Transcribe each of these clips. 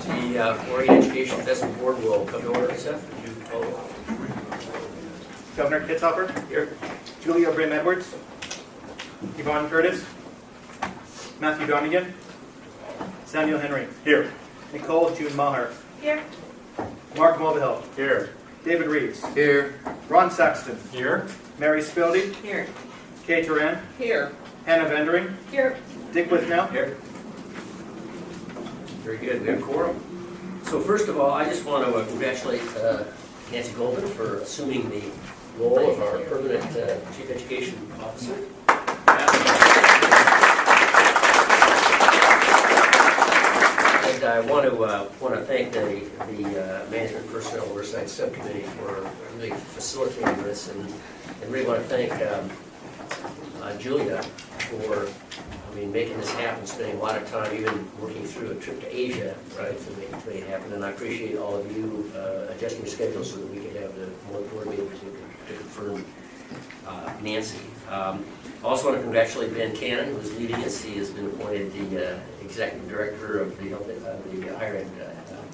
The Oregon Education Investment Board will come to order. Seth, would you call it? Governor Kitzhofer, Here. Julia Brim Edwards, Yvonne Curtis, Matthew Donegan, Samuel Henry. Here. Nicole June Maher. Here. Mark Mulvihill. Here. David Reeves. Here. Ron Saxton. Here. Mary Spildy. Here. Kay Turan. Here. Hannah Vendering. Here. Dick Withnell. Here. Very good. We have quorum. So first of all, I just want to congratulate Nancy Golden for assuming the role of our permanent Chief Education Officer. And I want to thank the Management Personnel Oversight Subcommittee for really facilitating this, and really want to thank Julia for making this happen, spending a lot of time, even working through a trip to Asia, right, to make it happen. And I appreciate all of you adjusting your schedule so that we could have the board meeting to confirm Nancy. I also want to congratulate Ben Cannon, who's leading us. He has been appointed the Executive Director of the Higher Ed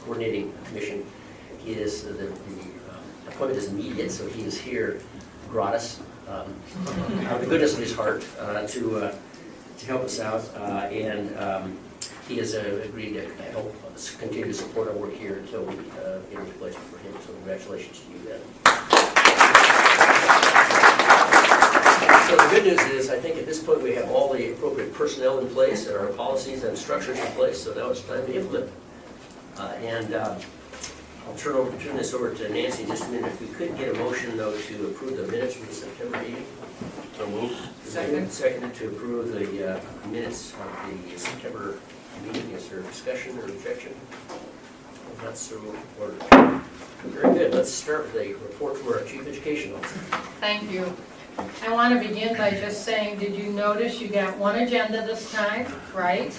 Coordinating Commission. He is, the appointment is immediate, so he is here gratis, out of the goodness of his heart, to help us out, and he has agreed to help us continue to support our work here until we get a replacement for him. So congratulations to you, Ben. So the good news is, I think at this point we have all the appropriate personnel in place, and our policies and structures in place, so now it's time to implement. I'll turn this over to Nancy in just a minute. If we could get a motion, though, to approve the minutes from the September meeting. So moved. Seconded to approve the minutes of the September meeting. Is there discussion or objection? That's so ordered. Very good. Let's start with a report from our Chief Education Officer. Thank you. I want to begin by just saying, did you notice you got one agenda this time, right?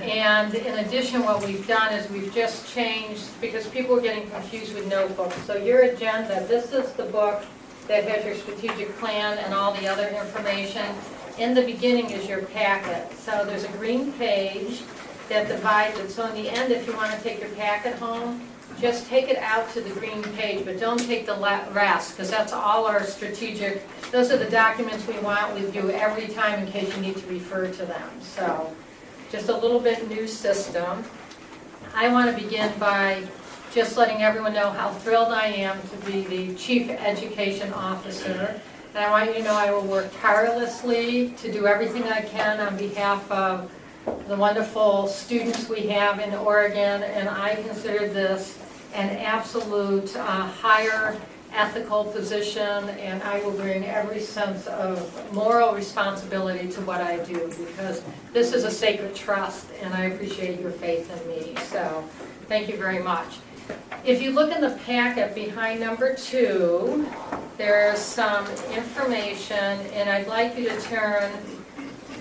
And in addition, what we've done is we've just changed, because people were getting confused with notebooks. So your agenda, this is the book that has your strategic plan and all the other information. In the beginning is your packet. So there's a green page that divides it. So in the end, if you want to take your packet home, just take it out to the green page, but don't take the rest, because that's all our strategic, those are the documents we want with you every time in case you need to refer to them. So just a little bit new system. I want to begin by just letting everyone know how thrilled I am to be the Chief Education Officer. And I want you to know I will work tirelessly to do everything I can on behalf of the wonderful students we have in Oregon, and I consider this an absolute higher ethical position, and I will bring every sense of moral responsibility to what I do, because this is a sacred trust, and I appreciate your faith in me. So thank you very much. If you look in the packet behind number 2, there's some information, and I'd like you to turn,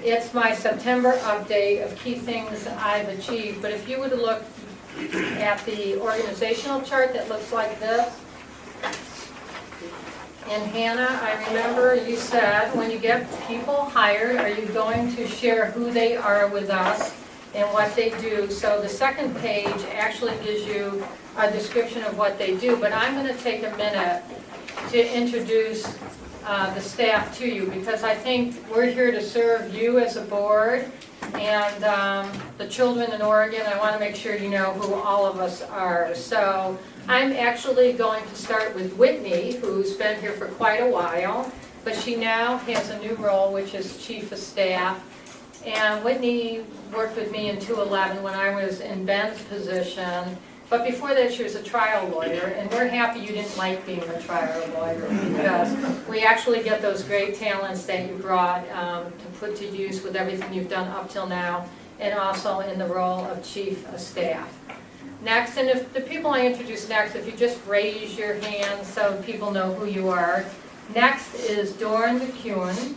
it's my September update of key things I've achieved, but if you would look at the organizational chart that looks like this, and Hannah, I remember you said when you get people hired, are you going to share who they are with us and what they do? So the second page actually gives you a description of what they do, but I'm going to take a minute to introduce the staff to you, because I think we're here to serve you as a board and the children in Oregon. I want to make sure you know who all of us are. So I'm actually going to start with Whitney, who's been here for quite a while, but she now has a new role, which is Chief of Staff. And Whitney worked with me in 2011 when I was in Ben's position. But before that, she was a trial lawyer, and we're happy you didn't like being a trial lawyer, because we actually get those great talents that you brought to put to use with everything you've done up till now, and also in the role of Chief of Staff. Next, and if the people I introduce next, if you just raise your hand so people know who you are. Next is Doran McEwen,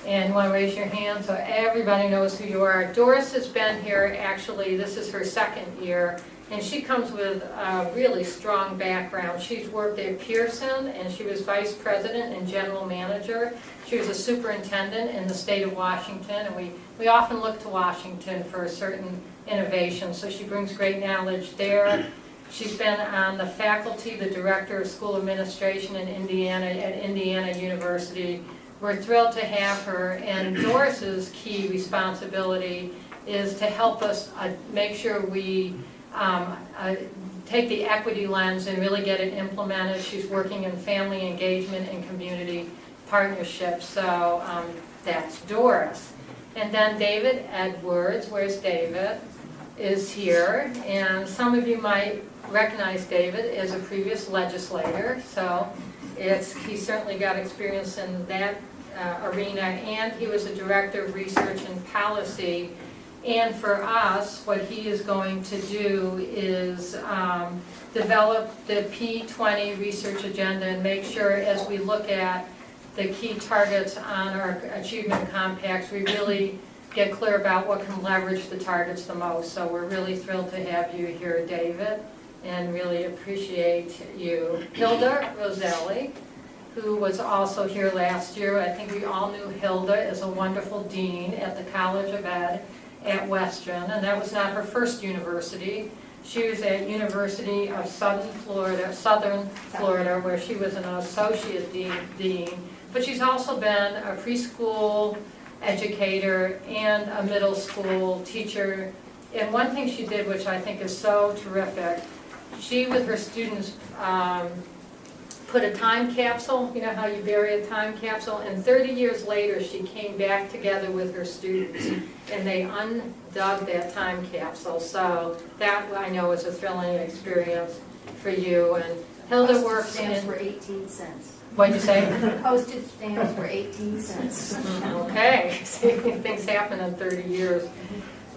and you want to raise your hand so everybody knows who you are. Doris has been here, actually, this is her second year. And she comes with a really strong background. She's worked at Pearson, and she was vice president and general manager. She was a superintendent in the state of Washington, and we often look to Washington for certain innovation. So she brings great knowledge there. She's been on the faculty, the director of school administration in Indiana at Indiana University. We're thrilled to have her, and Doris's key responsibility is to help us make sure we take the equity lens and really get it implemented. She's working in family engagement and community partnerships, so that's Doris. And then David Edwards, where's David, is here, and some of you might recognize David as a previous legislator, so he's certainly got experience in that arena, and he was a director of research and policy. And for us, what he is going to do is develop the P20 research agenda and make sure as we look at the key targets on our achievement compacts, we really get clear about what can leverage the targets the most. So we're really thrilled to have you here, David, and really appreciate you. Hilda Roselli, who was also here last year. I think we all knew Hilda as a wonderful dean at the College of Ed at Western, and that was not her first university. She was at University of Southern Florida, where she was an associate dean. But she's also been a preschool educator and a middle school teacher. And one thing she did, which I think is so terrific, she with her students put a time capsule, you know how you bury a time capsule, and 30 years later she came back together with her students and they undug that time capsule. So that I know is a thrilling experience for you. And Hilda works Stamps in... were 18 cents. What'd you say? Postage stamps were 18 cents. Okay, see, things happen in 30 years.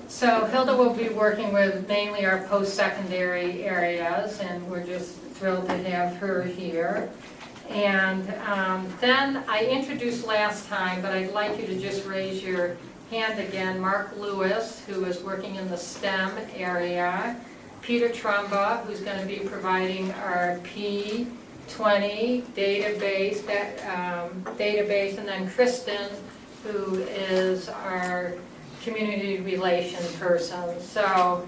So Hilda will be working with mainly our post-secondary areas, and we're just thrilled to have her here. And then I introduced last time, but I'd like you to just raise your hand again. Mark Lewis, who is working in the STEM area. Peter Trumba, who's going to be providing our P20 database, and then Kristen, who is our community relation person. So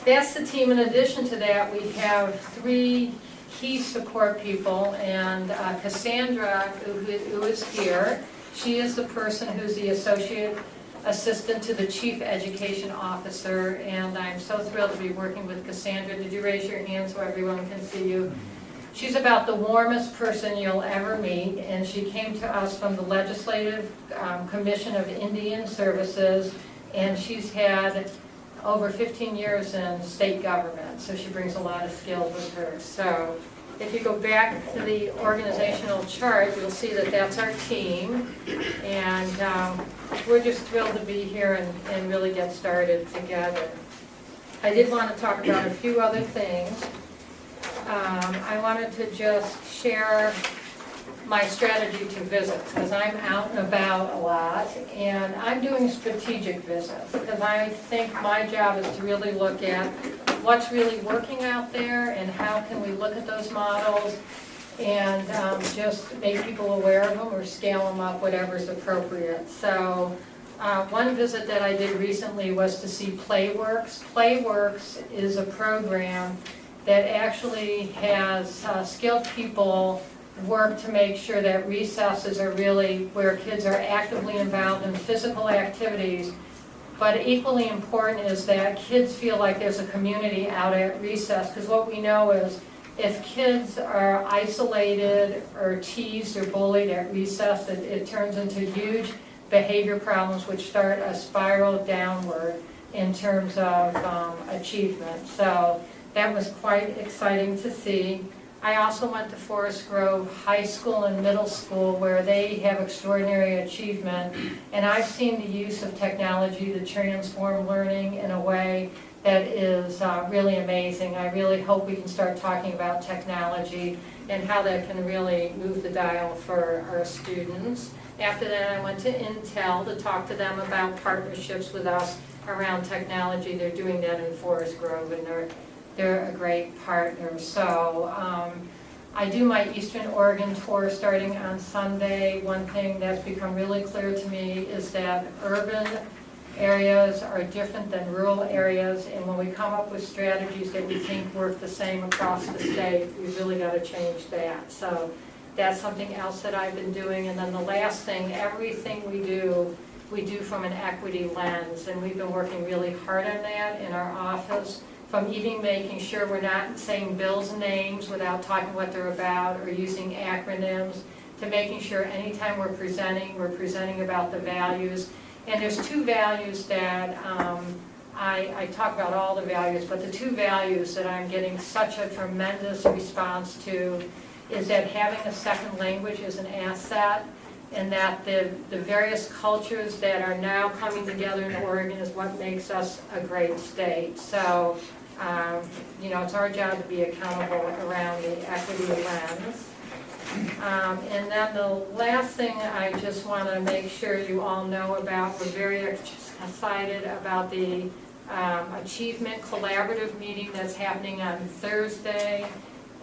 that's the team. In addition to that, we have 3 key support people, and Cassandra, who is here, she is the person who's the associate assistant to the chief education officer, and I'm so thrilled to be working with Cassandra. Did you raise your hand so everyone can see you? She's about the warmest person you'll ever meet, and she came to us from the Legislative Commission of Indian Services, and she's had over 15 years in state government, so she brings a lot of skills with her. So if you go back to the organizational chart, you'll see that that's our team, and we're just thrilled to be here and really get started together. I did want to talk about a few other things. I wanted to just share my strategy to visit, because I'm out and about a lot, and I'm doing strategic visits, because I think my job is to really look at what's really working out there and how can we look at those models and just make people aware of them or scale them up, whatever's appropriate. So one visit that I did recently was to see Playworks. Playworks is a program that actually has skilled people work to make sure that recesses are really where kids are actively involved in physical activities. But equally important is that kids feel like there's a community out at recess, because what we know is if kids are isolated or teased or bullied at recess, it turns into huge behavior problems which start a spiral downward in terms of achievement. So that was quite exciting to see. I also went to Forest Grove High School and Middle School, where they have extraordinary achievement, and I've seen the use of technology to transform learning in a way that is really amazing. I really hope we can start talking about technology and how that can really move the dial for our students. After that, I went to Intel to talk to them about partnerships with us around technology. They're doing that in Forest Grove, and they're a great partner. So I do my Eastern Oregon tour starting on Sunday. One thing that's become really clear to me is that urban areas are different than rural areas, and when we come up with strategies that we think work the same across the state, we've really got to change that. So that's something else that I've been doing. And then the last thing, everything we do from an equity lens, and we've been working really hard on that in our office, from even making sure we're not saying bills and names without talking what they're about or using acronyms, to making sure anytime we're presenting about the values. And there's two values that I talk about all the values, but the two values that I'm getting such a tremendous response to is that having a second language is an asset, and that the various cultures that are now coming together in Oregon is what makes us a great state. So, it's our job to be accountable around the equity lens. And then the last thing I just want to make sure you all know about, we're very excited about the Achievement Collaborative meeting that's happening on Thursday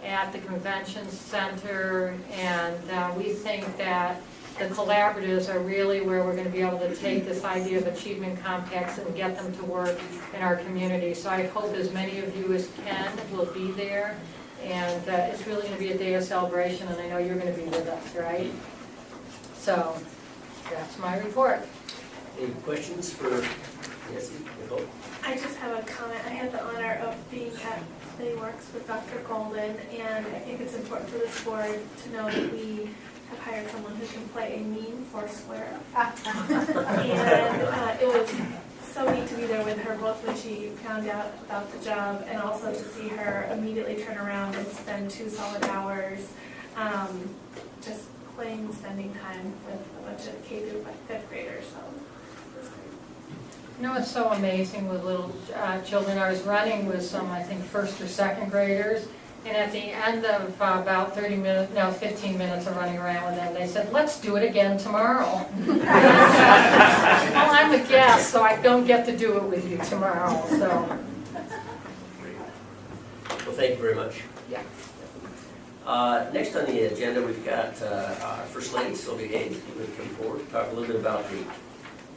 at the Convention Center, and we think that the collaboratives are really where we're going to be able to take this idea of achievement compacts and get them to work in our community. So I hope as many of you as can will be there. And it's really going to be a day of celebration, and I know you're going to be with us, right? So that's my report. Any questions for Nancy, Nicole? I just have a comment. I had the honor of being at Play Works with Dr. Golden, and I think it's important for this board to know that we have hired someone who can play a mean Foursquare. And it was so neat to be there with her, both when she found out about the job and also to see her immediately turn around and spend 2 solid hours just playing and spending time with a bunch of K through 5th graders. So it was great. You know, it's so amazing with little children. I was running with some, I think, 1st or 2nd graders, and at the end of about 15 minutes of running around with them, they said, "Let's do it again tomorrow." Well, I'm a guest, so I don't get to do it with you tomorrow, so. Well, thank you very much. Yeah. Next on the agenda, we've got our First Lady, Sylvia Hayes, who will come forward to talk a little bit about the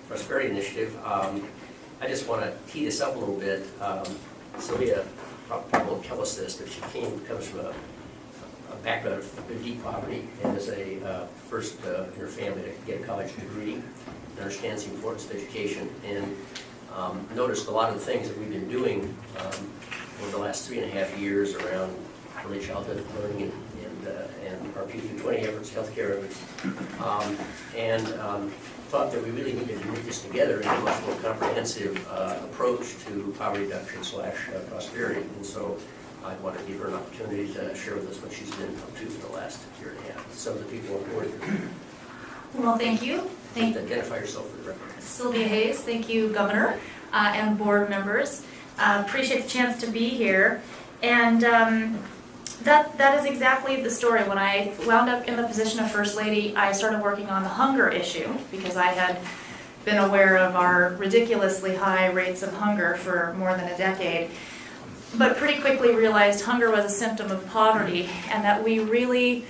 Prosperity Initiative. I just want to tee this up a little bit. Sylvia probably won't tell us this, but she comes from a background of deep poverty, and is a first in her family to get a college degree, and understands the importance of education, and noticed a lot of the things that we've been doing over the last 3.5 years around early childhood learning and our P220 efforts, healthcare efforts, and thought that we really needed to knit this together in a much more comprehensive approach to poverty reduction / prosperity. And so I want to give her an opportunity to share with us what she's been up to for the last 1.5 years. Some of the people on board. Well, thank you. Identify yourself for the record. Sylvia Hayes. Thank you, Governor, and board members. Appreciate the chance to be here. And that is exactly the story. When I wound up in the position of First Lady, I started working on the hunger issue because I had been aware of our ridiculously high rates of hunger for more than a decade, but pretty quickly realized hunger was a symptom of poverty, and that we really,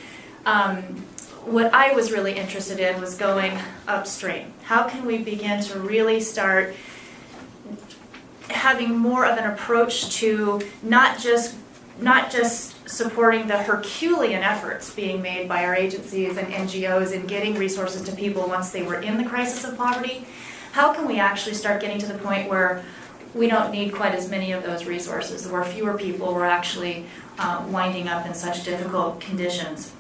what I was really interested in was going upstream. How can we begin to really start having more of an approach to not just supporting the Herculean efforts being made by our agencies and NGOs in getting resources to people once they were in the crisis of poverty. How can we actually start getting to the point where we don't need quite as many of those resources, where fewer people were actually winding up in such difficult conditions?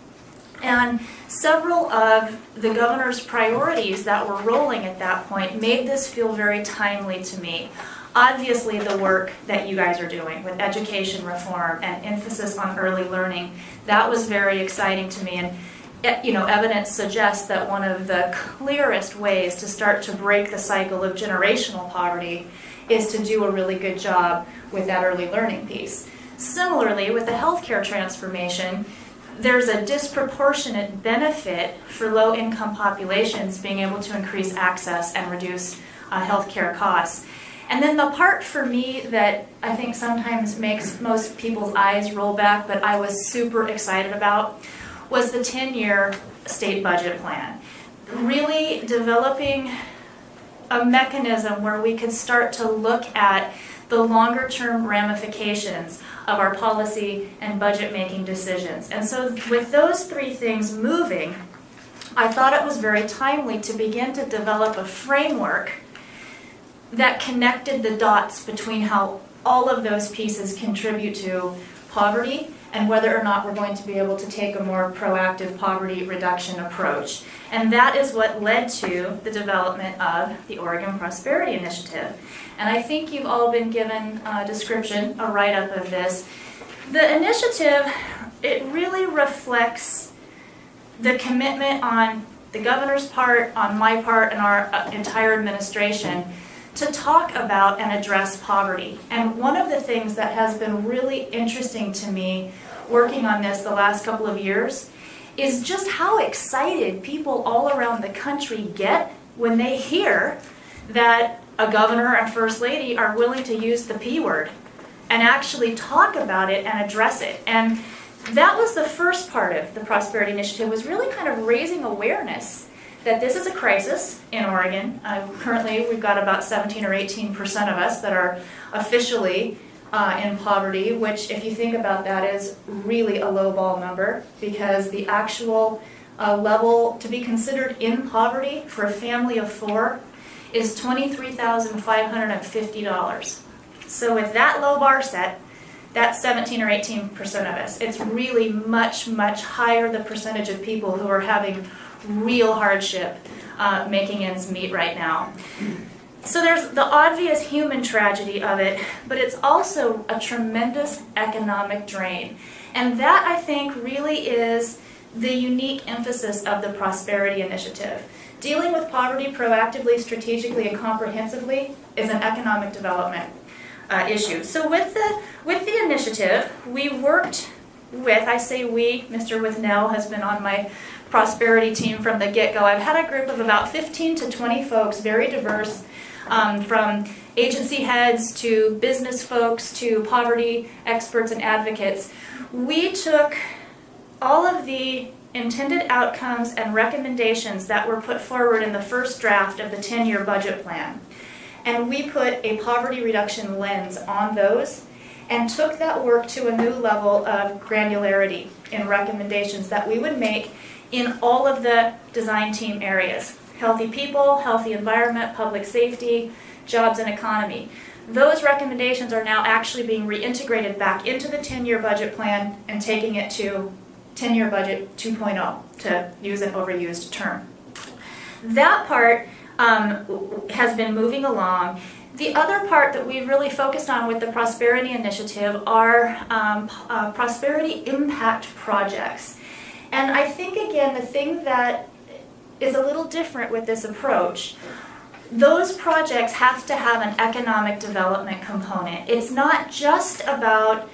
And several of the governor's priorities that were rolling at that point made this feel very timely to me. Obviously, the work that you guys are doing with education reform and emphasis on early learning, that was very exciting to me. And evidence suggests that one of the clearest ways to start to break the cycle of generational poverty is to do a really good job with that early learning piece. Similarly, with the healthcare transformation, there's a disproportionate benefit for low-income populations being able to increase access and reduce healthcare costs. And then the part for me that I think sometimes makes most people's eyes roll back, but I was super excited about, was the 10-year state budget plan. Really developing a mechanism where we could start to look at the longer term ramifications of our policy and budget making decisions. And so with those three things moving, I thought it was very timely to begin to develop a framework that connected the dots between how all of those pieces contribute to poverty and whether or not we're going to be able to take a more proactive poverty reduction approach. And that is what led to the development of the Oregon Prosperity Initiative. And I think you've all been given a description, a write-up of this. The initiative, it really reflects the commitment on the governor's part, on my part, and our entire administration to talk about and address poverty. And one of the things that has been really interesting to me working on this the last couple of years is just how excited people all around the country get when they hear that a governor and first lady are willing to use the P word and actually talk about it and address it. And that was the first part of the Prosperity Initiative, was really kind of raising awareness that this is a crisis in Oregon. Currently, we've got about 17 or 18% of us that are officially in poverty, which, if you think about that, is really a low ball number, because the actual level to be considered in poverty for a family of four is $23,550. So with that low bar set, that's 17 or 18% of us. It's really much, much higher the percentage of people who are having real hardship making ends meet right now. So there's the obvious human tragedy of it, but it's also a tremendous economic drain. And that, I think, really is the unique emphasis of the Prosperity Initiative. Dealing with poverty proactively, strategically, and comprehensively is an economic development issue. So with the initiative, we worked with, I say we, Mr. Withnell has been on my prosperity team from the get-go. I've had a group of about 15 to 20 folks, very diverse, from agency heads to business folks to poverty experts and advocates. We took all of the intended outcomes and recommendations that were put forward in the first draft of the 10-year budget plan, and we put a poverty reduction lens on those and took that work to a new level of granularity in recommendations that we would make in all of the design team areas: healthy people, healthy environment, public safety, jobs and economy. Those recommendations are now actually being reintegrated back into the 10-year budget plan and taking it to 10-year budget 2.0, to use an overused term. That part has been moving along. The other part that we've really focused on with the Prosperity Initiative are prosperity impact projects. And I think, again, the thing that is a little different with this approach, those projects have to have an economic development component. It's not just about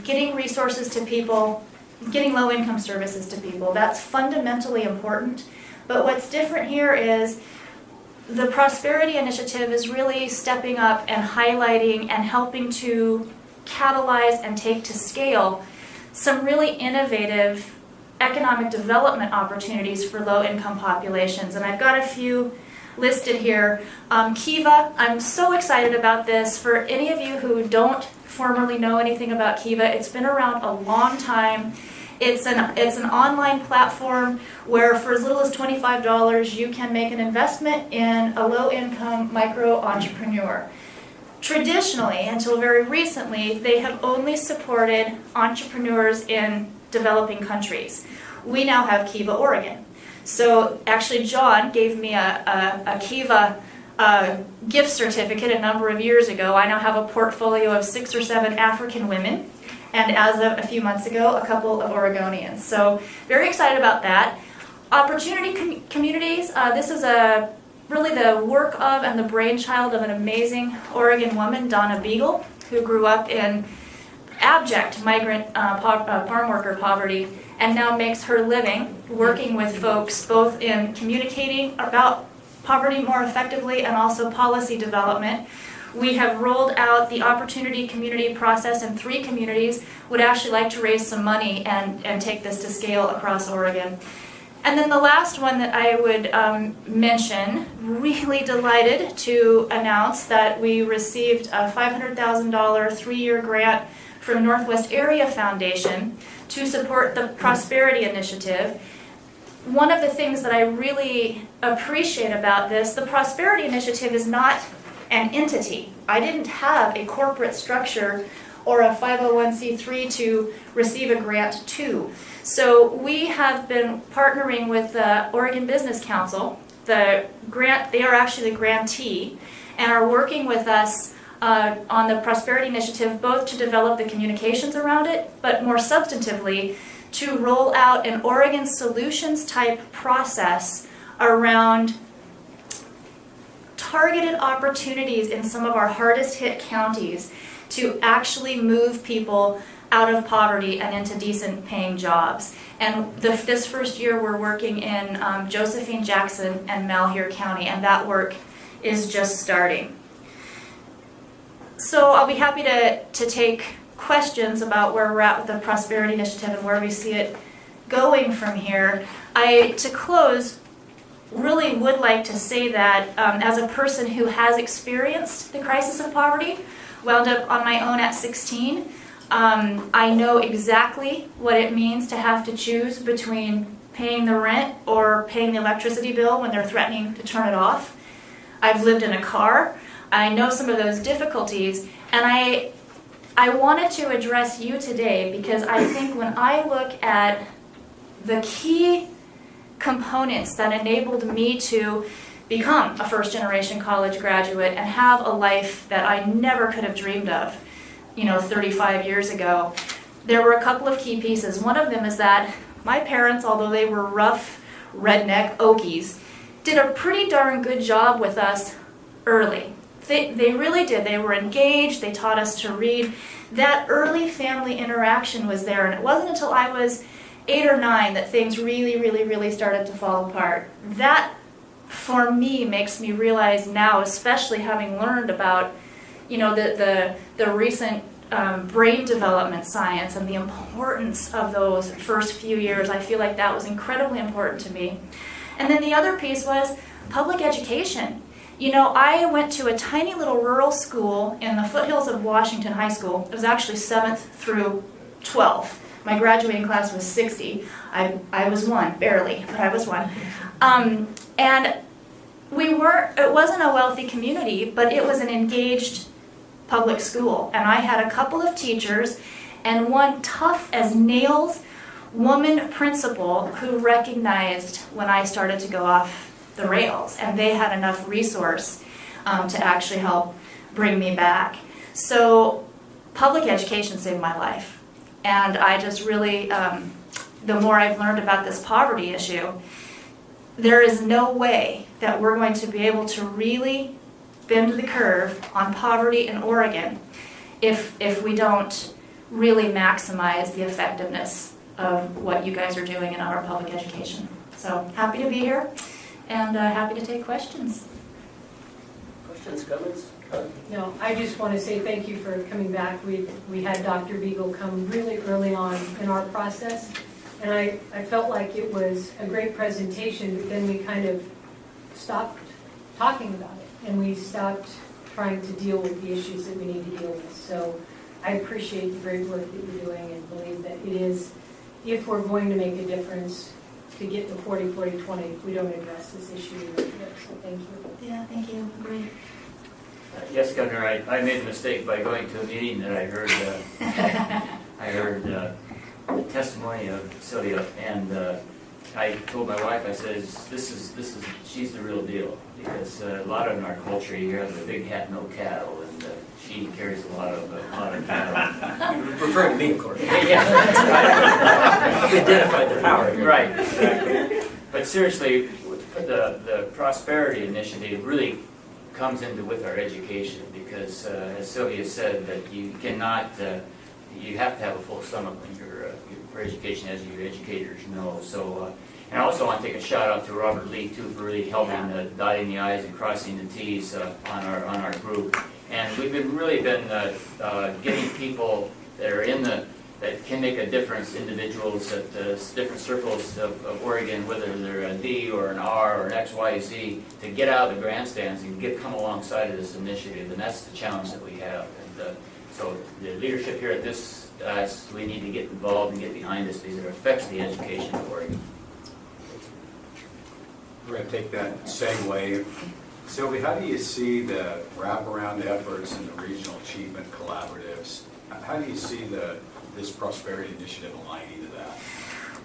getting resources to people, getting low-income services to people. That's fundamentally important. But what's different here is the Prosperity Initiative is really stepping up and highlighting and helping to catalyze and take to scale some really innovative economic development opportunities for low-income populations. And I've got a few listed here. Kiva, I'm so excited about this. For any of you who don't formerly know anything about Kiva, it's been around a long time. It's an online platform where for as little as $25 you can make an investment in a low-income micro-entrepreneur. Traditionally, until very recently, they have only supported entrepreneurs in developing countries. We now have Kiva Oregon. So actually John gave me a Kiva gift certificate a number of years ago. I now have a portfolio of 6 or 7 African women, and as of a few months ago, a couple of Oregonians. So very excited about that. Opportunity communities, this is really the work of and the brainchild of an amazing Oregon woman, Donna Beagle, who grew up in abject migrant farm worker poverty and now makes her living working with folks both in communicating about poverty more effectively and also policy development. We have rolled out the opportunity community process in 3 communities, would actually like to raise some money and take this to scale across Oregon. And then the last one that I would mention, really delighted to announce that we received a $500,000 three-year grant from Northwest Area Foundation to support the Prosperity Initiative. One of the things that I really appreciate about this, the Prosperity Initiative is not an entity. I didn't have a corporate structure or a 501c3 to receive a grant to. So we have been partnering with the Oregon Business Council. They are actually the grantee, and are working with us on the Prosperity Initiative, both to develop the communications around it, but more substantively, to roll out an Oregon solutions type process around targeted opportunities in some of our hardest hit counties to actually move people out of poverty and into decent paying jobs. And this first year we're working in Josephine, Jackson, and Malheur County, and that work is just starting. So I'll be happy to take questions about where we're at with the Prosperity Initiative and where we see it going from here. To close, really would like to say that as a person who has experienced the crisis of poverty, wound up on my own at 16, I know exactly what it means to have to choose between paying the rent or paying the electricity bill when they're threatening to turn it off. I've lived in a car. I know some of those difficulties, and I wanted to address you today because I think when I look at the key components that enabled me to become a first-generation college graduate and have a life that I never could have dreamed of, 35 years ago, there were a couple of key pieces. One of them is that my parents, although they were rough, redneck Okies, did a pretty darn good job with us early. They really did. They were engaged. They taught us to read. That early family interaction was there, and it wasn't until I was 8 or 9 that things really, really, really started to fall apart. That, for me, makes me realize now, especially having learned about, the recent brain development science and the importance of those first few years. I feel like that was incredibly important to me. And then the other piece was public education. I went to a tiny little rural school in the foothills of Washington High School. It was actually 7th through 12th. My graduating class was 60. I was one, barely, but I was one. And it wasn't a wealthy community, but it was an engaged public school. And I had a couple of teachers and one tough as nails woman principal who recognized when I started to go off the rails, and they had enough resource to actually help bring me back. So public education saved my life. And I just really, the more I've learned about this poverty issue, there is no way that we're going to be able to really bend the curve on poverty in Oregon if we don't really maximize the effectiveness of what you guys are doing in our public education. So happy to be here and happy to take questions. Questions, comments? No, I just want to say thank you for coming back. We had Dr. Beagle come really early on in our process, and I felt like it was a great presentation, but then we kind of stopped talking about it, and we stopped trying to deal with the issues that we need to deal with. So I appreciate the great work that you're doing and believe that it is, if we're going to make a difference, to get to 40-40-20 if we don't address this issue. So thank you. Yeah, thank you. Great. Yes, Governor, I made a mistake by going to a meeting that I heard. I heard the testimony of Sylvia, and I told my wife, I said, she's the real deal, because a lot of in our culture you hear the big hat, no cattle, and she carries a lot of cattle. Referring to me, of course. Yeah, You identified the power here. right. Exactly. But seriously, the Prosperity Initiative really comes into with our education, because as Sylvia said, that you cannot, you have to have a full stomach when you're for education, as you educators know. So, and I also want to take a shout out to Robert Lee too for really helping dotting the I's and crossing the T's on our group. And we've been getting people that are in that can make a difference, individuals at different circles of Oregon, whether they're a D or an R or an X, Y, Z, to get out of the grandstands and come alongside of this initiative, and that's the challenge that we have. And so the leadership here at this, we need to get involved and get behind this because it affects the education of Oregon. We're going to take that segue. Sylvie, how do you see the wraparound efforts and the regional achievement collaboratives? How do you see this prosperity initiative aligning to that?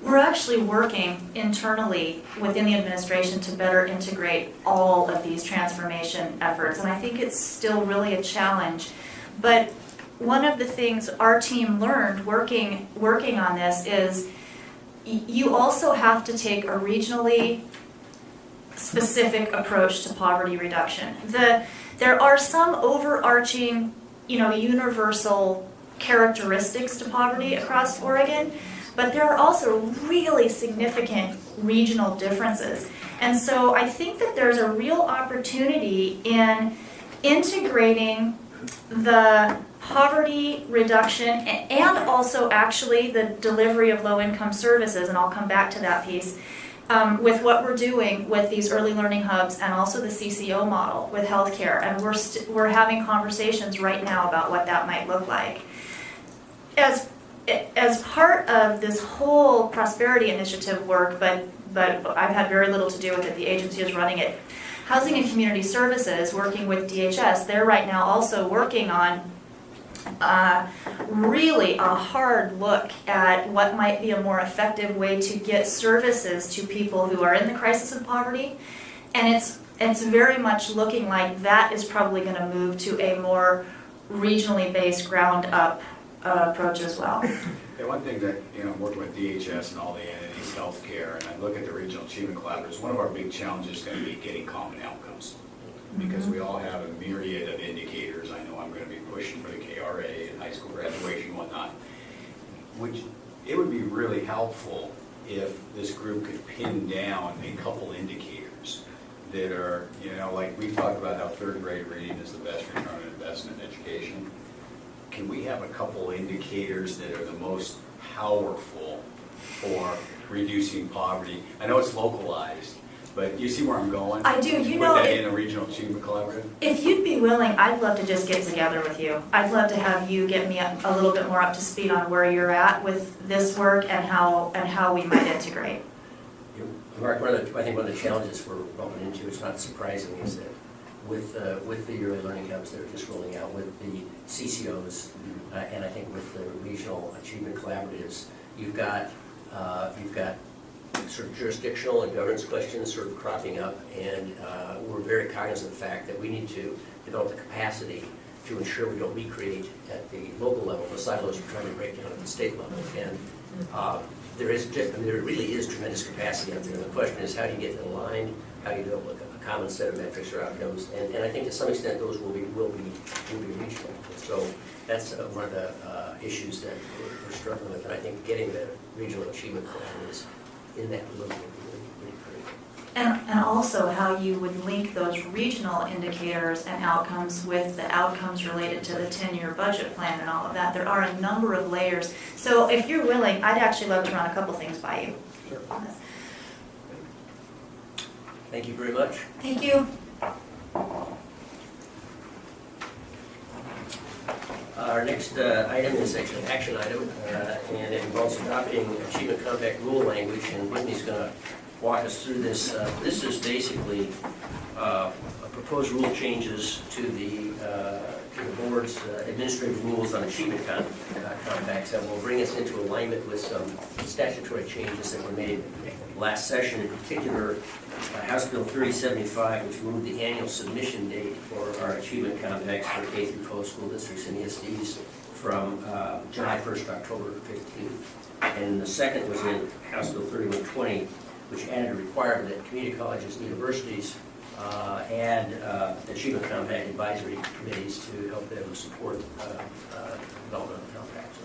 We're actually working internally within the administration to better integrate all of these transformation efforts, and I think it's still really a challenge. But one of the things our team learned working on this is you also have to take a regionally specific approach to poverty reduction. There are some overarching, universal characteristics to poverty across Oregon, but there are also really significant regional differences. And so I think that there's a real opportunity in integrating the poverty reduction and also actually the delivery of low-income services, and I'll come back to that piece, with what we're doing with these early learning hubs and also the CCO model with healthcare. And we're having conversations right now about what that might look like. As part of this whole prosperity initiative work, but I've had very little to do with it, the agency is running it. Housing and Community Services, working with DHS, they're right now also working on really a hard look at what might be a more effective way to get services to people who are in the crisis of poverty. And it's very much looking like that is probably going to move to a more regionally based, ground up approach as well. Yeah, one thing that, working with DHS and all the entities, healthcare, and I look at the regional achievement collaboratives, one of our big challenges is going to be getting common outcomes. Because we all have a myriad of indicators. I know I'm going to be pushing for the KRA and high school graduation and whatnot. Which it would be really helpful if this group could pin down a couple indicators that are, like we talked about how third grade reading is the best return on investment in education. Can we have a couple indicators that are the most powerful for reducing poverty? I know it's localized, but you see where I'm going? I do. Put that in a regional achievement collaborative? If you'd be willing, I'd love to just get together with you. I'd love to have you get me a little bit more up to speed on where you're at with this work and how we might integrate. Mark, I think one of the challenges we're bumping into, it's not surprising, is that with the early learning hubs that are just rolling out, with the CCOs, and I think with the regional achievement collaboratives, you've got sort of jurisdictional and governance questions sort of cropping up, and we're very cognizant of the fact that we need to develop the capacity to ensure we don't recreate at the local level the silos we're trying to break down at the state level. And there really is tremendous capacity out there. And the question is, how do you get it aligned? How do you develop a common set of metrics or outcomes? And I think to some extent those will be regional. So that's one of the issues that we're struggling with. And I think getting the regional achievement collaboratives in that loop would be really great. And also how you would link those regional indicators and outcomes with the outcomes related to the 10-year budget plan and all of that. There are a number of layers. So if you're willing, I'd actually love to run a couple things by you. Sure. Thank you very much. Thank you. Our next item is actually an action item, and it involves adopting achievement compact rule language, and Whitney's going to walk us through this. This is basically proposed rule changes to the board's administrative rules on achievement compacts that will bring us into alignment with some statutory changes that were made last session. In particular, House Bill 3075, which moved the annual submission date for our achievement compacts for K through 12 school districts and ESDs from July 1st to October 15th. And the second was in House Bill 3120, which added a requirement that community colleges and universities add achievement compact advisory committees to help them support development of the compact.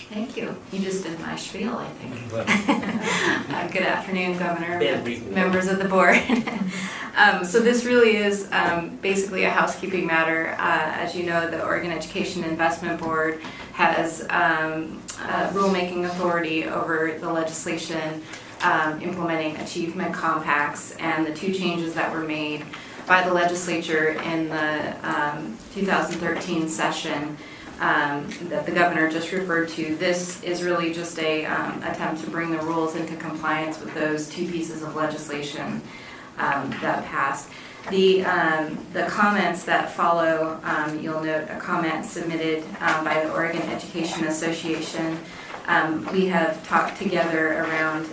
Thank you. You just did my spiel, I think. Good afternoon, Governor, members of the board. So this really is basically a housekeeping matter. As you know, the Oregon Education Investment Board has rulemaking authority over the legislation implementing achievement compacts, and the two changes that were made by the legislature in the 2013 session that the governor just referred to. This is really just a attempt to bring the rules into compliance with those two pieces of legislation that passed. The comments that follow, you'll note a comment submitted by the Oregon Education Association. We have talked together around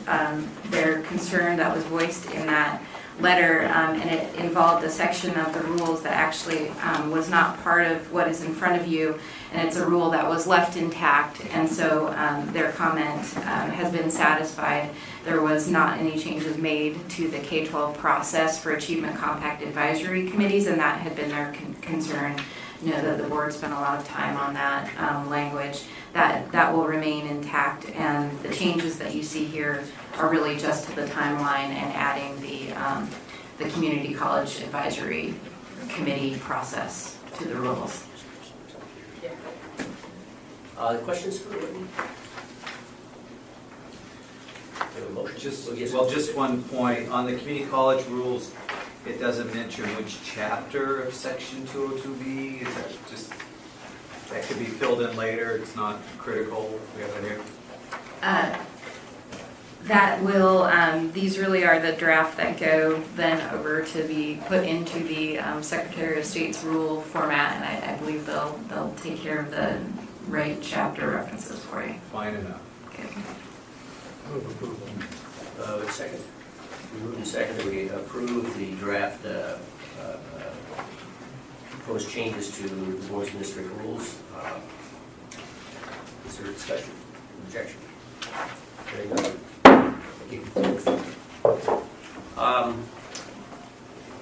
their concern that was voiced in that letter, and it involved a section of the rules that actually was not part of what is in front of you, and it's a rule that was left intact, and so their comment has been satisfied. There was not any changes made to the K-12 process for Achievement Compact Advisory Committees, and that had been their concern. You know that the board spent a lot of time on that language. That will remain intact, and the changes that you see here are really just to the timeline and adding the Community College Advisory Committee process to the rules. Questions for Whitney? Just one point. On the community college rules, it doesn't mention which chapter of section 202B. Is that just, that could be filled in later? It's not critical? We have it here? That will, these really are the draft that go then over to be put into the Secretary of State's rule format, and I believe they'll take care of the right chapter references for you. Fine enough. Okay. Second. We moved and seconded, we approve the draft proposed changes to the board's administrative rules. Is there discussion, objection? Very good. Thank you.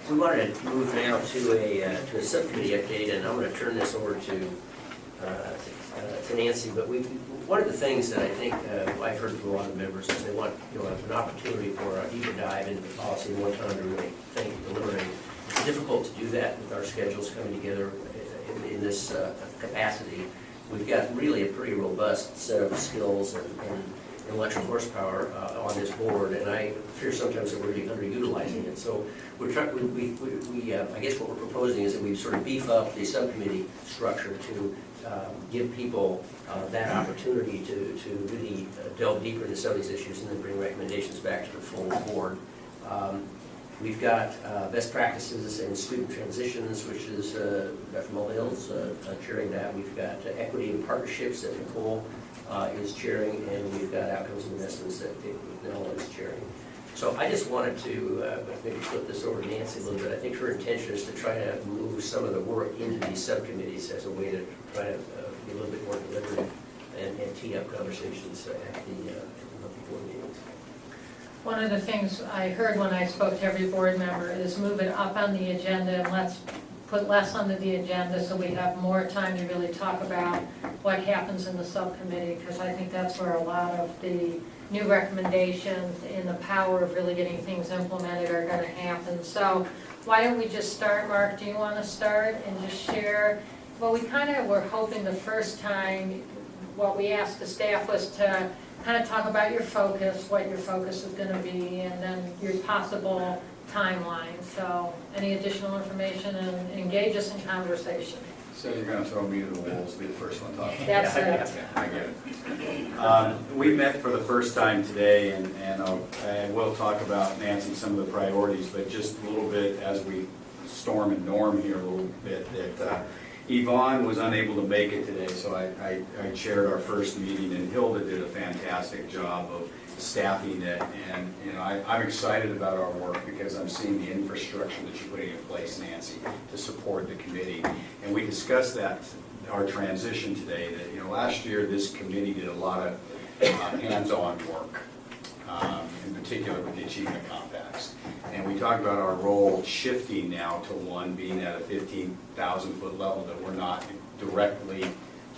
We wanted to move now to a subcommittee update, and I'm going to turn this over to Nancy. But one of the things that I think I've heard from a lot of members is they want an opportunity for a deeper dive into the policy and one time to really think and deliberate. It's difficult to do that with our schedules coming together in this capacity. We've got really a pretty robust set of skills and intellectual horsepower on this board, and I fear sometimes that we're underutilizing it. So I guess what we're proposing is that we sort of beef up the subcommittee structure to give people that opportunity to really delve deeper into some of these issues and then bring recommendations back to the full board. We've got best practices in student transitions, which is Dr. Mulhill's chairing that. We've got equity and partnerships that Nicole is chairing, and we've got outcomes and investments that Nell is chairing. So I just wanted to maybe flip this over to Nancy a little bit. I think her intention is to try to move some of the work into these subcommittees as a way to try to be a little bit more deliberative and tee up conversations at the monthly board meetings. One of the things I heard when I spoke to every board member is move it up on the agenda and let's put less onto the agenda so we have more time to really talk about what happens in the subcommittee, because I think that's where a lot of the new recommendations and the power of really getting things implemented are going to happen. So why don't we just start? Mark, do you want to start and just share? Well, we kind of were hoping the first time what we asked the staff was to kind of talk about your focus, what your focus is going to be, and then your possible timeline. So any additional information, and engage us in conversation. So you're going to throw me to the wolves, be the first one talking? That's it. I get it. We met for the first time today, and I will talk about, Nancy, some of the priorities, but just a little bit as we storm and norm here a little bit, that Yvonne was unable to make it today, so I chaired our first meeting, and Hilda did a fantastic job of staffing it, and I'm excited about our work because I'm seeing the infrastructure that you're putting in place, Nancy, to support the committee. And we discussed that, our transition today, that last year this committee did a lot of hands-on work, in particular with the achievement compacts. And we talked about our role shifting now to one being at a 15,000-foot level, that we're not directly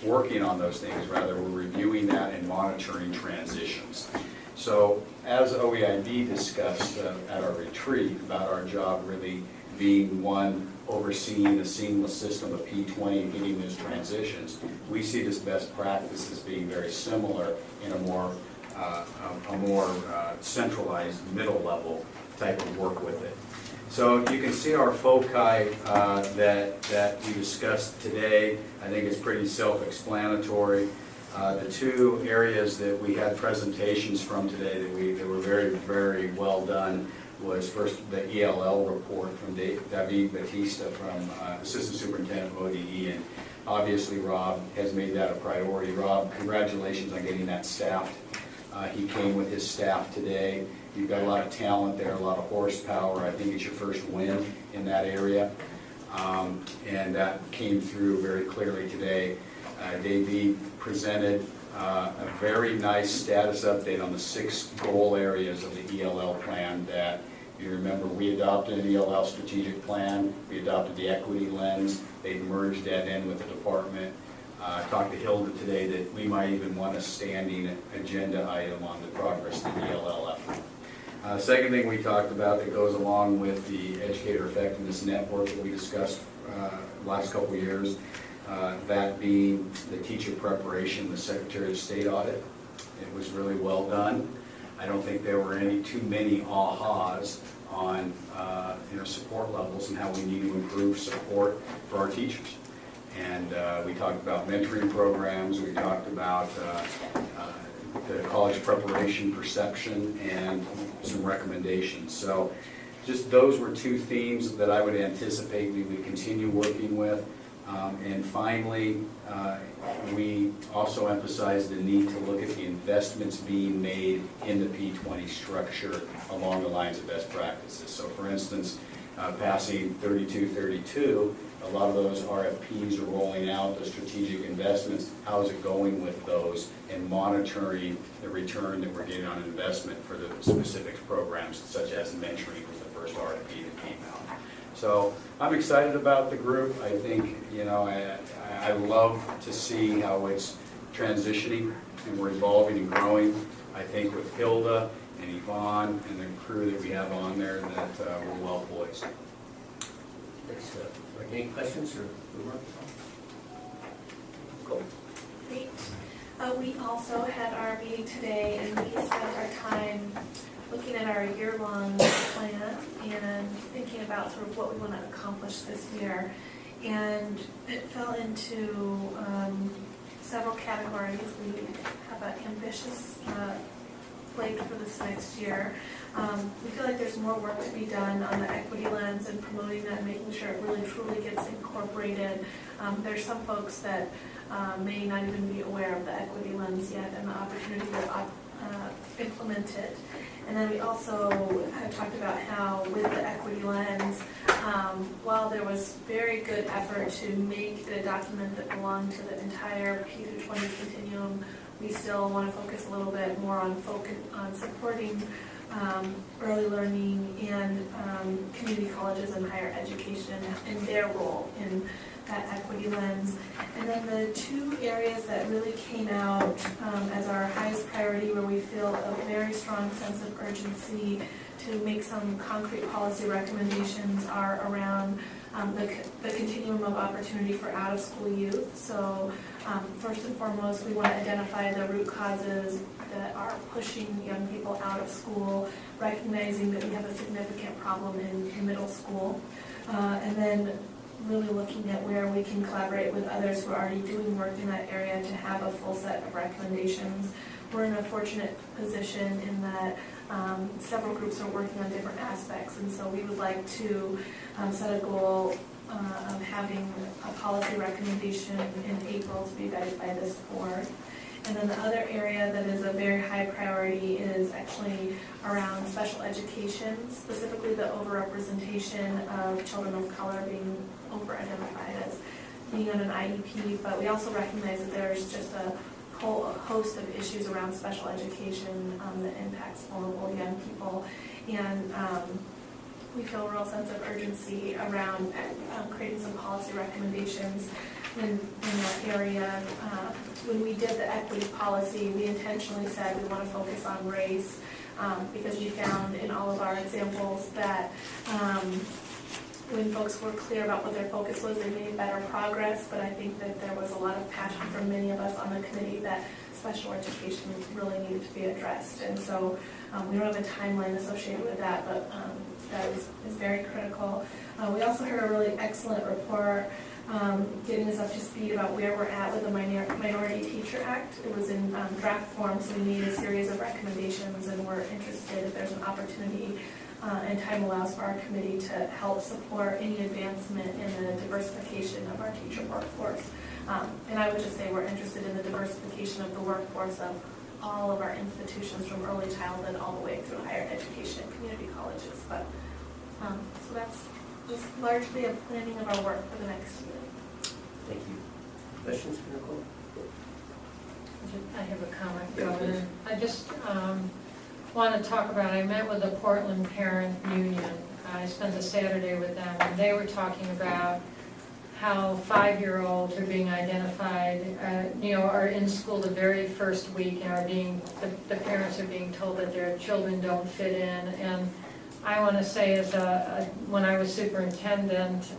working on those things, rather we're reviewing that and monitoring transitions. So as OEIB discussed at our retreat about our job really being one overseeing a seamless system of P20 and getting those transitions, we see this best practice as being very similar in a more centralized middle level type of work with it. So you can see our foci that we discussed today. I think it's pretty self-explanatory. The two areas that we had presentations from today that were very, very well done was first the ELL report from David Batista from Assistant Superintendent of ODE, and obviously Rob has made that a priority. Rob, congratulations on getting that staffed. He came with his staff today. You've got a lot of talent there, a lot of horsepower. I think it's your first win in that area, and that came through very clearly today. David presented a very nice status update on the 6 goal areas of the ELL plan that, you remember, we adopted an ELL strategic plan, we adopted the equity lens, they merged that in with the department. Talked to Hilda today that we might even want a standing agenda item on the progress of the ELL effort. Second thing we talked about that goes along with the Educator Effectiveness Network that we discussed last couple of years, that being the teacher preparation, the Secretary of State audit. It was really well done. I don't think there were too many ahas on support levels and how we need to improve support for our teachers. And we talked about mentoring programs, we talked about the college preparation perception and some recommendations. So just those were 2 themes that I would anticipate we would continue working with. And finally, we also emphasized the need to look at the investments being made in the P20 structure along the lines of best practices. So for instance, passing 3232, a lot of those RFPs are rolling out, the strategic investments, how is it going with those, and monitoring the return that we're getting on investment for the specific programs, such as mentoring was the first RFP that came out. So I'm excited about the group. I think, I love to see how it's transitioning and we're evolving and growing. I think with Hilda and Yvonne and the crew that we have on there that we're well poised. Thanks. Any questions or remarks? Cool. Great. We also had our meeting today, and we spent our time looking at our year-long plan and thinking about sort of what we want to accomplish this year. And it fell into several categories. We have an ambitious plate for this next year. We feel like there's more work to be done on the equity lens and promoting that, making sure it really truly gets incorporated. There's some folks that may not even be aware of the equity lens yet and the opportunity to implement it. And then we also have talked about how with the equity lens, while there was very good effort to make it a document that belonged to the entire P through 20 continuum, we still want to focus a little bit more on supporting early learning and community colleges and higher education and their role in that equity lens. And then the 2 areas that really came out as our highest priority, where we feel a very strong sense of urgency to make some concrete policy recommendations, are around the continuum of opportunity for out-of-school youth. So first and foremost, we want to identify the root causes that are pushing young people out of school, recognizing that we have a significant problem in middle school, and then really looking at where we can collaborate with others who are already doing work in that area to have a full set of recommendations. We're in a fortunate position in that several groups are working on different aspects, and so we would like to set a goal of having a policy recommendation in April to be guided by this board. And then the other area that is a very high priority is actually around special education, specifically the overrepresentation of children of color being over-identified as being on an IEP, but we also recognize that there's just a whole host of issues around special education that impacts vulnerable young people. And we feel a real sense of urgency around creating some policy recommendations in that area. When we did the equity policy, we intentionally said we want to focus on race because we found in all of our examples that when folks were clear about what their focus was, they made better progress, but I think that there was a lot of passion from many of us on the committee that special education really needed to be addressed. And so we don't have a timeline associated with that, but that is very critical. We also heard a really excellent report getting us up to speed about where we're at with the Minority Teacher Act. It was in draft form, so we need a series of recommendations, and we're interested if there's an opportunity and time allows for our committee to help support any advancement in the diversification of our teacher workforce. And I would just say we're interested in the diversification of the workforce of all of our institutions from early childhood all the way through higher education and community colleges. But so that's just largely a planning of our work for the next year. Thank you. Questions for Nicole? I have a comment, Governor. I just want to talk about, I met with the Portland Parent Union. I spent a Saturday with them, and they were talking about how 5-year-olds are being identified, are in school the very first week and are being, the parents are being told that their children don't fit in. And I want to say, when I was superintendent,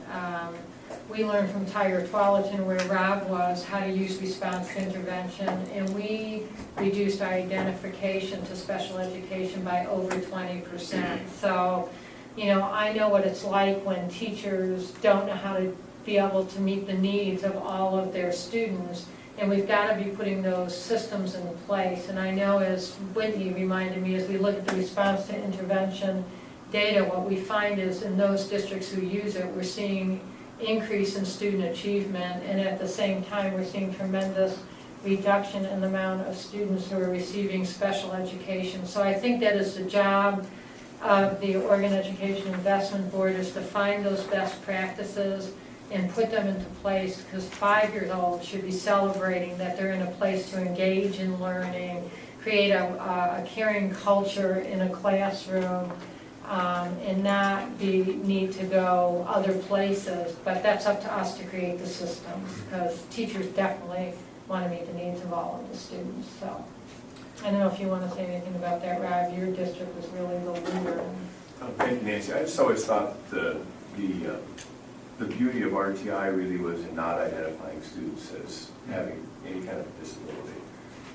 we learned from Tiger Tualatin, where Rob was, how to use response to intervention, and we reduced our identification to special education by over 20%. So, I know what it's like when teachers don't know how to be able to meet the needs of all of their students, and we've got to be putting those systems in place. And I know, as Whitney reminded me, as we look at the response to intervention data, what we find is in those districts who use it, we're seeing increase in student achievement, and at the same time we're seeing tremendous reduction in the amount of students who are receiving special education. So I think that is the job of the Oregon Education Investment Board, is to find those best practices and put them into place, because 5-year-olds should be celebrating that they're in a place to engage in learning, create a caring culture in a classroom, and not need to go other places. But that's up to us to create the systems, because teachers definitely want to meet the needs of all of the students. So I don't know if you want to say anything about that, Rob. Your district was really the leader. Thank you, Nancy. I just always thought the beauty of RTI really was in not identifying students as having any kind of disability.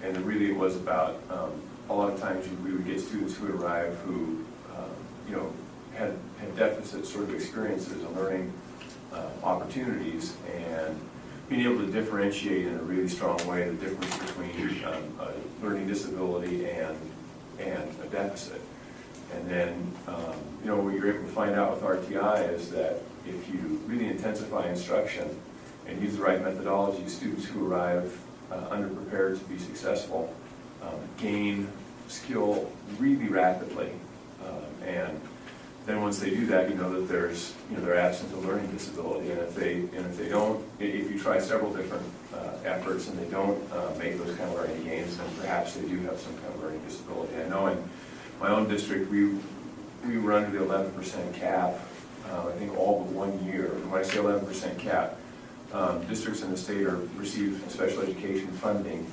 And it really was about, a lot of times we would get students who would arrive who had deficit sort of experiences and learning opportunities, and being able to differentiate in a really strong way the difference between a learning disability and a deficit. And then, what you're able to find out with RTI is that if you really intensify instruction and use the right methodology, students who arrive underprepared to be successful gain skill really rapidly. And then once they do that, you know that there's, they're absent of learning disability. And if they don't, if you try several different efforts and they don't make those kind of learning gains, then perhaps they do have some kind of learning disability. I know in my own district, we were under the 11% cap, I think all but 1 year. When I say 11% cap, districts in the state receive special education funding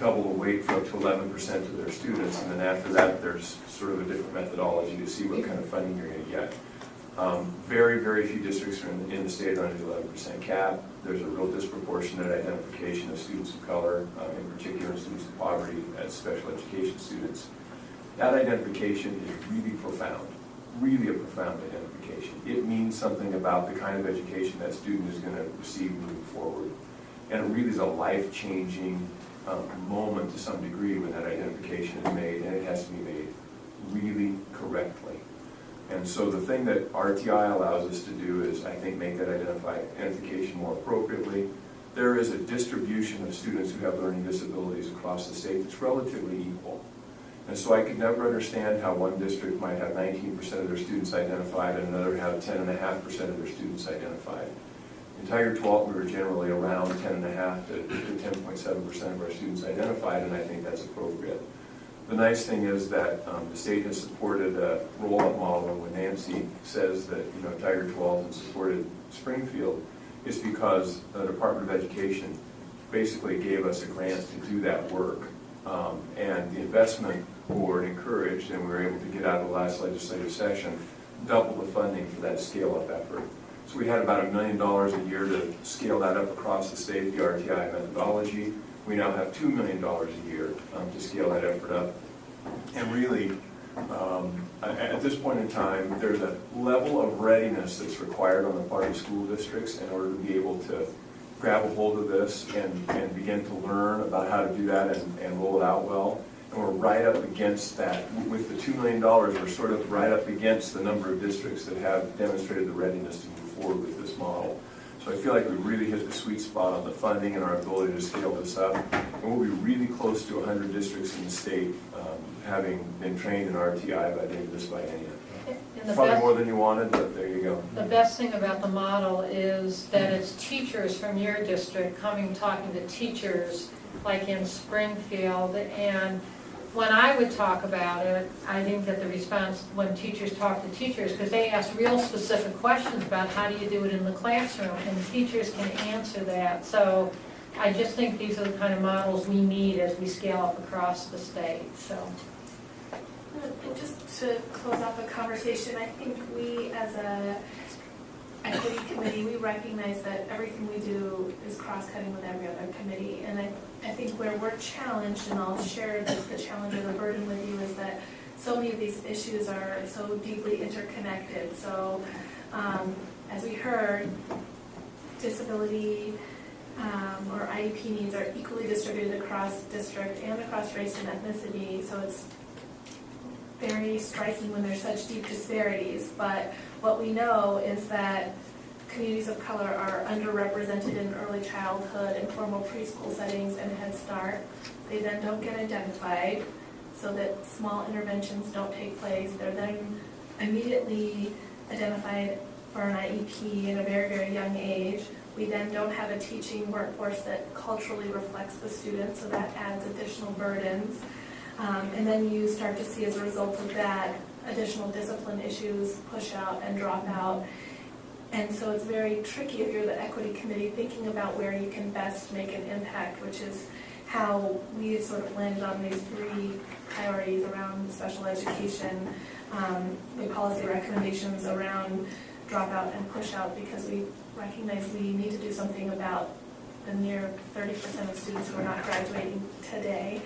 double the weight for up to 11% of their students, and then after that there's sort of a different methodology to see what kind of funding you're going to get. Very, very few districts are in the state are under the 11% cap. There's a real disproportionate identification of students of color, in particular students of poverty, as special education students. That identification is really profound, really a profound identification. It means something about the kind of education that student is going to receive moving forward. And it really is a life-changing moment to some degree when that identification is made, and it has to be made really correctly. And so the thing that RTI allows us to do is, I think, make that identification more appropriately. There is a distribution of students who have learning disabilities across the state that's relatively equal. And so I could never understand how one district might have 19% of their students identified and another have 10.5% of their students identified. In Tiger Tualatin, we were generally around 10.5% to 10.7% of our students identified, and I think that's appropriate. The nice thing is that the state has supported a roll-up model, and when Nancy says that Tiger Tualatin supported Springfield, it's because the Department of Education basically gave us a grant to do that work. And the investment board encouraged, and we were able to get out of the last legislative session, double the funding for that scale-up effort. So we had about $1 million a year to scale that up across the state, the RTI methodology. We now have $2 million a year to scale that effort up. And really, at this point in time, there's a level of readiness that's required on the part of school districts in order to be able to grab a hold of this and begin to learn about how to do that and roll it out well. And we're right up against that. With the $2 million, we're sort of right up against the number of districts that have demonstrated the readiness to move forward with this model. So I feel like we really hit the sweet spot on the funding and our ability to scale this up. And we'll be really close to 100 districts in the state having been trained in RTI by the end of this biennium. And the Probably best- more than you wanted, but there you go. The best thing about the model is that it's teachers from your district coming, talking to teachers, like in Springfield. And when I would talk about it, I didn't get the response when teachers talk to teachers, because they ask real specific questions about how do you do it in the classroom, and teachers can answer that. So I just think these are the kind of models we need as we scale up across the state, so. And just to close out the conversation, I think we as a equity committee, we recognize that everything we do is cross-cutting with every other committee. And I think where we're challenged, and I'll share the challenge or the burden with you, is that so many of these issues are so deeply interconnected. So as we heard, disability or IEP needs are equally distributed across district and across race and ethnicity. So it's very striking when there's such deep disparities, but what we know is that communities of color are underrepresented in early childhood and formal preschool settings and Head Start. They then don't get identified so that small interventions don't take place. They're then immediately identified for an IEP in a very, very young age. We then don't have a teaching workforce that culturally reflects the students, so that adds additional burdens. And then you start to see, as a result of that, additional discipline issues, push out and drop out. And so it's very tricky if you're the equity committee thinking about where you can best make an impact, which is how we sort of landed on these three priorities around special education, the policy recommendations around dropout and push out, because we recognize we need to do something about the near 30% of students who are not graduating today.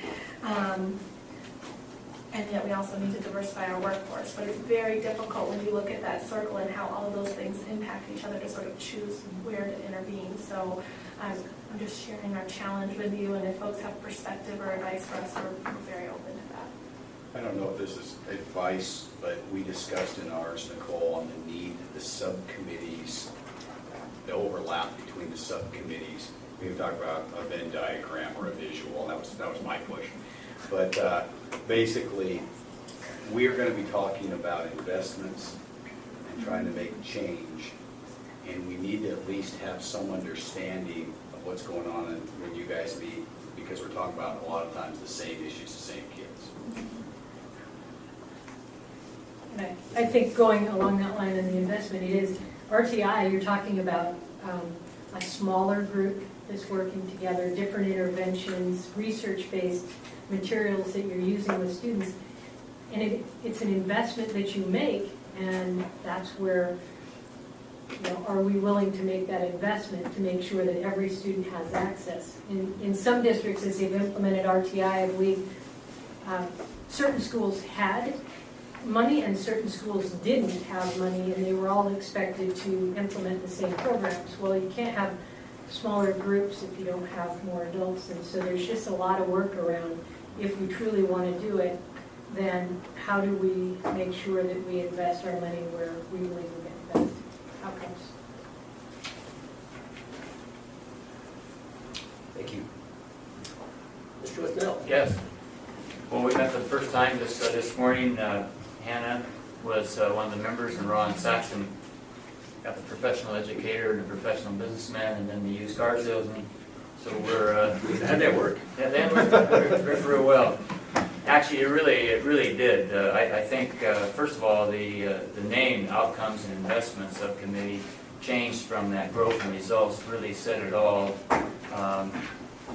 And yet we also need to diversify our workforce. But it's very difficult when you look at that circle and how all of those things impact each other to sort of choose where to intervene. So I'm just sharing our challenge with you, and if folks have perspective or advice for us, we're very open to that. I don't know if this is advice, but we discussed in ours, Nicole, on the need of the subcommittees, the overlap between the subcommittees. We talked about a Venn diagram or a visual, and that was my push. But basically, we're going to be talking about investments and trying to make change, and we need to at least have some understanding of what's going on when you guys meet, because we're talking about a lot of times the same issues, the same kids. And I think going along that line in the investment, it is RTI, you're talking about a smaller group that's working together, different interventions, research-based materials that you're using with students. And it's an investment that you make, and that's where, are we willing to make that investment to make sure that every student has access? In some districts, as they've implemented RTI, I believe certain schools had money and certain schools didn't have money, and they were all expected to implement the same programs. Well, you can't have smaller groups if you don't have more adults, and so there's just a lot of work around. If we truly want to do it, then how do we make sure that we invest our money where we believe we're getting the best outcomes? Thank you. Mr. Withnell? Yes. Well, we met for the first time this morning. Hannah was one of the members, and Ron Saxon got the professional educator and the professional businessman, and then the used car salesman. So we're How'd that work? yeah, that worked very well. Actually, it really did. I think first of all, the name Outcomes and Investment Subcommittee changed from that growth and results. Really said it all,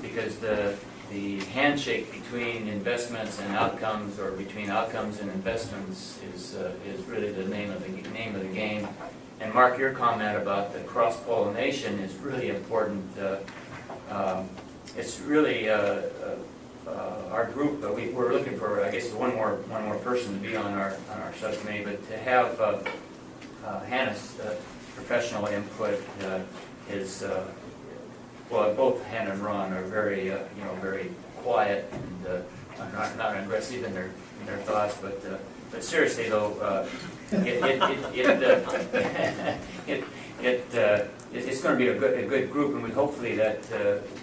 because the handshake between investments and outcomes, or between outcomes and investments, is really the name of the game. And Mark, your comment about the cross-pollination is really important. It's really our group. We're looking for, I guess, one more person to be on our subcommittee, but to have Hannah's professional input is well, both Hannah and Ron are very very quiet and not aggressive in their thoughts, but seriously though, it's going to be a good group, and we hopefully that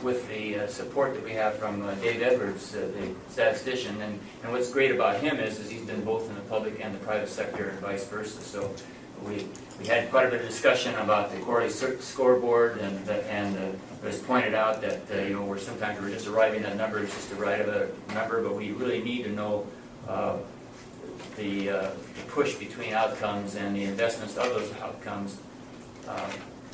with the support that we have from Dave Edwards, the statistician, and what's great about him is he's been both in the public and the private sector and vice versa. So we had quite a bit of discussion about the quarterly scoreboard, and it was pointed out that we're just arriving at numbers just to arrive at a number, but we really need to know the push between outcomes and the investments of those outcomes.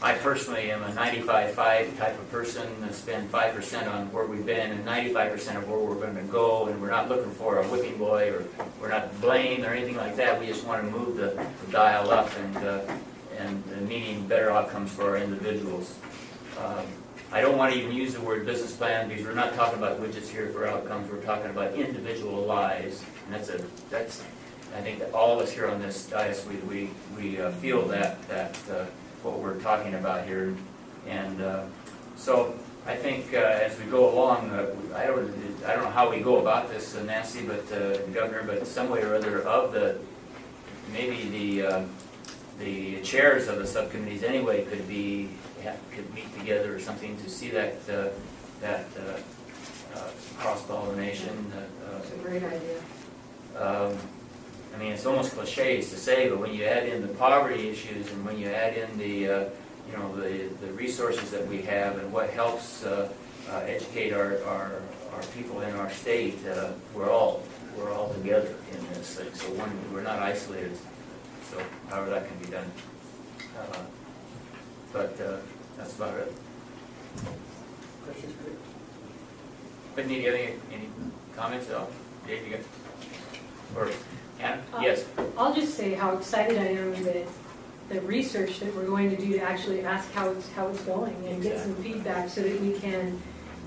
I personally am a 95-5 type of person, spend 5% on where we've been and 95% of where we're going to go, and we're not looking for a whipping boy, or we're not blamed or anything like that. We just want to move the dial up and meaning better outcomes for our individuals. I don't want to even use the word business plan, because we're not talking about widgets here for outcomes. We're talking about individual lives, and that's I think that all of us here on this dais, we feel that what we're talking about here, and so I think as we go along, I don't know how we go about this, Nancy, but Governor, but some way or other of maybe the chairs of the subcommittees anyway could meet together or something to see that cross-pollination. It's a great idea. I mean, it's almost cliches to say, but when you add in the poverty issues, and when you add in the resources that we have, and what helps educate our people in our state, we're all together in this thing. So we're not isolated. So however that can be done, but that's about it. Questions for me? But any comments at all? Dave, you got? Or Anna? Yes. I'll just say how excited I am that the research that we're going to do to actually ask how it's going and get some feedback so that we can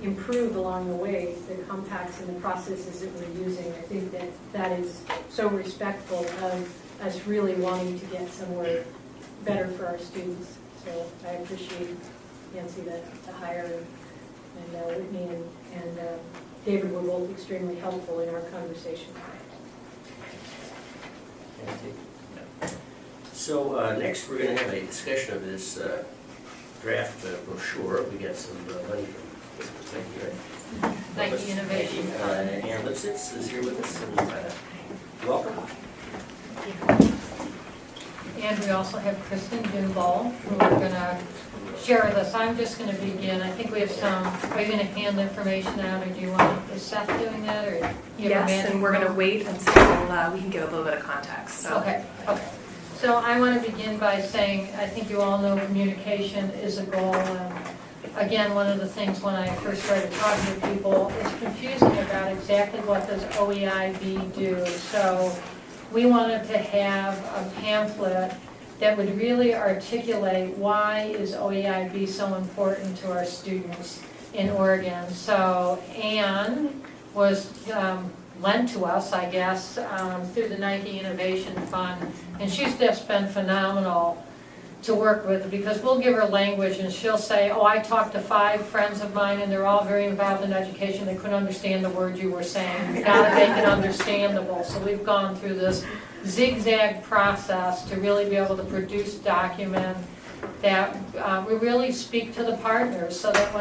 improve along the way the compacts and the processes that we're using. I think that is so respectful of us really wanting to get somewhere better for our students. So I appreciate, Nancy, the hire, and Whitney and David were both extremely helpful in our conversation. So next, we're going to have a discussion of this draft brochure. We got some money from Nike Innovation Fund. And Lipsitz is here with us, and welcome. And we also have Kristen Jinball, who are going to share with us. I'm just going to begin. I think we have some, are you going to hand the information out, or do you want, is Seth doing that, or? You have a Yes, man- and we're going to wait until we can give a little bit of context. So. Okay. So I want to begin by saying, I think you all know communication is a goal. And again, one of the things when I first started talking to people is confusing about exactly what does OEIB do. So we wanted to have a pamphlet that would really articulate why is OEIB so important to our students in Oregon. So Anne was lent to us, I guess, through the Nike Innovation Fund, and she's just been phenomenal to work with, because we'll give her language and she'll say, oh, I talked to 5 friends of mine and they're all very involved in education, they couldn't understand the words you were saying. You've got to make it understandable. So we've gone through this zigzag process to really be able to produce document that we really speak to the partners, so that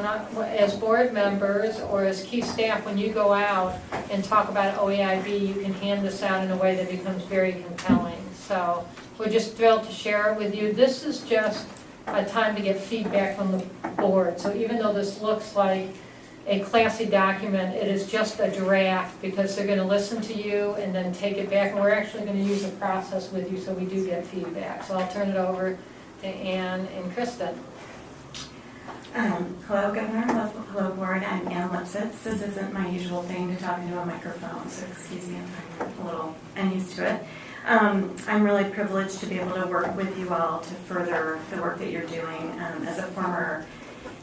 as board members or as key staff, when you go out and talk about OEIB, you can hand this out in a way that becomes very compelling. So we're just thrilled to share it with you. This is just a time to get feedback from the board. So even though this looks like a classy document, it is just a draft, because they're going to listen to you and then take it back. And we're actually going to use a process with you so we do get feedback. So I'll turn it over to Anne and Kristen. Hello, Governor. Hello, Board. I'm Ann Lipsitz. This isn't my usual thing to talk into a microphone, so excuse me if I'm a little unused to it. I'm really privileged to be able to work with you all to further the work that you're doing. As a former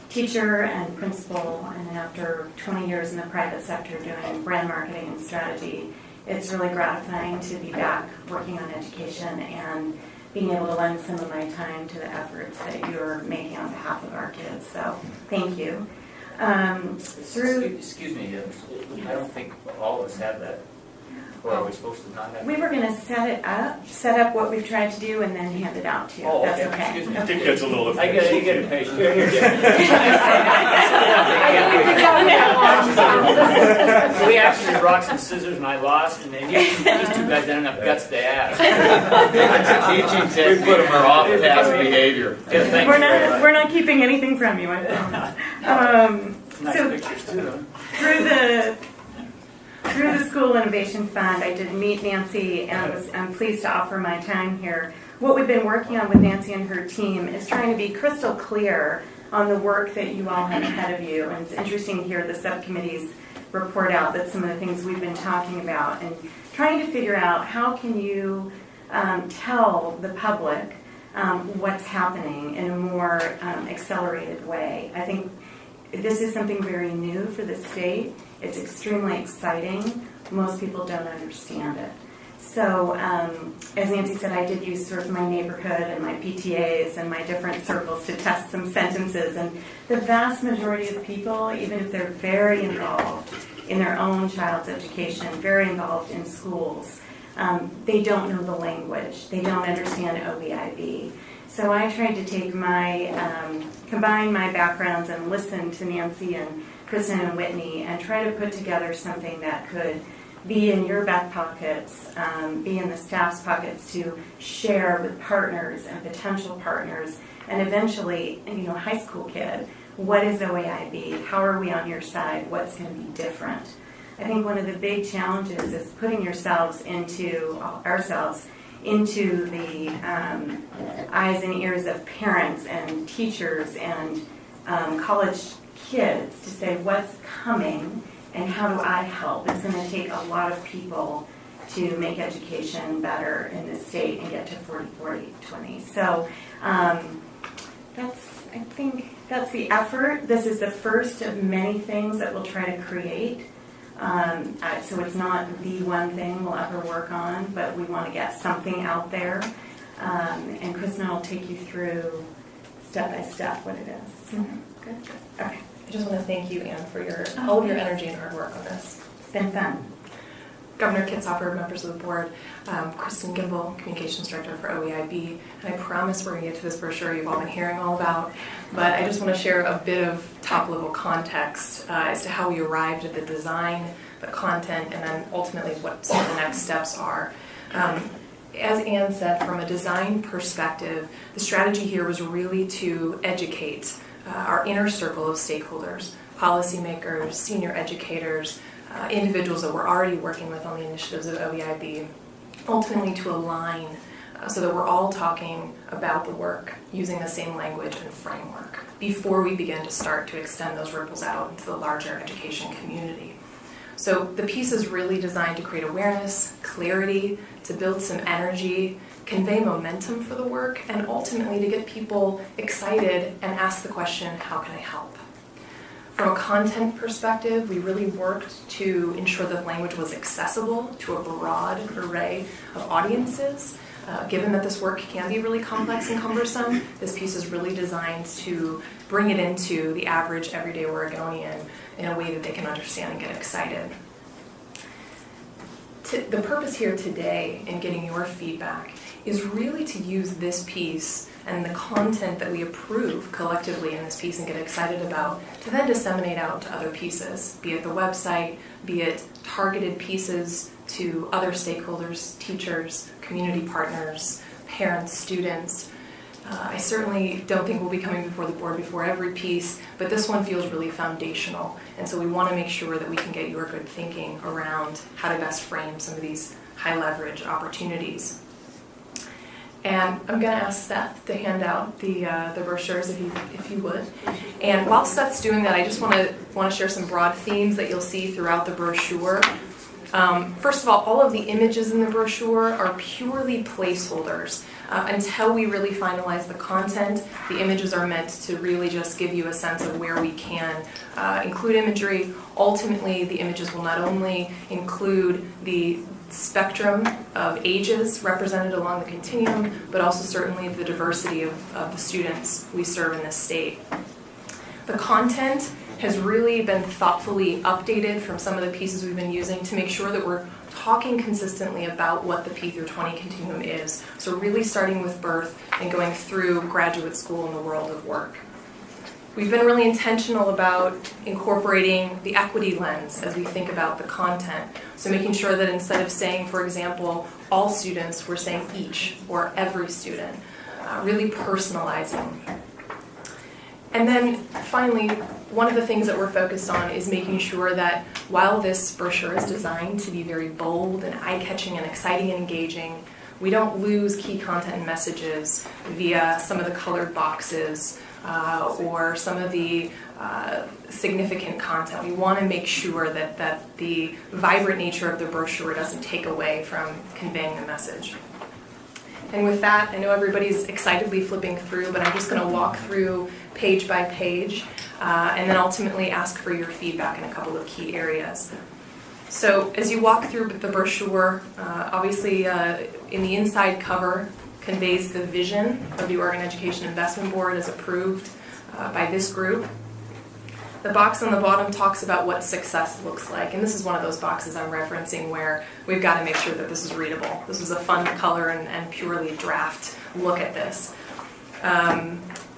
teacher and principal, and after 20 years in the private sector doing brand marketing and strategy, it's really gratifying to be back working on education and being able to lend some of my time to the efforts that you're making on behalf of our kids. So thank you. Excuse me, I don't think all of us have that. Or are we supposed to not have? We were going to set up what we've tried to do, and then hand it out to you. Oh, That's okay. okay. Excuse me. I think that's a little. I get it, you get impatient. Here, here, So we actually did rocks and scissors, and I lost, and then these two guys didn't have enough guts to ask. Teaching technique for off-task behavior. Yes, thank you very much. We're not keeping anything from you, I promise. Nice So pictures too. through the School Innovation Fund, I did meet Nancy, and I'm pleased to offer my time here. What we've been working on with Nancy and her team is trying to be crystal clear on the work that you all have ahead of you. And it's interesting to hear the subcommittees report out that some of the things we've been talking about, and trying to figure out how can you tell the public what's happening in a more accelerated way. I think this is something very new for the state. It's extremely exciting. Most people don't understand it. So, as Nancy said, I did use sort of my neighborhood and my PTAs and my different circles to test some sentences. And the vast majority of people, even if they're very involved in their own child's education, very involved in schools, they don't know the language. They don't understand OEIB. So I tried to take combine my backgrounds and listen to Nancy and Kristen and Whitney and try to put together something that could be in your back pockets, be in the staff's pockets to share with partners and potential partners, and eventually, high school kid, what is OEIB? How are we on your side? What's going to be different? I think one of the big challenges is putting ourselves into the eyes and ears of parents and teachers and college kids to say what's coming and how do I help. It's going to take a lot of people to make education better in this state and get to 40-40-20. So I think that's the effort. This is the first of many things that we'll try to create. So it's not the one thing we'll ever work on, but we want to get something out there. And Kristen will take you through step by step what it is. Mm-hmm. Good? Okay. I just want to thank you, Anne, for all of your energy and hard work on this. It's been fun. Governor Kitzhaber, members of the board, Kristen Gimbel, Communications Director for OEIB, and I promise we're going to get to this brochure you've all been hearing all about, but I just want to share a bit of top-level context as to how we arrived at the design, the content, and then ultimately what some of the next steps are. As Anne said, from a design perspective, the strategy here was really to educate our inner circle of stakeholders, policymakers, senior educators, individuals that we're already working with on the initiatives of OEIB, ultimately to align so that we're all talking about the work using the same language and framework before we begin to start to extend those ripples out into the larger education community. So the piece is really designed to create awareness, clarity, to build some energy, convey momentum for the work, and ultimately to get people excited and ask the question, how can I help? From a content perspective, we really worked to ensure that language was accessible to a broad array of audiences. Given that this work can be really complex and cumbersome, this piece is really designed to bring it into the average everyday Oregonian in a way that they can understand and get excited. The purpose here today in getting your feedback is really to use this piece and the content that we approve collectively in this piece and get excited about to then disseminate out to other pieces, be it the website, be it targeted pieces to other stakeholders, teachers, community partners, parents, students. I certainly don't think we'll be coming before the board before every piece, but this one feels really foundational, and so we want to make sure that we can get your good thinking around how to best frame some of these high leverage opportunities. And I'm going to ask Seth to hand out the brochures if you would. And while Seth's doing that, I just want to share some broad themes that you'll see throughout the brochure. First of all of the images in the brochure are purely placeholders. Until we really finalize the content, the images are meant to really just give you a sense of where we can include imagery. Ultimately, the images will not only include the spectrum of ages represented along the continuum, but also certainly the diversity of the students we serve in this state. The content has really been thoughtfully updated from some of the pieces we've been using to make sure that we're talking consistently about what the P through 20 continuum is. So really starting with birth and going through graduate school and the world of work. We've been really intentional about incorporating the equity lens as we think about the content. So making sure that instead of saying, for example, all students, we're saying each or every student, really personalizing. And then finally, one of the things that we're focused on is making sure that while this brochure is designed to be very bold and eye-catching and exciting and engaging, we don't lose key content and messages via some of the colored boxes or some of the significant content. We want to make sure that the vibrant nature of the brochure doesn't take away from conveying the message. And with that, I know everybody's excitedly flipping through, but I'm just going to walk through page by page and then ultimately ask for your feedback in a couple of key areas. So as you walk through the brochure, obviously in the inside cover conveys the vision of the Oregon Education Investment Board as approved by this group. The box on the bottom talks about what success looks like, and this is one of those boxes I'm referencing where we've got to make sure that this is readable. This was a fun color and purely draft look at this.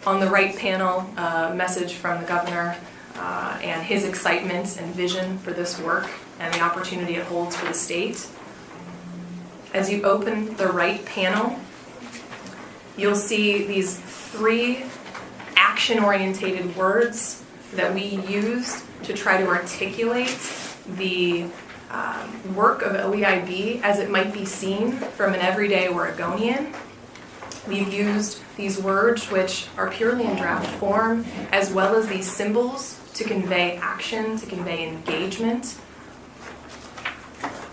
On the right panel, a message from the governor and his excitement and vision for this work and the opportunity it holds for the state. As you open the right panel, you'll see these 3 action-orientated words that we used to try to articulate the work of OEIB as it might be seen from an everyday Oregonian. We've used these words, which are purely in draft form, as well as these symbols to convey action, to convey engagement.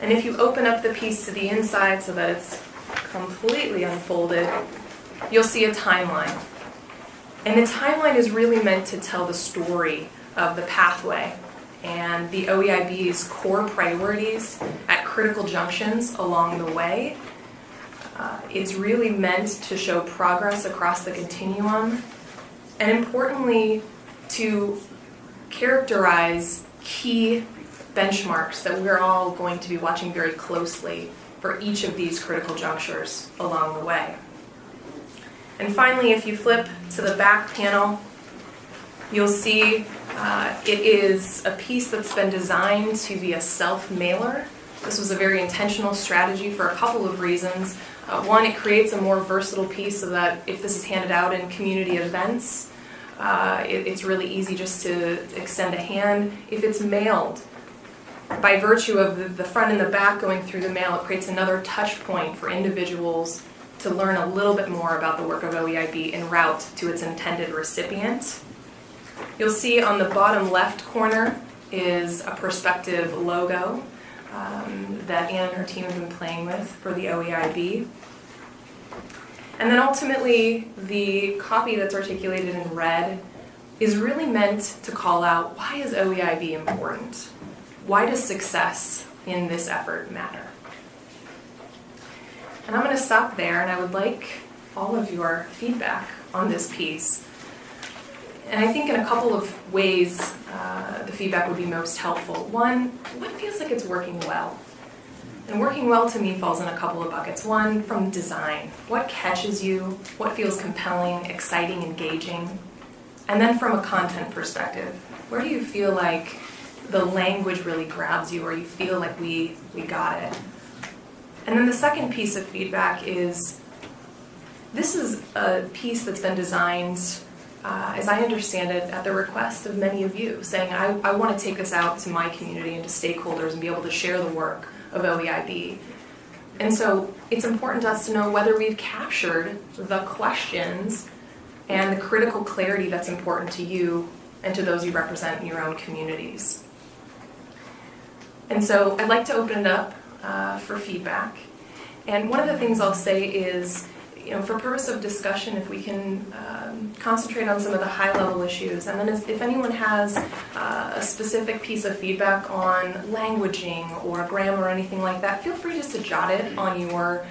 And if you open up the piece to the inside so that it's completely unfolded, you'll see a timeline. And the timeline is really meant to tell the story of the pathway and the OEIB's core priorities at critical junctions along the way. It's really meant to show progress across the continuum and importantly to characterize key benchmarks that we're all going to be watching very closely for each of these critical junctures along the way. And finally, if you flip to the back panel, you'll see it is a piece that's been designed to be a self-mailer. This was a very intentional strategy for a couple of reasons. One, it creates a more versatile piece so that if this is handed out in community events, it's really easy just to extend a hand. If it's mailed, by virtue of the front and the back going through the mail, it creates another touch point for individuals to learn a little bit more about the work of OEIB en route to its intended recipient. You'll see on the bottom left corner is a perspective logo that Anne and her team have been playing with for the OEIB. And then ultimately, the copy that's articulated in red is really meant to call out, why is OEIB important? Why does success in this effort matter? And I'm going to stop there, and I would like all of your feedback on this piece. And I think in a couple of ways, the feedback would be most helpful. One, what feels like it's working well? And working well to me falls in a couple of buckets. One, from design. What catches you? What feels compelling, exciting, engaging? And then from a content perspective, where do you feel like the language really grabs you or you feel like we got it? And then the second piece of feedback is, this is a piece that's been designed, as I understand it, at the request of many of you, saying, I want to take this out to my community and to stakeholders and be able to share the work of OEIB. And so it's important to us to know whether we've captured the questions and the critical clarity that's important to you and to those you represent in your own communities. And so I'd like to open it up for feedback. And one of the things I'll say is, for purpose of discussion, if we can concentrate on some of the high-level issues, and then if anyone has a specific piece of feedback on languaging or grammar or anything like that, feel free just to jot it on your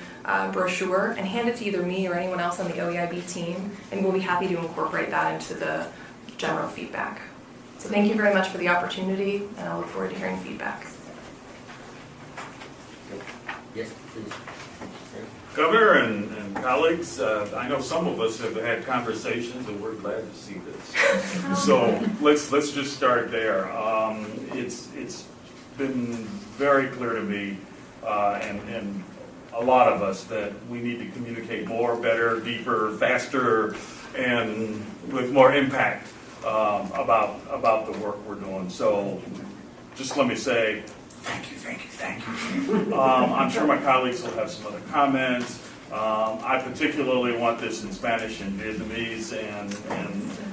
brochure and hand it to either me or anyone else on the OEIB team, and we'll be happy to incorporate that into the general feedback. So thank you very much for the opportunity, and I look forward to hearing feedback. Yes, please. Governor and colleagues, I know some of us have had conversations and we're glad to see this. So let's just start there. It's been very clear to me and a lot of us that we need to communicate more, better, deeper, faster, and with more impact about the work we're doing. So just let me say, thank you. I'm sure my colleagues will have some other comments. I particularly want this in Spanish and Vietnamese and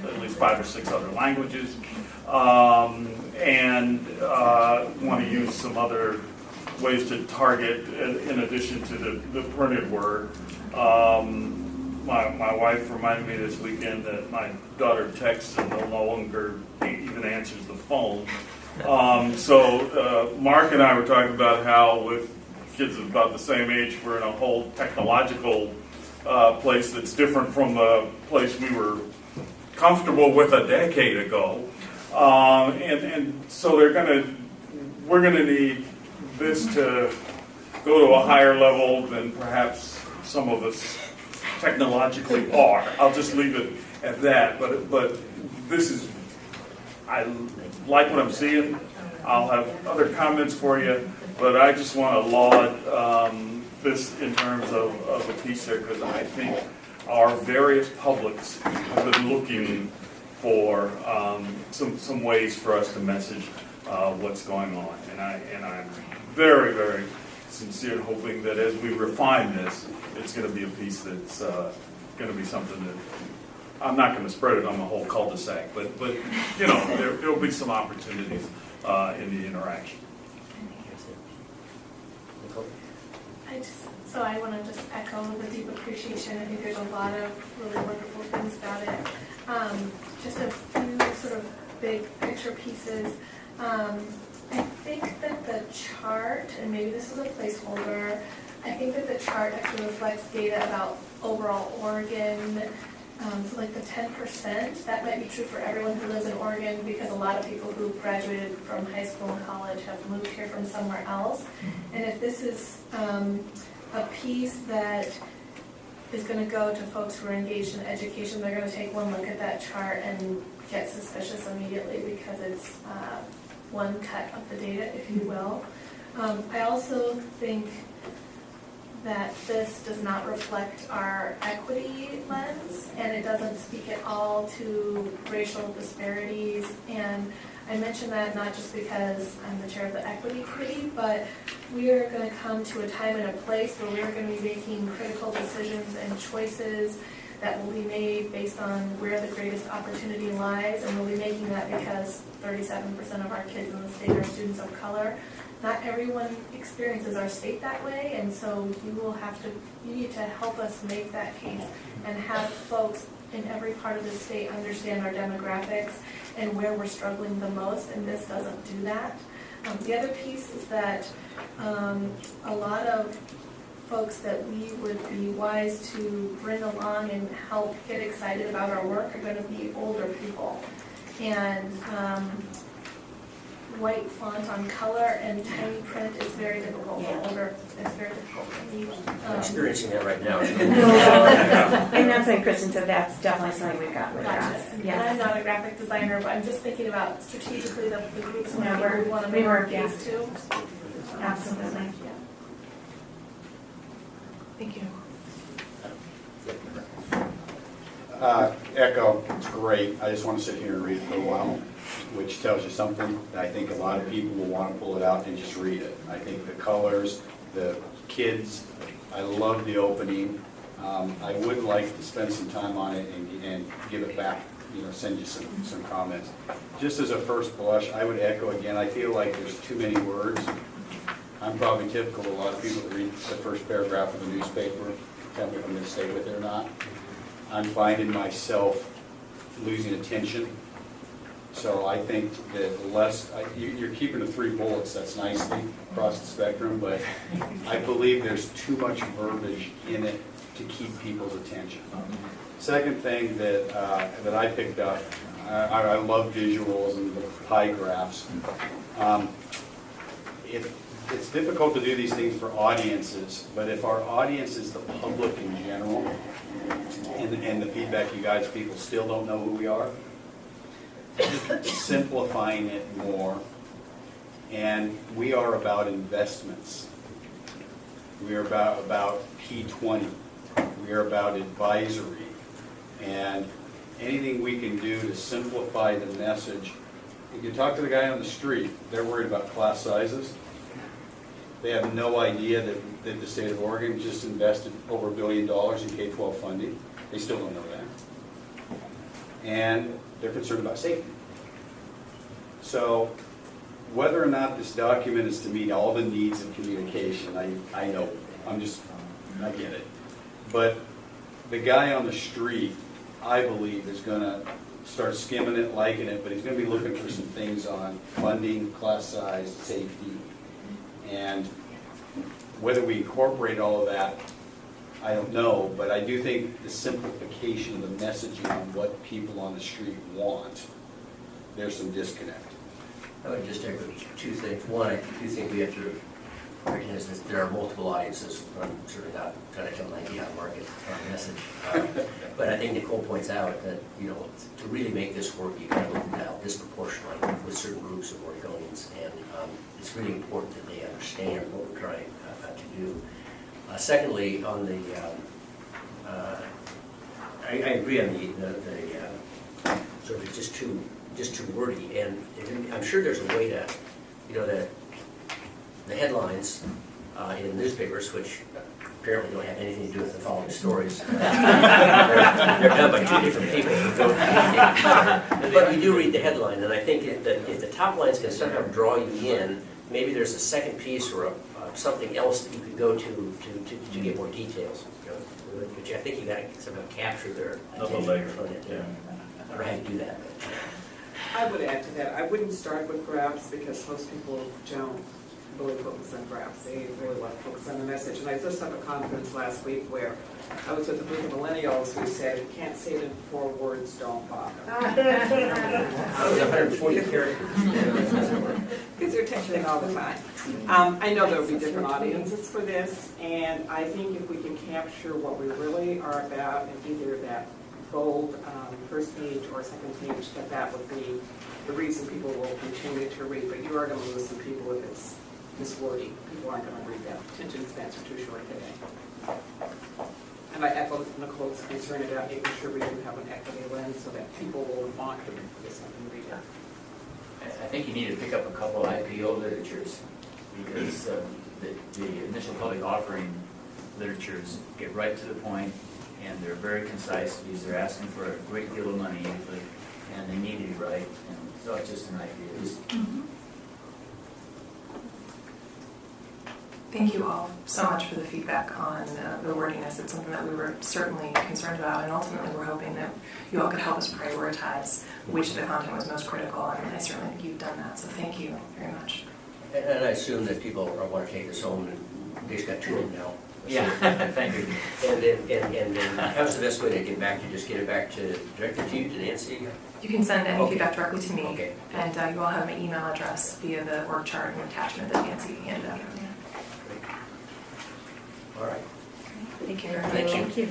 at least 5 or 6 other languages. And want to use some other ways to target in addition to the printed word. My wife reminded me this weekend that my daughter texts and no longer even answers the phone. So Mark and I were talking about how with kids of about the same age, we're in a whole technological place that's different from the place we were comfortable with a decade ago. And so we're gonna need this to go to a higher level than perhaps some of us technologically are. I'll just leave it at that. But this is, I like what I'm seeing. I'll have other comments for you, but I just want to laud this in terms of the piece there, because I think our various publics have been looking for some ways for us to message what's going on, and I'm very, very sincere in hoping that as we refine this, it's going to be a piece that's going to be something that I'm not going to spread it on the whole cul-de-sac, but there'll be some opportunities in the interaction. I want to just echo the deep appreciation. I think there's a lot of really wonderful things about it. Just a few sort of big picture pieces. I think that the chart, and maybe this is a placeholder, I think that the chart actually reflects data about overall Oregon. So like the 10%, that might be true for everyone who lives in Oregon, because a lot of people who graduated from high school and college have moved here from somewhere else. And if this is a piece that is going to go to folks who are engaged in education, they're going to take one look at that chart and get suspicious immediately, because it's one cut of the data, if you will. I also think that this does not reflect our equity lens, and it doesn't speak at all to racial disparities. And I mention that not just because I'm the chair of the equity committee, but we are going to come to a time and a place where we are going to be making critical decisions and choices that will be made based on where the greatest opportunity lies, and we'll be making that because 37% of our kids in the state are students of color. Not everyone experiences our state that way, and so you need to help us make that case and have folks in every part of the state understand our demographics and where we're struggling the most, and this doesn't do that. The other piece is that a lot of folks that we would be wise to bring along and help get excited about our work are going to be older people. And white font on color and tiny print is very difficult for older. It's very difficult for me. I'm experiencing that right now. And that's like Kristen said, that's definitely something we've got to address. Gotcha. Yes. And I'm not a graphic designer, but I'm just thinking about strategically the groups Yeah, we want to we make our work, yeah. case to. Absolutely. Yeah. Thank you. Echo, it's great. I just want to sit here and read it for a while, which tells you something. I think a lot of people will want to pull it out and just read it. I think the colors, the kids, I love the opening. I would like to spend some time on it and give it back send you some comments. Just as a first blush, I would echo again, I feel like there's too many words. I'm probably typical of a lot of people that read the first paragraph of the newspaper, tell me if I'm going to stay with it or not. I'm finding myself losing attention. So I think that you're keeping the 3 bullets, that's nicely across the spectrum, but I believe there's too much verbiage in it to keep people's attention. Second thing that I picked up, I love visuals and the pie graphs. It's difficult to do these things for audiences, but if our audience is the public in general, and the feedback you guys, people still don't know who we are, simplifying it more. And we are about investments. We are about P20. We are about advisory. And anything we can do to simplify the message. If you talk to the guy on the street, they're worried about class sizes. They have no idea that the state of Oregon just invested over $1 billion in K-12 funding. They still don't know that. And they're concerned about safety. So whether or not this document is to meet all the needs of communication, I know, I get it. But the guy on the street, I believe, is going to start skimming it, liking it, but he's going to be looking for some things on funding, class size, safety, and whether we incorporate all of that, I don't know, but I do think the simplification of the messaging on what people on the street want, there's some disconnect. I would just echo 2 things. One, I do think we have to recognize that there are multiple audiences. I'm certainly not trying to tell Nike how to market our message. But I think Nicole points out that, to really make this work, you've got to look at disproportionately with certain groups of Oregonians. And it's really important that they understand what we're trying to do. Secondly, on the, I agree on the sort of just too wordy, and I'm sure there's a way to, the headlines in newspapers, which apparently don't have anything to do with the following stories, they're done by 2 different people. But you do read the headline, and I think that if the top lines can somehow draw you in, maybe there's a second piece or something else that you could go to get more details. Which I think you got to somehow capture their attention. I don't know how to do that. I would add to that. I wouldn't start with graphs because most people don't really focus on graphs. They really want to focus on the message. And I just had a conference last week where I was with a group of millennials who said, "You can't say it in 4 words, don't bother." That was 140 characters. Because they're texting all the time. I know there will be different audiences for this, and I think if we can capture what we really are about in either that bold first page or second page, that would be the reason people will continue to read. But you are going to lose some people if it's this wordy. People aren't going to read that. Attention spans are too short today. And I echo Nicole's concern about making sure we do have an equity lens so that people will want to listen and read it. I think you need to pick up a couple IPO literatures because the initial public offering literatures get right to the point and they're very concise because they're asking for a great deal of money usually and they need to be right. And so it's just an idea. Thank you all so much for the feedback on the wordiness. It's something that we were certainly concerned about, and ultimately we're hoping that you all could help us prioritize which of the content was most critical, and I certainly think you've done that, so thank you very much. And I assume that people want to take this home, and they've got 2 of them now. Yeah, thank you. And then how's the best way to get back to, just get it back to, directly to you, to Nancy? You can send any Okay. feedback directly to me, Okay. and you all have my email address via the org chart and attachment that Nancy handed out. All right. Thank you very much. Thank you.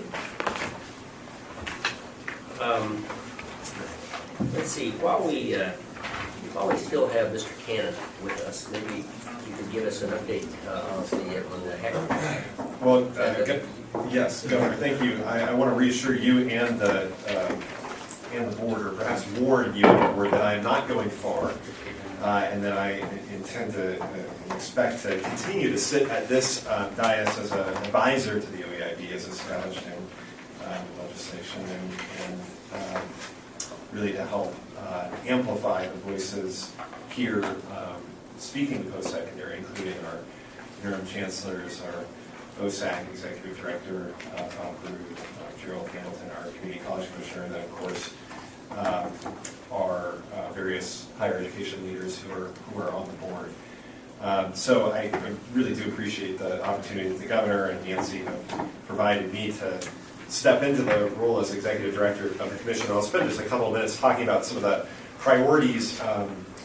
Let's see, while we still have Mr. Cannon with us, maybe you could give us an update on the hacker. Well, yes, Governor, thank you. I want to reassure you and the board, or perhaps warn you and the board, that I am not going far, and that I intend to expect to continue to sit at this dais as an advisor to the OEIB as established in legislation, and really to help amplify the voices here speaking to post-secondary, including our interim chancellors, our OSAC executive director, Bob Brood, Gerald Hamilton, our community college commissioner, and then of course our various higher education leaders who are on the board. So I really do appreciate the opportunity that the governor and Nancy have provided me to step into the role as executive director of the commission. I'll spend just a couple of minutes talking about some of the priorities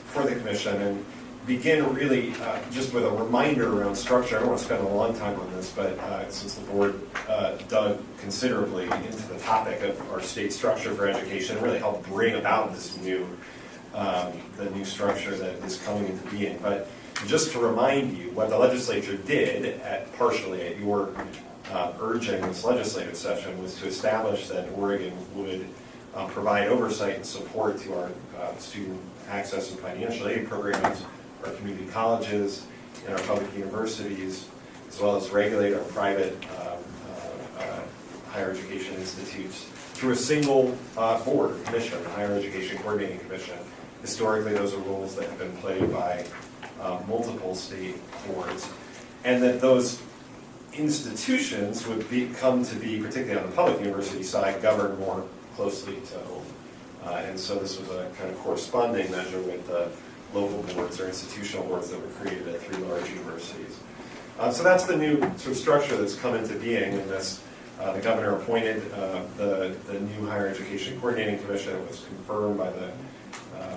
for the commission and begin really just with a reminder around structure. I don't want to spend a long time on this, but since the board dug considerably into the topic of our state structure for education, really helped bring about this new, the new structure that is coming into being. But just to remind you, what the legislature did, partially at your urging this legislative session, was to establish that Oregon would provide oversight and support to our student access and financial aid programs, our community colleges, and our public universities, as well as regulate our private higher education institutes through a single board or commission, the Higher Education Coordinating Commission. Historically, those are roles that have been played by multiple state boards, and that those institutions would come to be, particularly on the public university side, governed more closely to home. And so this was a kind of corresponding measure with the local boards or institutional boards that were created at 3 large universities. So that's the new sort of structure that's come into being, and this the governor appointed the new Higher Education Coordinating Commission. It was confirmed by the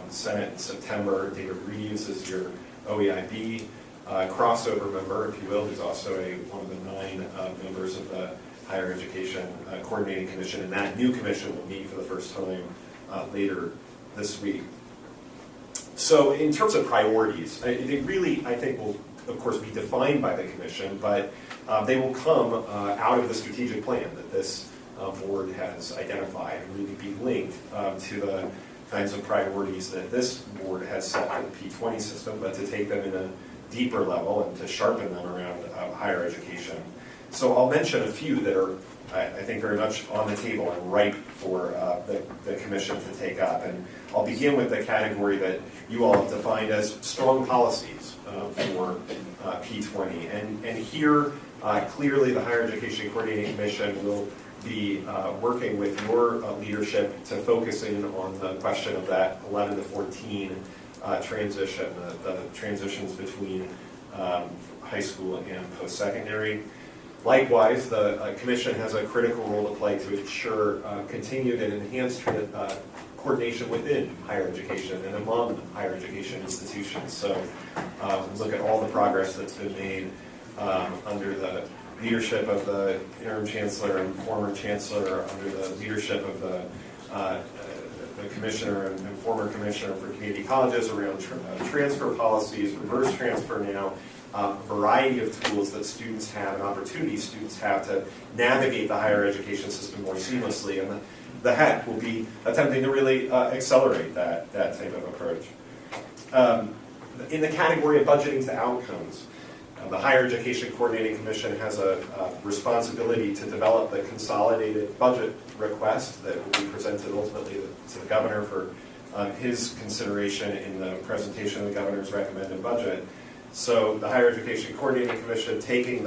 Senate in September. David Reeves is your OEIB crossover member, if you will. He's also one of the 9 members of the Higher Education Coordinating Commission, and that new commission will meet for the first time later this week. So in terms of priorities, they really, I think, will of course be defined by the commission, but they will come out of the strategic plan that this board has identified and really be linked to the kinds of priorities that this board has set for the P20 system, but to take them in a deeper level and to sharpen them around higher education. So I'll mention a few that are, I think, very much on the table and ripe for the commission to take up. And I'll begin with the category that you all have defined as strong policies for P20. And here, clearly, the Higher Education Coordinating Commission will be working with your leadership to focus in on the question of that 11 to 14 transition, the transitions between high school and post-secondary. Likewise, the commission has a critical role to play to ensure continued and enhanced coordination within higher education and among higher education institutions. So look at all the progress that's been made under the leadership of the interim chancellor and former chancellor, under the leadership of the commissioner and former commissioner for community colleges around transfer policies, reverse transfer now, a variety of tools that students have and opportunities students have to navigate the higher education system more seamlessly. And the HEC will be attempting to really accelerate that type of approach. In the category of budgeting to outcomes, the Higher Education Coordinating Commission has a responsibility to develop the consolidated budget request that will be presented ultimately to the governor for his consideration in the presentation of the governor's recommended budget. So the Higher Education Coordinating Commission taking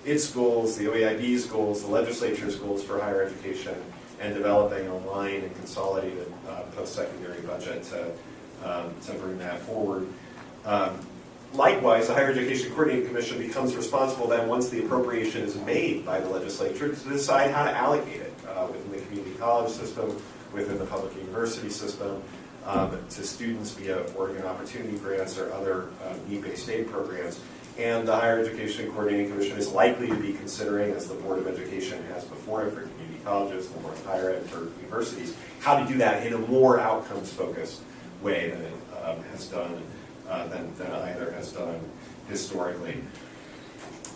its goals, the OEIB's goals, the legislature's goals for higher education, and developing a line and consolidated post-secondary budget to bring that forward. Likewise, the Higher Education Coordinating Commission becomes responsible then, once the appropriation is made by the legislature, to decide how to allocate it within the community college system, within the public university system, to students via Oregon Opportunity Grants or other need-based aid programs. And the Higher Education Coordinating Commission is likely to be considering, as the Board of Education has before it for community colleges and the Board of Higher Ed for universities, how to do that in a more outcomes-focused way than it has done, than either has done historically.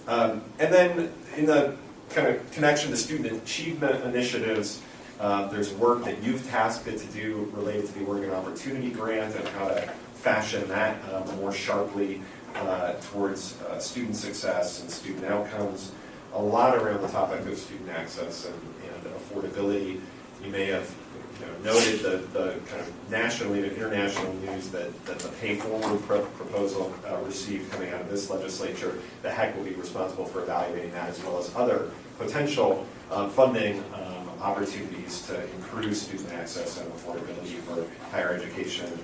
And then in the kind of connection to student achievement initiatives, there's work that you've tasked it to do related to the Oregon Opportunity Grant and how to fashion that more sharply towards student success and student outcomes. A lot around the topic of student access and affordability. You may have noted the kind of national, even international news that the pay forward proposal received coming out of this legislature. The HEC will be responsible for evaluating that, as well as other potential funding opportunities to improve student access and affordability for higher education,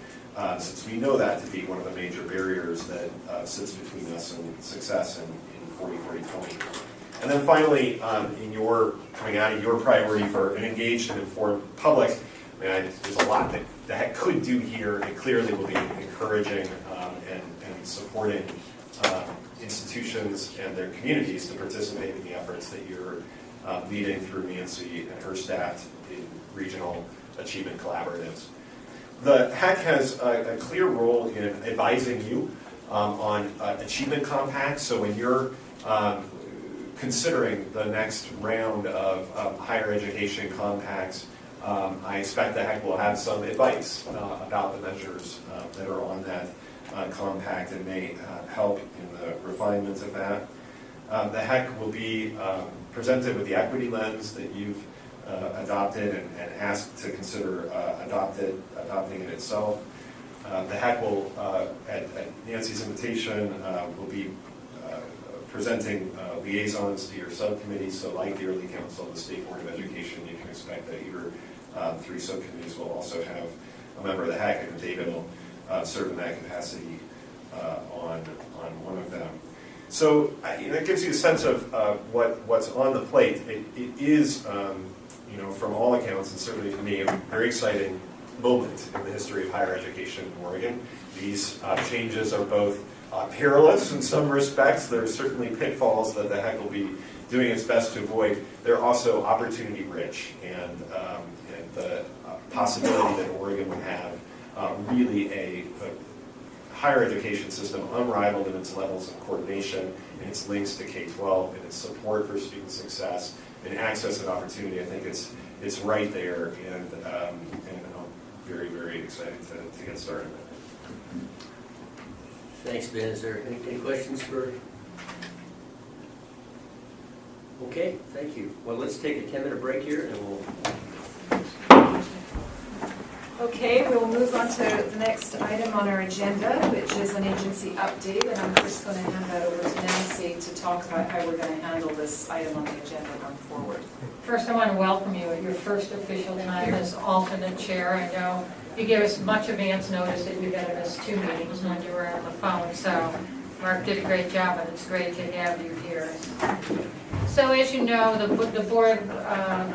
since we know that to be one of the major barriers that sits between us and success in 40-40-20. And then finally, coming out of your priority for an engaged and informed public, there's a lot that the HEC could do here. It clearly will be encouraging and supporting institutions and their communities to participate in the efforts that you're leading through Nancy and her staff in regional achievement collaboratives. The HEC has a clear role in advising you on achievement compacts. So when you're considering the next round of higher education compacts, I expect the HEC will have some advice about the measures that are on that compact and may help in the refinement of that. The HEC will be presented with the equity lens that you've adopted and asked to consider adopting it itself. The HEC will, at Nancy's invitation, will be presenting liaisons to your subcommittees. So like the Early Council of the State Board of Education, you can expect that your 3 subcommittees will also have a member of the HEC, and David will serve in that capacity on one of them. So it gives you a sense of what's on the plate. It is, from all accounts, and certainly to me, a very exciting moment in the history of higher education in Oregon. These changes are both perilous in some respects. There are certainly pitfalls that the HEC will be doing its best to avoid. They're also opportunity rich, and the possibility that Oregon would have really a higher education system unrivaled in its levels of coordination, in its links to K-12, and its support for student success and access and opportunity. I think it's right there, and I'm very, very excited to get started with it. Thanks, Ben. Is there any questions for? Okay, thank you. Well, let's take a 10-minute break here, and we'll. Okay, we'll move on to the next item on our agenda, which is an agency update, and I'm just going to hand that over to Nancy to talk about how we're going to handle this item on the agenda going forward. First, I want to welcome you at your first official time as alternate chair. I know you gave us much advance notice that you had missed 2 meetings when you were on the phone, so Mark did a great job, and it's great to have you here. So as you know, the board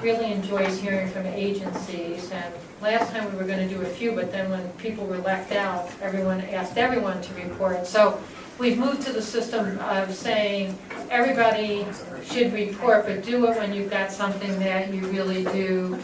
really enjoys hearing from agencies, and last time we were going to do a few, but then when people were left out, everyone asked everyone to report. So we've moved to the system of saying everybody should report, but do it when you've got something that you really do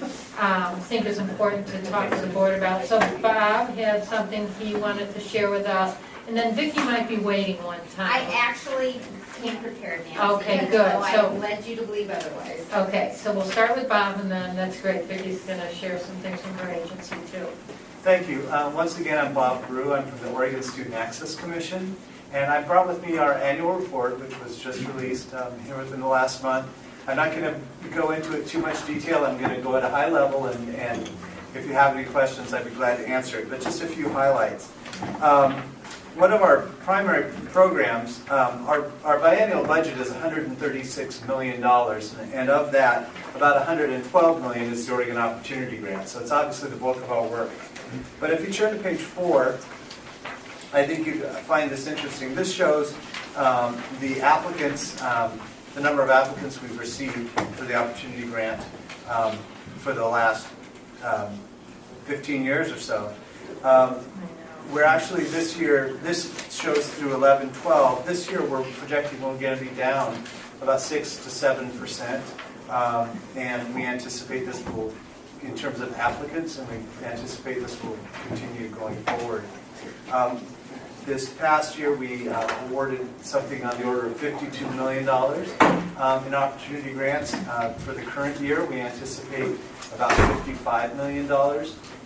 think is important to talk to the board about. So Bob had something he wanted to share with us, and then Vicki might be waiting one time. I actually came prepared, Nancy. Okay, good. So So I led you to believe otherwise. okay, so we'll start with Bob, and then that's great. Vicki's going to share some things from her agency too. Thank you. Once again, I'm Bob Brew. I'm from the Oregon Student Access Commission, and I brought with me our annual report, which was just released here within the last month. I'm not going to go into it too much detail. I'm going to go at a high level, and if you have any questions, I'd be glad to answer it. But just a few highlights. One of our primary programs, our biennial budget is $136 million, and of that, about $112 million is the Oregon Opportunity Grant. So it's obviously the bulk of our work. But if you turn to page 4, I think you find this interesting. This shows the applicants, the number of applicants we've received for the Opportunity Grant for the last 15 years or so. We're actually this year, this shows through 11-12. This year we're projecting we're going to be down about 6 to 7%, and we anticipate this will, in terms of applicants, and we anticipate this will continue going forward. This past year we awarded something on the order of $52 million in opportunity grants. For the current year we anticipate about $55 million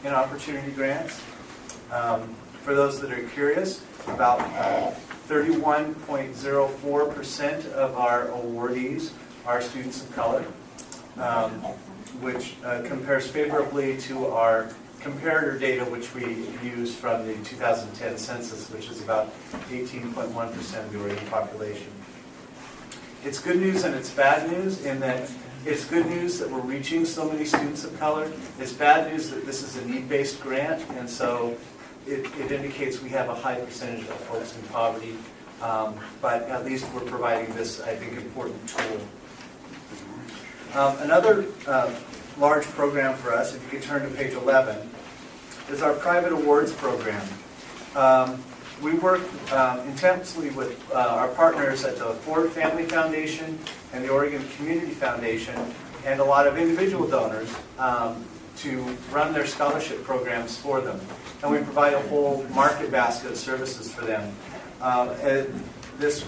in opportunity grants. For those that are curious, about 31.04% of our awardees are students of color. which compares favorably to our comparator data, which we use from the 2010 census, which is about 18.1% of the Oregon population. It's good news and it's bad news in that it's good news that we're reaching so many students of color. It's bad news that this is a need-based grant, and so it indicates we have a high percentage of folks in poverty, but at least we're providing this, I think, important tool. Another large program for us, if you could turn to page 11, is our private awards program. We work intensely with our partners at the Ford Family Foundation and the Oregon Community Foundation and a lot of individual donors to run their scholarship programs for them. And we provide a whole market basket of services for them. This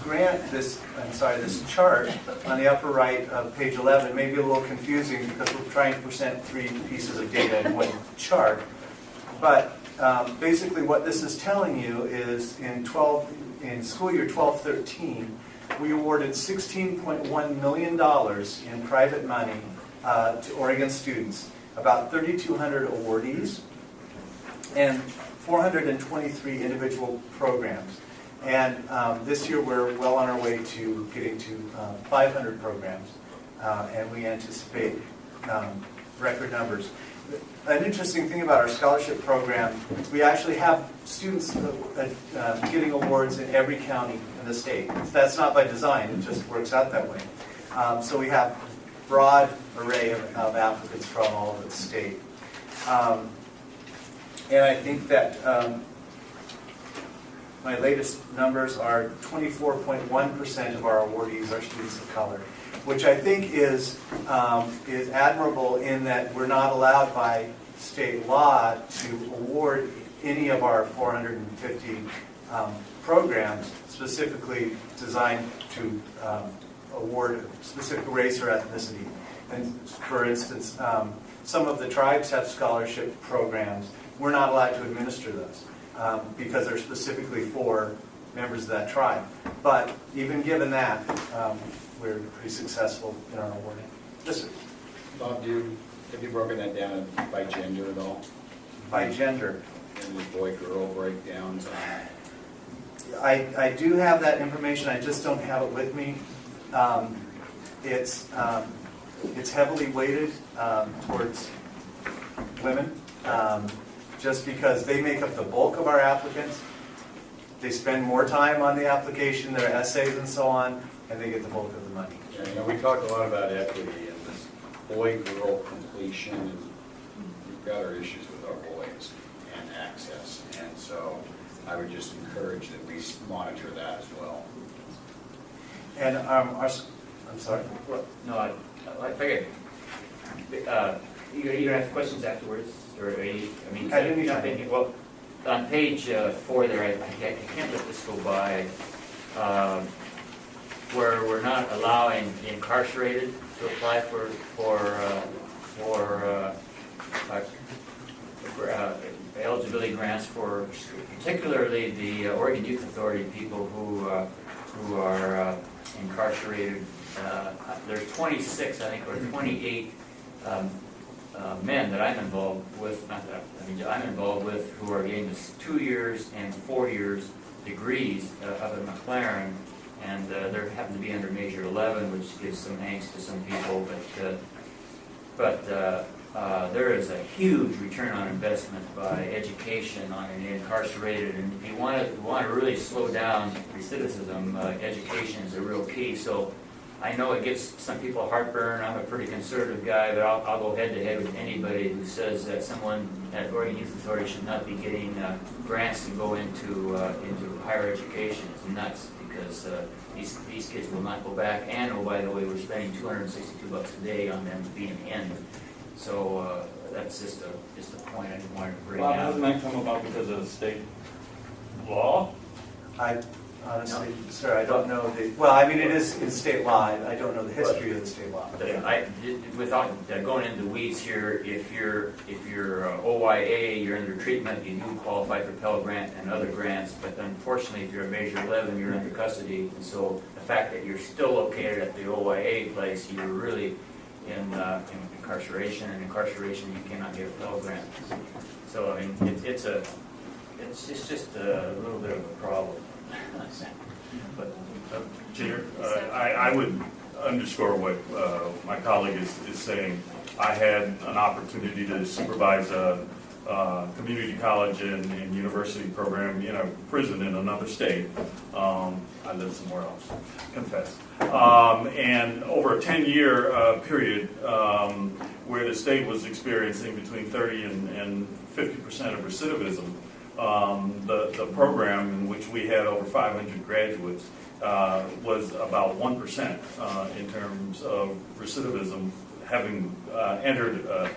chart on the upper right of page 11 may be a little confusing because we're trying to present 3 pieces of data in one chart. But basically what this is telling you is in school year 12-13, we awarded $16.1 million in private money to Oregon students, about 3,200 awardees, and 423 individual programs. And this year we're well on our way to getting to 500 programs, and we anticipate record numbers. An interesting thing about our scholarship program, we actually have students getting awards in every county in the state. That's not by design, it just works out that way. So we have a broad array of applicants from all over the state. And I think that my latest numbers are 24.1% of our awardees are students of color, which I think is admirable in that we're not allowed by state law to award any of our 450 programs specifically designed to award a specific race or ethnicity. And for instance, some of the tribes have scholarship programs. We're not allowed to administer those because they're specifically for members of that tribe. But even given that, we're pretty successful in our awarding. Yes, sir. Bob, have you broken that down by gender at all? By gender. And the boy-girl breakdowns? I do have that information, I just don't have it with me. It's heavily weighted towards women, just because they make up the bulk of our applicants. They spend more time on the application, their essays and so on, and they get the bulk of the money. Yeah, we talked a lot about equity and this boy-girl completion, and we've got our issues with our boys and access. And so I would just encourage that we monitor that as well. And I'm sorry? No, I figured. You gonna have questions afterwards, or I mean, At any jump time. in. Well, on page 4 there, I can't let this go by. Where we're not allowing the incarcerated to apply for eligibility grants for particularly the Oregon Youth Authority people who are incarcerated. There's 26, I think, or 28 men that I'm involved with. I'm involved with who are getting 2 years and 4 years degrees up at McLaren, and they're happen to be under Major 11, which gives some angst to some people. But there is a huge return on investment by education on an incarcerated, and if you want to really slow down recidivism, education is a real key. So I know it gives some people heartburn. I'm a pretty conservative guy, but I'll go head to head with anybody who says that someone at Oregon Youth Authority should not be getting grants to go into higher education. It's nuts, because these kids will not go back. And oh, by the way, we're spending $262 a day on them being in. So that's just a point I wanted to bring Well, out. doesn't that come about because of the state law? I honestly, sir, I don't know well, I mean, it is in state law. I don't know the history of the state law. Without going into the weeds here, if you're OYA, you're under treatment, you do qualify for Pell Grant and other grants, but unfortunately, if you're a Major 11, you're under custody, and so the fact that you're still located at the OYA place, you're really in incarceration, and incarceration you cannot get a Pell Grant. So I mean, it's just a little bit of a problem. But Chair, I would underscore what my colleague is saying. I had an opportunity to supervise a community college and university program in a prison in another state. I live somewhere else, confess. And over a 10-year period where the state was experiencing between 30 and 50% of recidivism, the program in which we had over 500 graduates was about 1% in terms of recidivism having entered a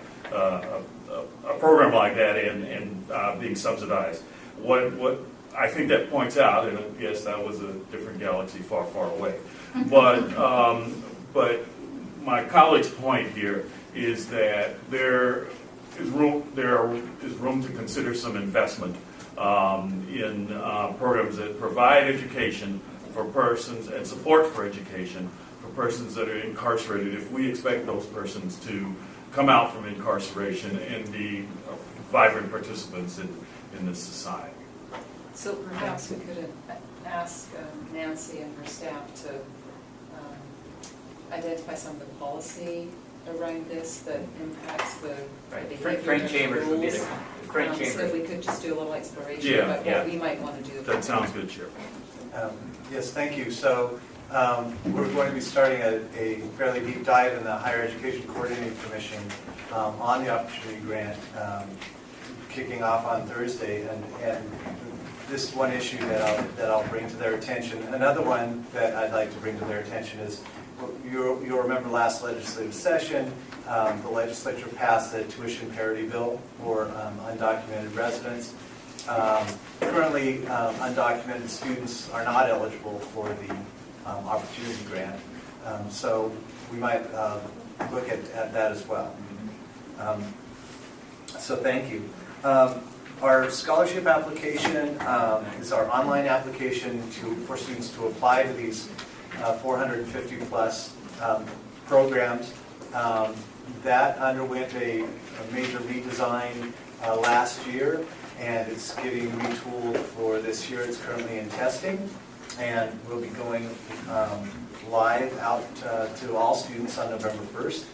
program like that and being subsidized. What I think that points out, and yes, that was a different galaxy far, far away, but my colleague's point here is that there is room to consider some investment in programs that provide education for persons and support for education for persons that are incarcerated, if we expect those persons to come out from incarceration and be vibrant participants in this society. So perhaps we could ask Nancy and her staff to identify some of the policy around this that impacts the behavior Frank of the Chambers would be rules. the Frank Chambers. So if we could just do a little exploration Yeah, about what we might want to do. That sounds good, Chair. Yes, thank you. So we're going to be starting a fairly deep dive in the Higher Education Coordinating Commission on the Opportunity Grant, kicking off on Thursday. And this one issue that I'll bring to their attention. Another one that I'd like to bring to their attention is, you'll remember last legislative session, the legislature passed a tuition parity bill for undocumented residents. Currently, undocumented students are not eligible for the Opportunity Grant, so we might look at that as well. So thank you. Our scholarship application is our online application for students to apply to these 450 plus programs. That underwent a major redesign last year, and it's getting retooled for this year. It's currently in testing, and we'll be going live out to all students on November 1st.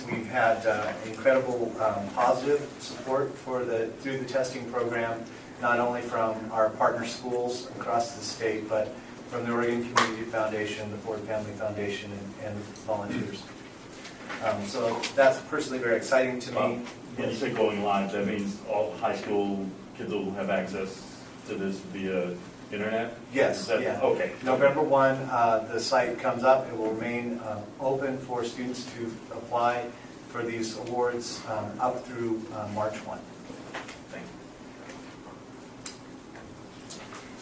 We've had incredible positive support through the testing program, not only from our partner schools across the state, but from the Oregon Community Foundation, the Ford Family Foundation, and volunteers. So that's personally very exciting to me. When you say going live, that means all high school kids will have access to this via internet? Yes, yeah. Okay. November 1, the site comes up. It will remain open for students to apply for these awards up through March 1. Thank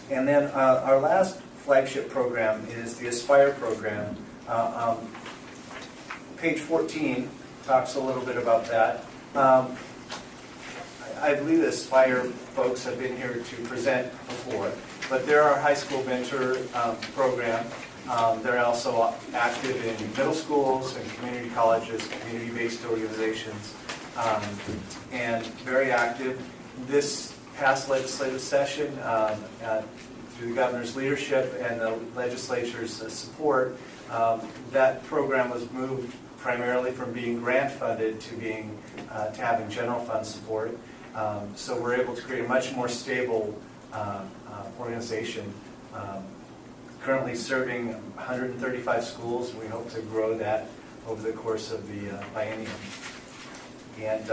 you. And then our last flagship program is the Aspire program. Page 14 talks a little bit about that. I believe the Aspire folks have been here to present before, but they're our high school mentor program. They're also active in middle schools and community colleges, community-based organizations, and very active. This past legislative session, through the governor's leadership and the legislature's support, that program was moved primarily from being grant funded to having general fund support. So we're able to create a much more stable organization, currently serving 135 schools, and we hope to grow that over the course of the biennium. And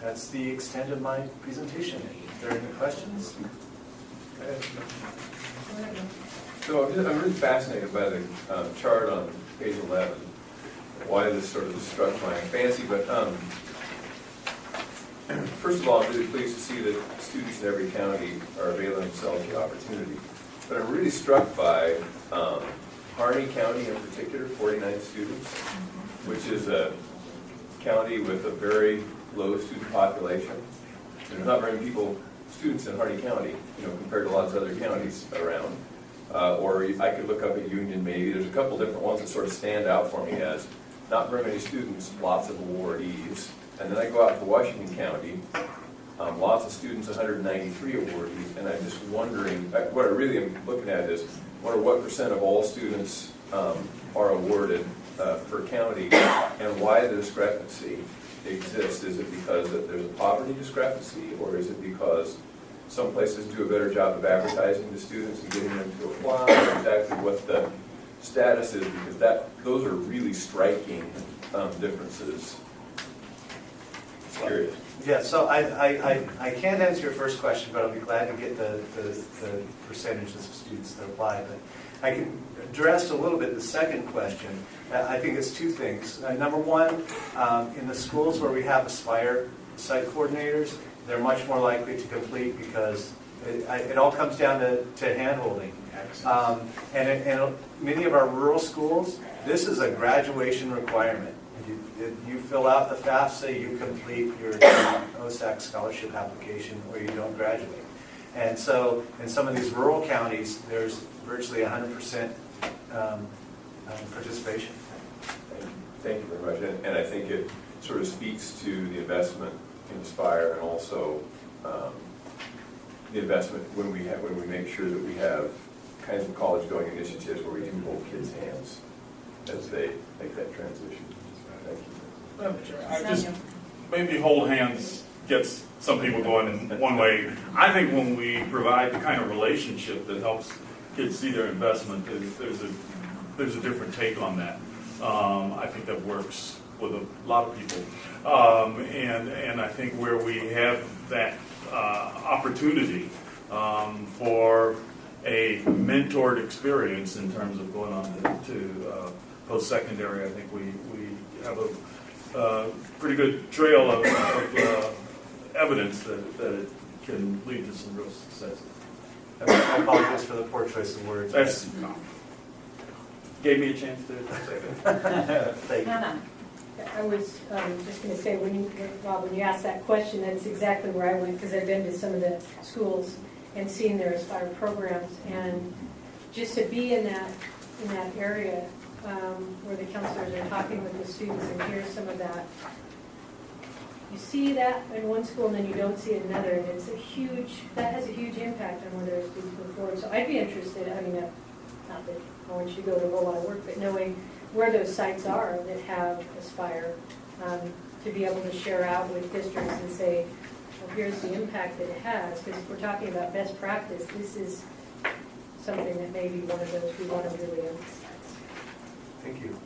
that's the extent of my presentation. Are there any questions? So I'm really fascinated by the chart on page 11. Why this sort of struck my fancy, but first of all, I'm really pleased to see that students in every county are availing themselves the opportunity. But I'm really struck by Harney County in particular, 49 students, which is a county with a very low student population. There's not very many students in Harney County, compared to lots of other counties around. or I could look up at Union maybe. There's a couple different ones that sort of stand out for me as not very many students, lots of awardees. And then I go out to Washington County, lots of students, 193 awardees, and I'm just wondering, what I really am looking at is, wonder what percent of all students are awarded per county, and why the discrepancy exists. Is it because that there's a poverty discrepancy, or is it because some places do a better job of advertising to students and getting them to apply, or exactly what the status is, because those are really striking differences. Just curious. Yeah, so I can't answer your first question, but I'll be glad to get the percentages of students that apply. But I can address a little bit the second question. I think it's two things. Number one, in the schools where we have Aspire site coordinators, they're much more likely to complete because it all comes down to hand-holding. And many of our rural schools, this is a graduation requirement. You fill out the FAFSA, you complete your OSAC scholarship application, or you don't graduate. And so in some of these rural counties, there's virtually 100% participation. Thank you very much. And I think it sort of speaks to the investment in Aspire, and also the investment when we make sure that we have kinds of college-going initiatives where we do hold kids' hands as they make that transition. Thank you. I just, maybe hold hands gets some people going in one way. I think when we provide the kind of relationship that helps kids see their investment, there's a different take on that. I think that works with a lot of people. And I think where we have that opportunity for a mentored experience in terms of going on to post-secondary, I think we have a pretty good trail of evidence that it can lead to some real success. I apologize for the poor choice of words. That's gave me a chance to say that. Thank you. I was just going to say, Rob, when you asked that question, that's exactly where I went, because I've been to some of the schools and seen their Aspire programs, and just to be in that area where the counselors are talking with the students and hear some of that. You see that in one school and then you don't see it in another, and that has a huge impact on whether students move forward. So I'd be interested, not that I want you to go to a whole lot of work, but knowing where those sites are that have Aspire, to be able to share out with districts and say, well, here's the impact that it has, because if we're talking about best practice, this is something that may be one of those we want to really emphasize. Thank you.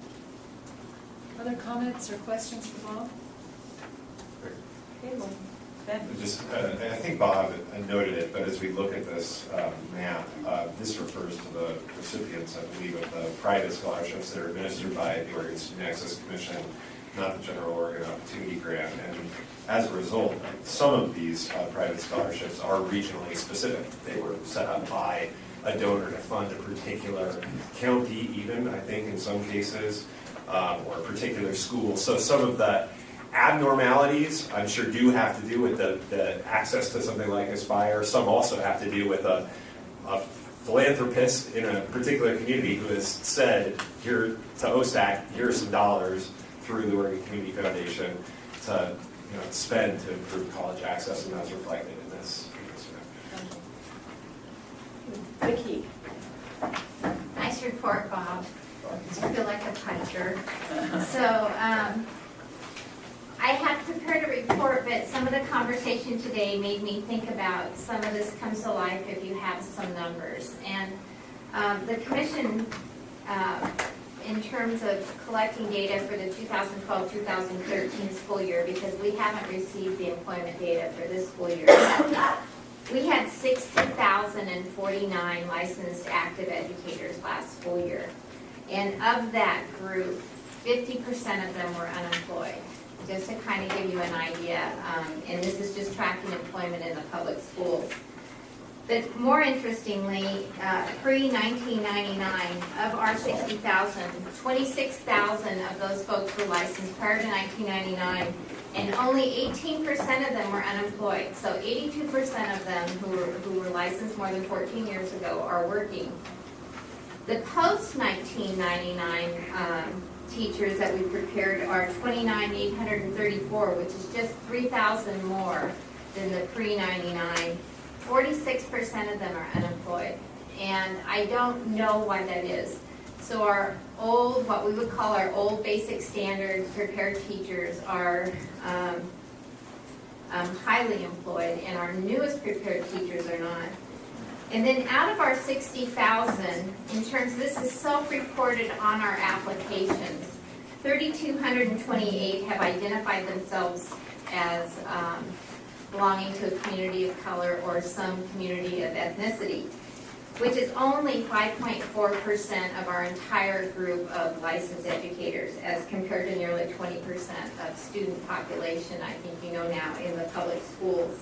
Other comments or questions for Bob? Okay, well, Ben. I think Bob noted it, but as we look at this map, this refers to the recipients, I believe, of the private scholarships that are administered by the Oregon Student Access Commission, not the General Oregon Opportunity Grant. And as a result, some of these private scholarships are regionally specific. They were set up by a donor to fund a particular county, even, I think, in some cases, or a particular school. So some of the abnormalities, I'm sure, do have to do with the access to something like Aspire. Some also have to do with a philanthropist in a particular community who has said, here to OSAC, here's some dollars through the Oregon Community Foundation to spend to improve college access, and that's reflected in this. Vicki. Nice report, Bob. I feel like a puncher. So I have prepared a report, but some of the conversation today made me think about some of this comes to life if you have some numbers. And the commission, in terms of collecting data for the 2012-2013 school year, because we haven't received the employment data for this school year, we had 60,049 licensed active educators last school year. And of that group, 50% of them were unemployed. Just to kind of give you an idea, and this is just tracking employment in the public schools. But more interestingly, pre-1999, of our 60,000, 26,000 of those folks were licensed prior to 1999, and only 18% of them were unemployed. So 82% of them who were licensed more than 14 years ago are working. The post-1999 teachers that we prepared are 29,834, which is just 3,000 more than the pre-99. 46% of them are unemployed, and I don't know why that is. So our old, what we would call our old basic standard prepared teachers are highly employed, and our newest prepared teachers are not. And then out of our 60,000, in terms, this is self-reported on our applications, 3,228 have identified themselves as belonging to a community of color or some community of ethnicity, which is only 5.4% of our entire group of licensed educators, as compared to nearly 20% of student population, I think you know now, in the public schools.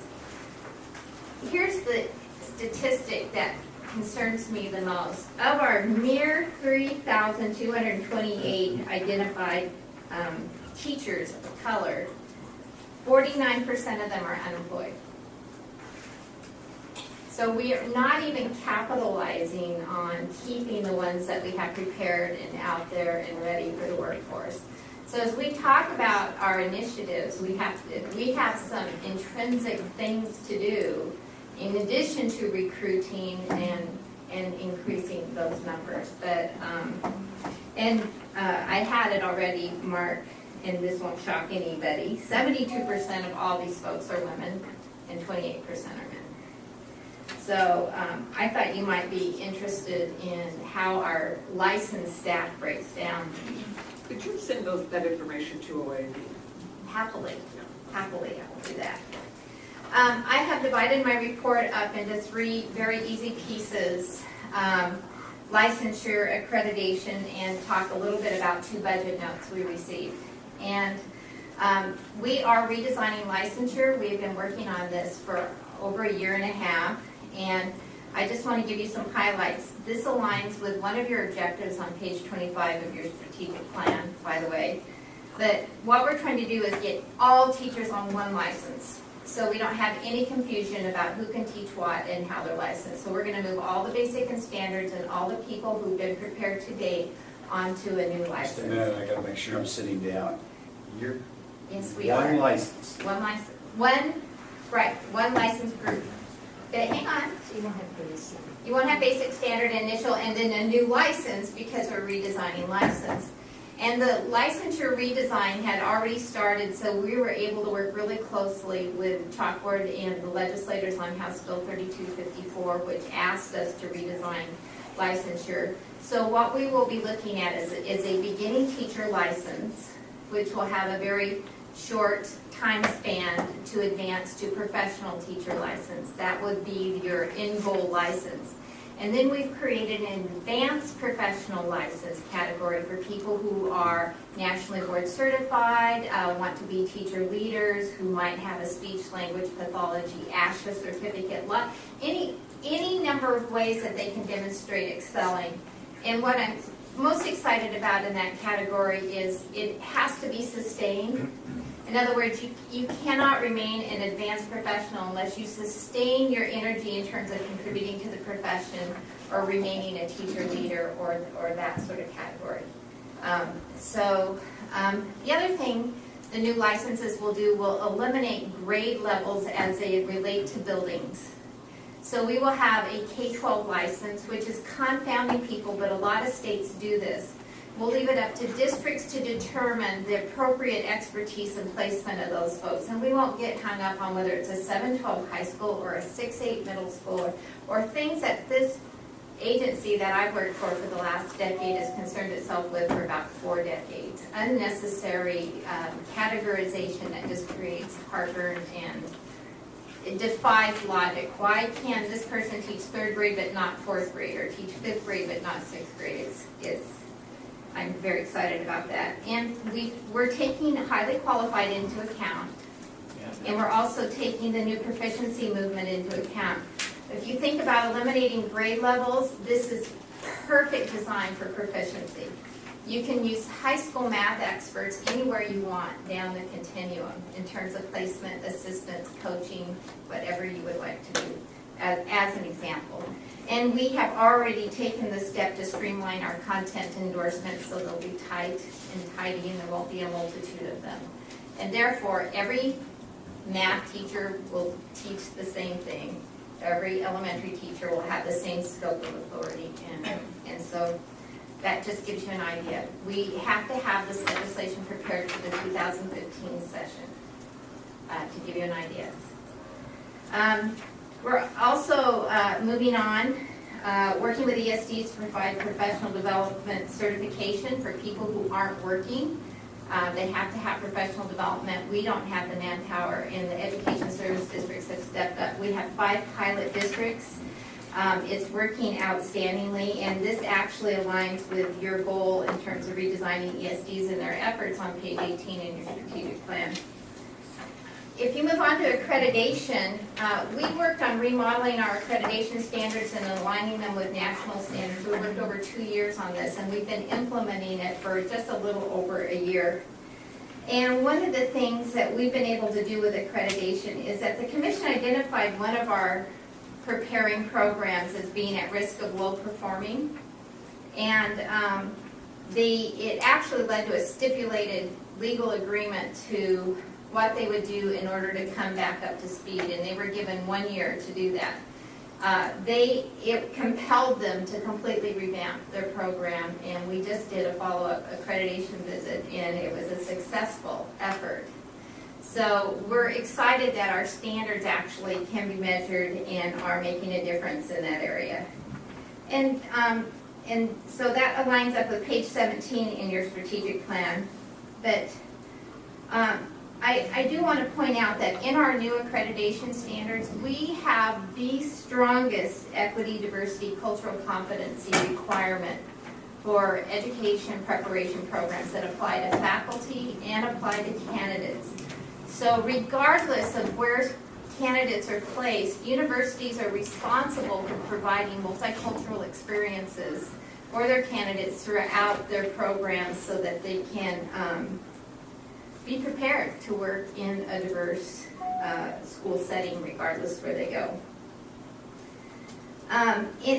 Here's the statistic that concerns me the most. Of our mere 3,228 identified teachers of color, 49% of them are unemployed. So we are not even capitalizing on keeping the ones that we have prepared and out there and ready for the workforce. So as we talk about our initiatives, we have some intrinsic things to do in addition to recruiting and increasing those numbers. But I had it already, Mark, and this won't shock anybody. 72% of all these folks are women, and 28% are men. So I thought you might be interested in how our licensed staff breaks down. Could you send that information to OEIB? Happily, I will do that. I have divided my report up into 3 very easy pieces. Licensure, accreditation, and talk a little bit about 2 budget notes we received. And we are redesigning licensure. We have been working on this for over a year and a half. And I just want to give you some highlights. This aligns with one of your objectives on page 25 of your strategic plan, by the way. But what we're trying to do is get all teachers on one license, so we don't have any confusion about who can teach what and how they're licensed. So we're going to move all the basic and standards and all the people who've been prepared to date onto a new license. Just a minute, I gotta make sure I'm sitting down. Yes, we are. One license. One license. One licensed group. But hang on. You won't have basic. You won't have basic, standard, initial, and then a new license because we're redesigning license. And the licensure redesign had already started, so we were able to work really closely with Chalkboard and the legislators on House Bill 3254, which asked us to redesign licensure. So what we will be looking at is a beginning teacher license, which will have a very short time span to advance to professional teacher license. That would be your in-goal license. And then we've created an advanced professional license category for people who are nationally board certified, want to be teacher leaders, who might have a speech language pathology ASHA certificate, any number of ways that they can demonstrate excelling. And what I'm most excited about in that category is it has to be sustained. In other words, you cannot remain an advanced professional unless you sustain your energy in terms of contributing to the profession or remaining a teacher leader or that sort of category. The other thing the new licenses will do will eliminate grade levels as they relate to buildings. So we will have a K-12 license, which is confounding people, but a lot of states do this. We'll leave it up to districts to determine the appropriate expertise and placement of those folks. And we won't get hung up on whether it's a 7-12 high school or a 6-8 middle school or things that this agency that I've worked for the last decade has concerned itself with for about 4 decades. Unnecessary categorization that just creates heartburn and it defies logic. Why can this person teach 3rd grade but not 4th grade, or teach 5th grade but not 6th grade? I'm very excited about that. And we're taking highly qualified into account. And we're also taking the new proficiency movement into account. If you think about eliminating grade levels, this is perfect design for proficiency. You can use high school math experts anywhere you want down the continuum in terms of placement, assistance, coaching, whatever you would like to do. as an example. And we have already taken the step to streamline our content endorsements so they'll be tight and tidy and there won't be a multitude of them. And therefore, every math teacher will teach the same thing. Every elementary teacher will have the same scope of authority. And so that just gives you an idea. We have to have this legislation prepared for the 2015 session, to give you an idea. We're also moving on, working with ESDs to provide professional development certification for people who aren't working. They have to have professional development. We don't have the manpower, and the education service districts have stepped up. We have 5 pilot districts. It's working outstandingly, and this actually aligns with your goal in terms of redesigning ESDs and their efforts on page 18 in your strategic plan. If you move on to accreditation, we worked on remodeling our accreditation standards and aligning them with national standards. We worked over 2 years on this, and we've been implementing it for just a little over a year. And one of the things that we've been able to do with accreditation is that the commission identified one of our preparing programs as being at risk of low performing. And it actually led to a stipulated legal agreement to what they would do in order to come back up to speed, and they were given 1 year to do that. It compelled them to completely revamp their program, and we just did a follow-up accreditation visit, and it was a successful effort. So we're excited that our standards actually can be measured and are making a difference in that area. And so that aligns up with page 17 in your strategic plan. But I do want to point out that in our new accreditation standards, we have the strongest equity, diversity, cultural competency requirement for education preparation programs that apply to faculty and apply to candidates. So regardless of where candidates are placed, universities are responsible for providing multicultural experiences for their candidates throughout their programs so that they can be prepared to work in a diverse school setting regardless where they go.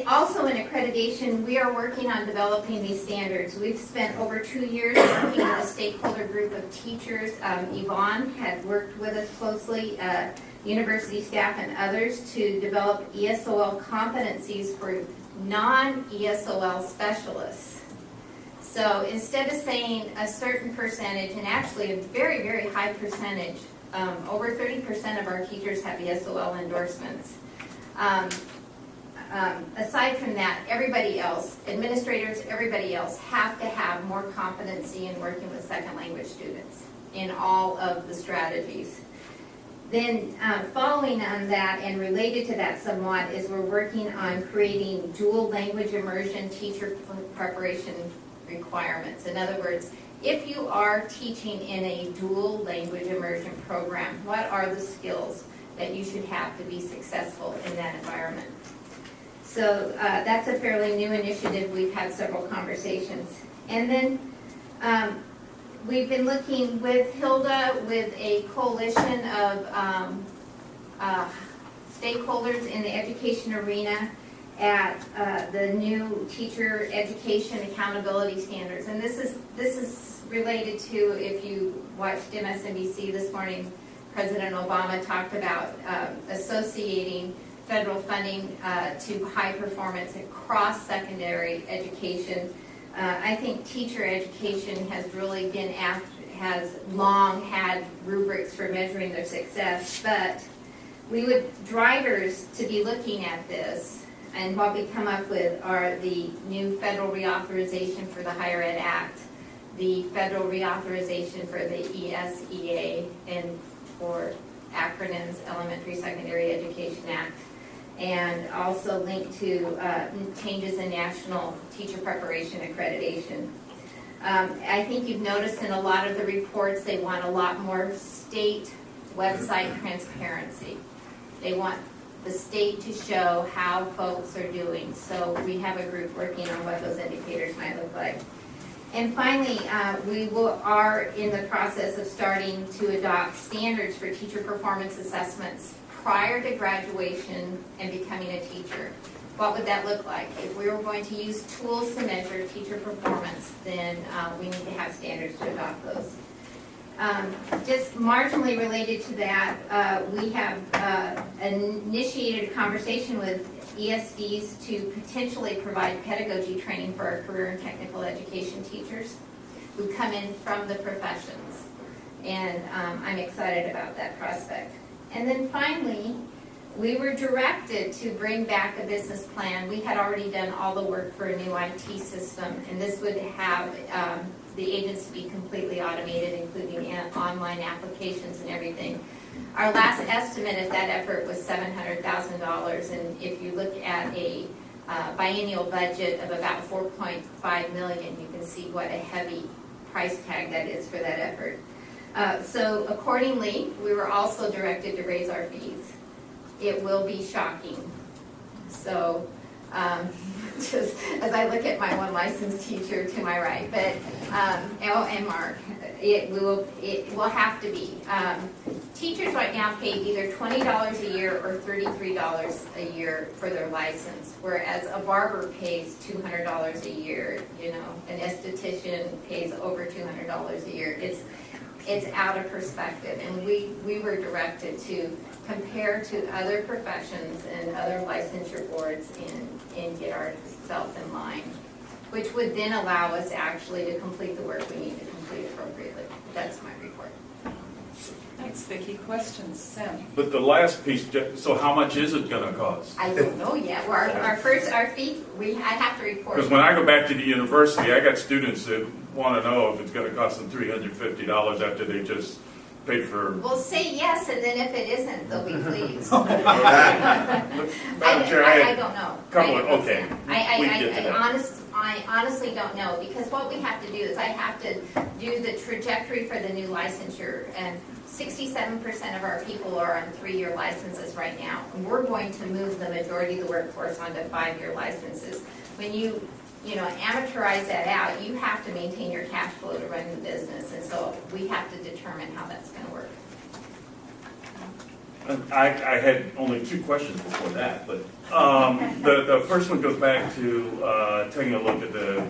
Also in accreditation, we are working on developing these standards. We've spent over 2 years working with a stakeholder group of teachers. Yvonne had worked with us closely, university staff and others, to develop ESOL competencies for non-ESOL specialists. So instead of saying a certain percentage, and actually a very, very high percentage, over 30% of our teachers have ESOL endorsements. Aside from that, everybody else, administrators, everybody else, have to have more competency in working with second language students in all of the strategies. Then following on that and related to that somewhat is we're working on creating dual language immersion teacher preparation requirements. In other words, if you are teaching in a dual language immersion program, what are the skills that you should have to be successful in that environment? So that's a fairly new initiative. We've had several conversations. And then we've been looking with Hilda with a coalition of stakeholders in the education arena at the new teacher education accountability standards. And this is related to, if you watched MSNBC this morning, President Obama talked about associating federal funding to high performance across secondary education. I think teacher education has really been has long had rubrics for measuring their success, but we would drivers to be looking at this, and what we come up with are the new federal reauthorization for the Higher Ed Act, the federal reauthorization for the ESEA, and for acronyms, Elementary Secondary Education Act, and also linked to changes in national teacher preparation accreditation. I think you've noticed in a lot of the reports they want a lot more state website transparency. They want the state to show how folks are doing. So we have a group working on what those indicators might look like. And finally, we are in the process of starting to adopt standards for teacher performance assessments prior to graduation and becoming a teacher. What would that look like? If we were going to use tools to measure teacher performance, then we need to have standards to adopt those. Just marginally related to that, we have initiated a conversation with ESDs to potentially provide pedagogy training for our career and technical education teachers who come in from the professions. And I'm excited about that prospect. And then finally, we were directed to bring back a business plan. We had already done all the work for a new IT system, and this would have the agency be completely automated, including online applications and everything. Our last estimate of that effort was $700,000, and if you look at a biennial budget of about $4.5 million, you can see what a heavy price tag that is for that effort. So accordingly, we were also directed to raise our fees. It will be shocking. So just as I look at my one licensed teacher to my right, but and Mark, it will have to be. Teachers right now pay either $20 a year or $33 a year for their license, whereas a barber pays $200 a year. You know, an esthetician pays over $200 a year. It's out of perspective, and we were directed to compare to other professions and other licensure boards and get ourselves in line, which would then allow us actually to complete the work we need to complete appropriately. That's my report. Thanks, Vicki. Questions? Sam? But the last piece, so how much is it gonna cost? I don't know yet. Well, our fee, I have to report. Because when I go back to the university, I got students that want to know if it's going to cost them $350 after they just paid for. Well, say yes, and then if it isn't, they'll be pleased. Madam Chair, I don't know. Okay. I honestly don't know, because what we have to do is I have to do the trajectory for the new licensure, and 67% of our people are on 3-year licenses right now. And we're going to move the majority of the workforce onto 5-year licenses. When you amateurize that out, you have to maintain your cash flow to run the business, and so we have to determine how that's going to work. I had only 2 questions before that, but the first one goes back to taking a look at the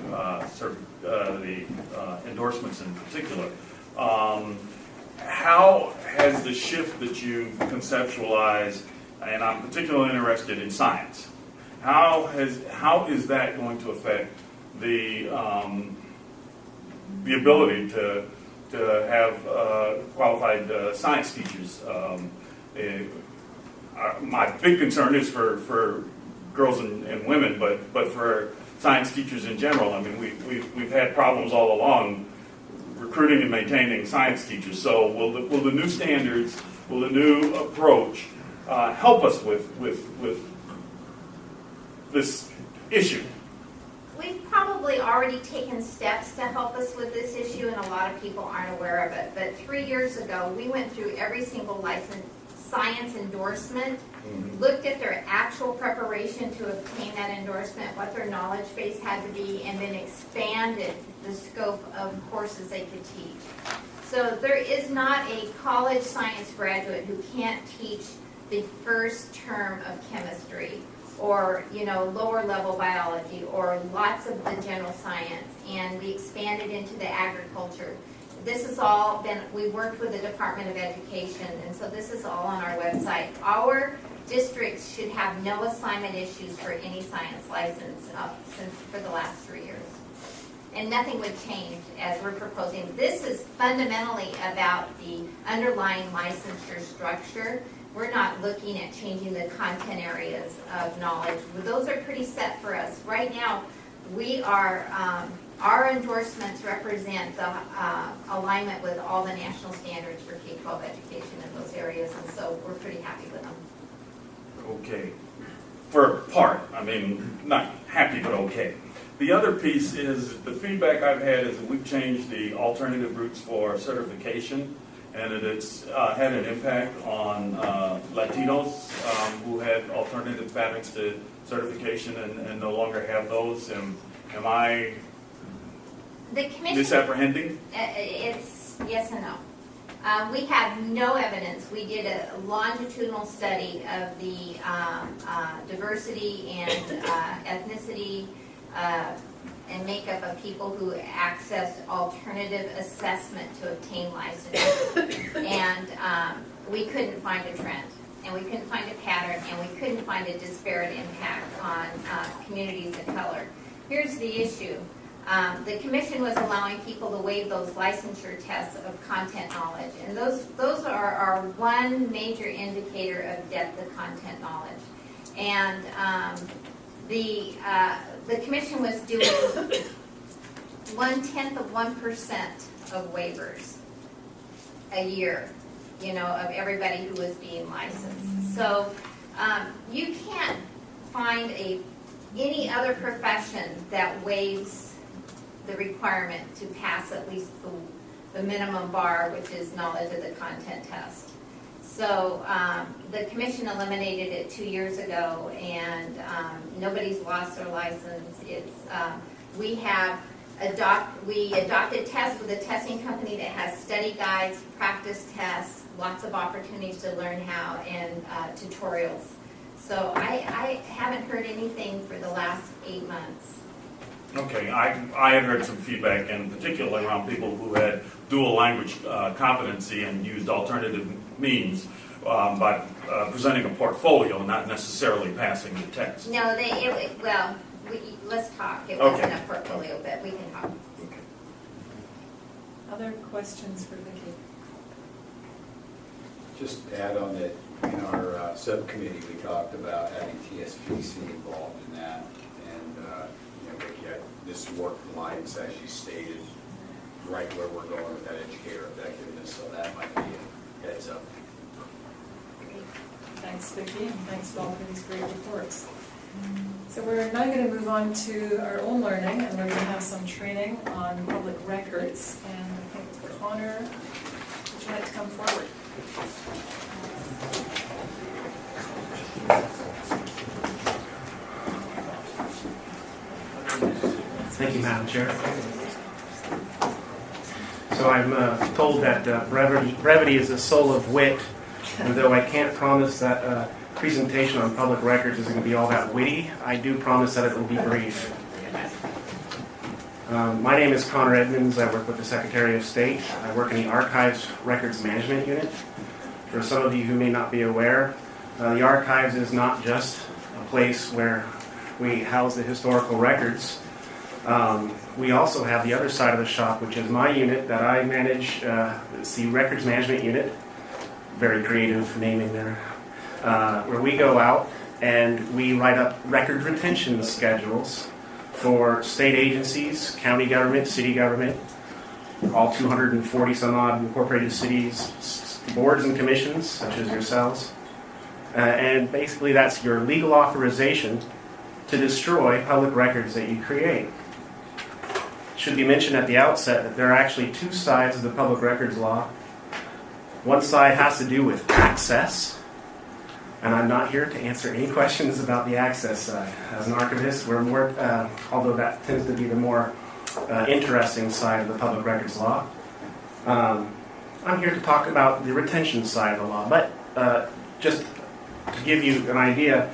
endorsements in particular. How has the shift that you conceptualized, and I'm particularly interested in science, how is that going to affect the ability to have qualified science teachers? My big concern is for girls and women, but for science teachers in general. I mean, we've had problems all along recruiting and maintaining science teachers. So will the new standards, will the new approach help us with this issue? We've probably already taken steps to help us with this issue, and a lot of people aren't aware of it. But 3 years ago, we went through every single science endorsement, looked at their actual preparation to obtain that endorsement, what their knowledge base had to be, and then expanded the scope of courses they could teach. So there is not a college science graduate who can't teach the first term of chemistry, or lower level biology, or lots of the general science, and we expanded into the agriculture. This has all been, we worked with the Department of Education, and so this is all on our website. Our districts should have no assignment issues for any science license for the last 3 years. And nothing would change as we're proposing. This is fundamentally about the underlying licensure structure. We're not looking at changing the content areas of knowledge. Those are pretty set for us. Right now, we are, our endorsements represent the alignment with all the national standards for K-12 education in those areas, and so we're pretty happy with them. Okay. For part, I mean, not happy, but okay. The other piece is the feedback I've had is that we've changed the alternative routes for certification, and that it's had an impact on Latinos who had alternative paths to certification and no longer have those. Am I The commission, misapprehending? it's yes and no. We have no evidence. We did a longitudinal study of the diversity and ethnicity and makeup of people who accessed alternative assessment to obtain licensure. And we couldn't find a trend, and we couldn't find a pattern, and we couldn't find a disparate impact on communities of color. Here's the issue. The commission was allowing people to waive those licensure tests of content knowledge, and those are one major indicator of depth of content knowledge. And the commission was doing 0.1% of waivers a year, of everybody who was being licensed. So you can't find any other profession that waives the requirement to pass at least the minimum bar, which is knowledge of the content test. So the commission eliminated it 2 years ago, and nobody's lost their license. We adopted tests with a testing company that has study guides, practice tests, lots of opportunities to learn how, and tutorials. So I haven't heard anything for the last 8 months. Okay, I had heard some feedback, and particularly around people who had dual language competency and used alternative means by presenting a portfolio, not necessarily passing the test. No, let's talk. It wasn't a portfolio, but we can talk. Other questions for Vicki? Just add on that in our subcommittee, we talked about having TSPC involved in that. And, Vicki, this work lines, as you stated, right where we're going with that educator effectiveness, so that might be a heads up. Great. Thanks, Vicki, and thanks, Bob, for these great reports. So we're now going to move on to our own learning, and we're going to have some training on public records. And I think Connor, would you like to come forward? Thank you, Madam Chair. So I'm told that brevity is the soul of wit, and though I can't promise that presentation on public records is going to be all that witty, I do promise that it will be brief. My name is Connor Edmonds. I work with the Secretary of State. I work in the Archives Records Management Unit. For some of you who may not be aware, the Archives is not just a place where we house the historical records. We also have the other side of the shop, which is my unit that I manage. It's the Records Management Unit. Very creative naming there. Where we go out and we write up record retention schedules for state agencies, county government, city government, all 240 some odd incorporated cities, boards and commissions, such as yourselves. And basically that's your legal authorization to destroy public records that you create. It should be mentioned at the outset that there are actually two sides of the public records law. One side has to do with access, and I'm not here to answer any questions about the access side. As an archivist, we're more, although that tends to be the more interesting side of the public records law. I'm here to talk about the retention side of the law, but just to give you an idea,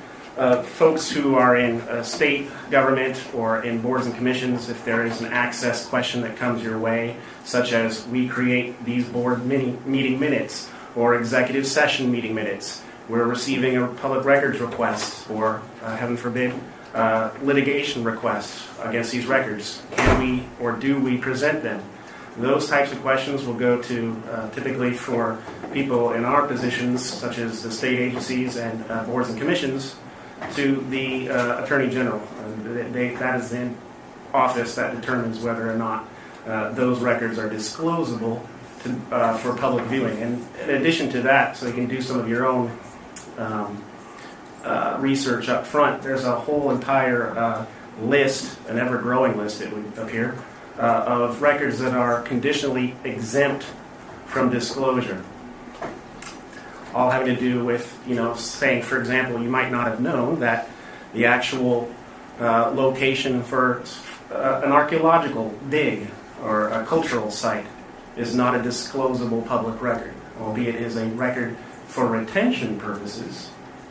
folks who are in state government or in boards and commissions, if there is an access question that comes your way, such as we create these board meeting minutes or executive session meeting minutes, we're receiving a public records request or, heaven forbid, litigation request against these records. Can we or do we present them? Those types of questions will go to typically for people in our positions, such as the state agencies and boards and commissions, to the Attorney General. That is the office that determines whether or not those records are disclosable for public viewing. And in addition to that, so you can do some of your own research up front, there's a whole entire list, an ever-growing list it would appear, of records that are conditionally exempt from disclosure. All having to do with, saying, for example, you might not have known that the actual location for an archaeological dig or a cultural site is not a disclosable public record, albeit it is a record for retention purposes,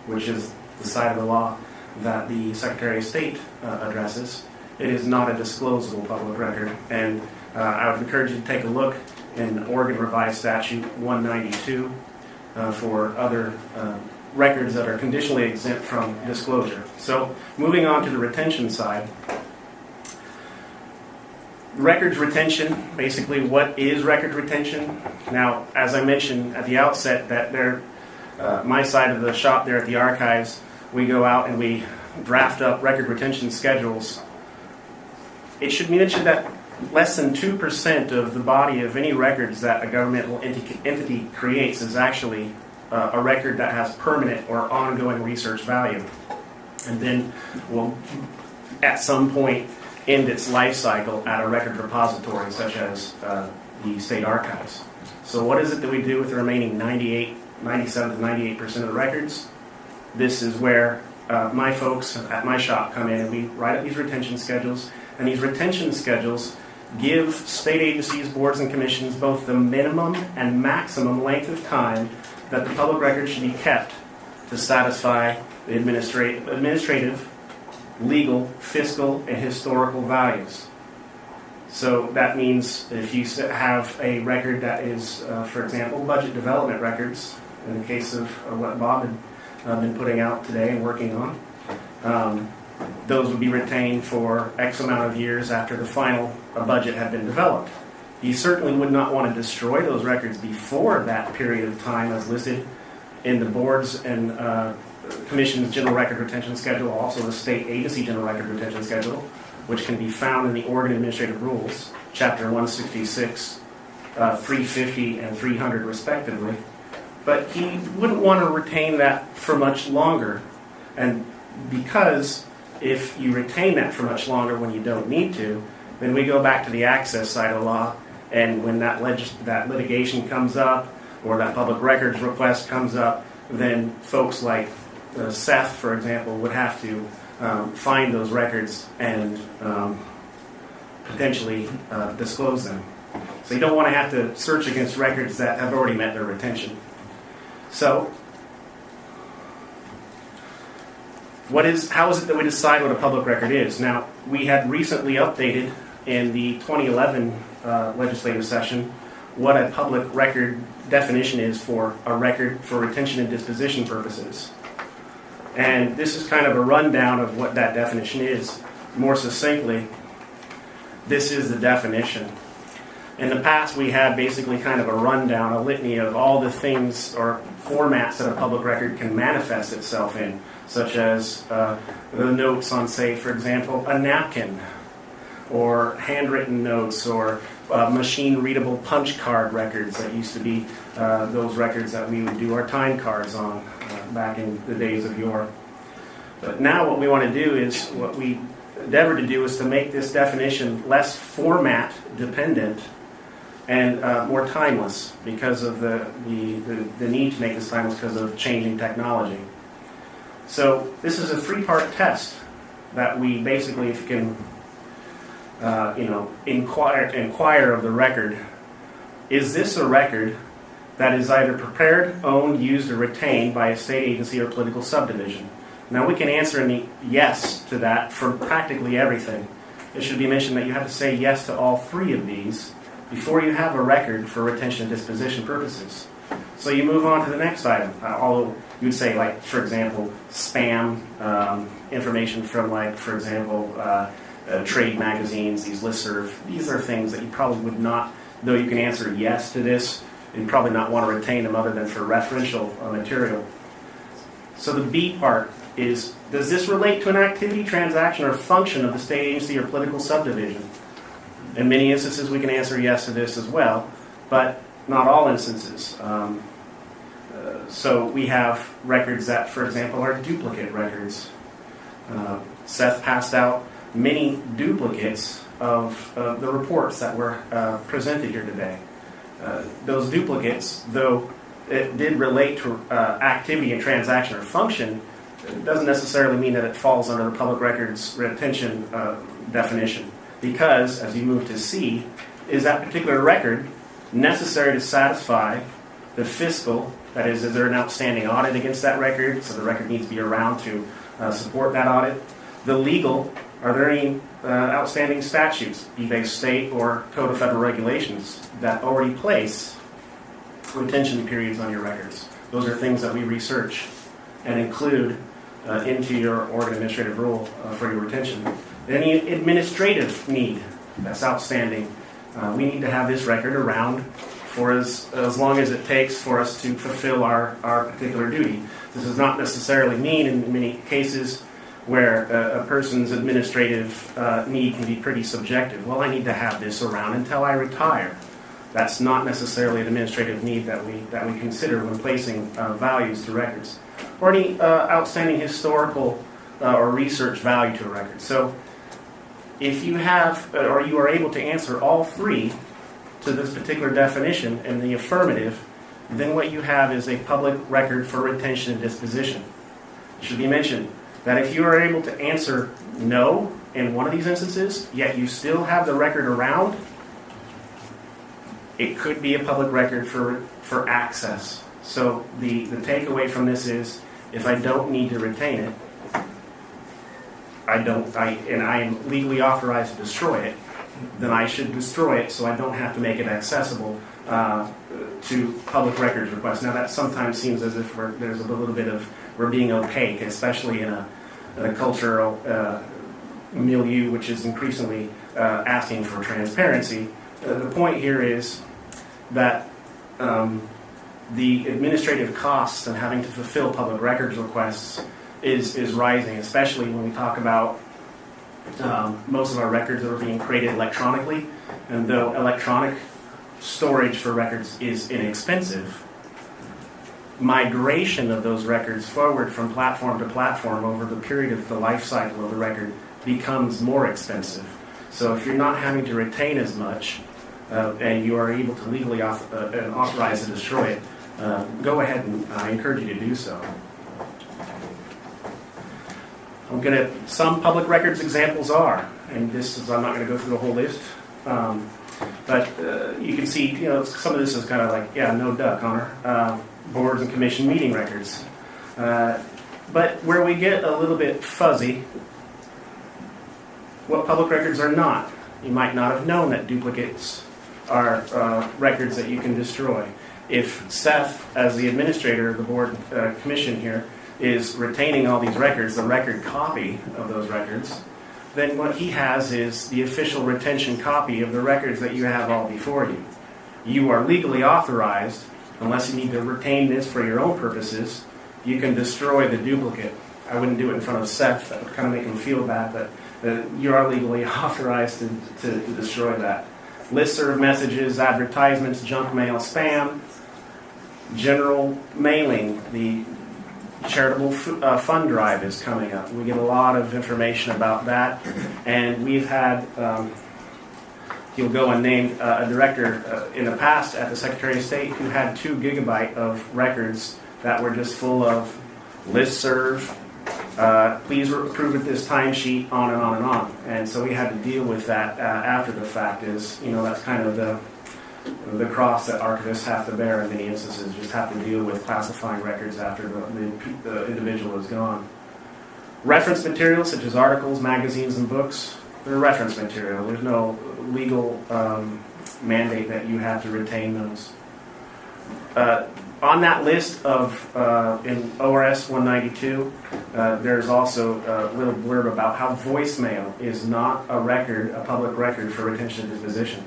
which is the side of the law that the Secretary of State addresses. It is not a disclosable public record, and I would encourage you to take a look in Oregon Revised Statute 192 for other records that are conditionally exempt from disclosure. So moving on to the retention side. Records retention, basically what is record retention? Now, as I mentioned at the outset, that my side of the shop there at the archives, we go out and we draft up record retention schedules. It should be mentioned that less than 2% of the body of any records that a governmental entity creates is actually a record that has permanent or ongoing research value, and then will at some point end its life cycle at a record repository such as the state archives. So what is it that we do with the remaining 97 to 98% of the records? This is where my folks at my shop come in and we write up these retention schedules, and these retention schedules give state agencies, boards, and commissions both the minimum and maximum length of time that the public record should be kept to satisfy the administrative, legal, fiscal, and historical values. So that means if you have a record that is, for example, budget development records, in the case of what Bob had been putting out today and working on, those would be retained for X amount of years after the final budget had been developed. You certainly would not want to destroy those records before that period of time as listed in the board's and commission's general record retention schedule, also the state agency general record retention schedule, which can be found in the Oregon Administrative Rules, Chapter 166, 350, and 300 respectively. But he wouldn't want to retain that for much longer, and because if you retain that for much longer when you don't need to, then we go back to the access side of the law, and when that litigation comes up or that public records request comes up, then folks like Seth, for example, would have to find those records and potentially disclose them. So you don't want to have to search against records that have already met their retention. So how is it that we decide what a public record is? Now, we had recently updated in the 2011 legislative session what a public record definition is for a record for retention and disposition purposes. And this is kind of a rundown of what that definition is. More succinctly, this is the definition. In the past, we had basically kind of a rundown, a litany of all the things or formats that a public record can manifest itself in, such as the notes on, say, for example, a napkin, or handwritten notes, or machine-readable punch card records that used to be those records that we would do our time cards on back in the days of yore. But now what we want to do is, what we endeavor to do is to make this definition less format dependent and more timeless because of the need to make this timeless because of changing technology. So this is a three-part test that we basically, if you can inquire of the record, is this a record that is either prepared, owned, used, or retained by a state agency or political subdivision? Now we can answer yes to that for practically everything. It should be mentioned that you have to say yes to all three of these before you have a record for retention and disposition purposes. So you move on to the next item. Although you would say, like, for example, spam information from, like, for example, trade magazines, these listserv. These are things that you probably would not, though you can answer yes to this, you'd probably not want to retain them other than for referential material. So the B part is, does this relate to an activity, transaction, or function of the state agency or political subdivision? In many instances, we can answer yes to this as well, but not all instances. So we have records that, for example, are duplicate records. Seth passed out many duplicates of the reports that were presented here today. Those duplicates, though it did relate to activity and transaction or function, it doesn't necessarily mean that it falls under the public records retention definition. Because, as you move to C, is that particular record necessary to satisfy the fiscal, that is there an outstanding audit against that record, so the record needs to be around to support that audit. The legal, are there any outstanding statutes, be they state or Code of Federal Regulations, that already place retention periods on your records? Those are things that we research and include into your Oregon Administrative Rule for your retention. Any administrative need that's outstanding, we need to have this record around for as long as it takes for us to fulfill our particular duty. This does not necessarily mean in many cases where a person's administrative need can be pretty subjective. Well, I need to have this around until I retire. That's not necessarily an administrative need that we consider when placing values to records. Or any outstanding historical or research value to a record. So if you have, or you are able to answer all three to this particular definition in the affirmative, then what you have is a public record for retention and disposition. It should be mentioned that if you are able to answer no in one of these instances, yet you still have the record around, it could be a public record for access. So the takeaway from this is, if I don't need to retain it, and I am legally authorized to destroy it, then I should destroy it so I don't have to make it accessible to public records requests. Now that sometimes seems as if there's a little bit of, we're being opaque, especially in a cultural milieu which is increasingly asking for transparency. The point here is that the administrative costs and having to fulfill public records requests is rising, especially when we talk about most of our records that are being created electronically. And though electronic storage for records is inexpensive, migration of those records forward from platform to platform over the period of the life cycle of the record becomes more expensive. So if you're not having to retain as much and you are able to legally authorize to destroy it, go ahead, and I encourage you to do so. Some public records examples are, and this is, I'm not going to go through the whole list, but you can see, some of this is kind of like, no duh, Connor. Boards and commission meeting records. But where we get a little bit fuzzy, what public records are not. You might not have known that duplicates are records that you can destroy. If Seth, as the administrator of the board commission here, is retaining all these records, the record copy of those records, then what he has is the official retention copy of the records that you have all before you. You are legally authorized, unless you need to retain this for your own purposes, you can destroy the duplicate. I wouldn't do it in front of Seth, that would kind of make him feel bad, but you are legally authorized to destroy that. Listserv messages, advertisements, junk mail, spam, general mailing, the charitable fund drive is coming up. We get a lot of information about that, and we've had, you'll go unnamed, a director in the past at the Secretary of State who had 2 gigabytes of records that were just full of listserv, please approve at this timesheet, on and on and on. And so we had to deal with that after the fact. That's kind of the cross that archivists have to bear in many instances, just have to deal with classifying records after the individual is gone. Reference materials such as articles, magazines, and books, they're reference material. There's no legal mandate that you have to retain those. On that list of, in ORS 192, there's also a little blurb about how voicemail is not a public record for retention and disposition.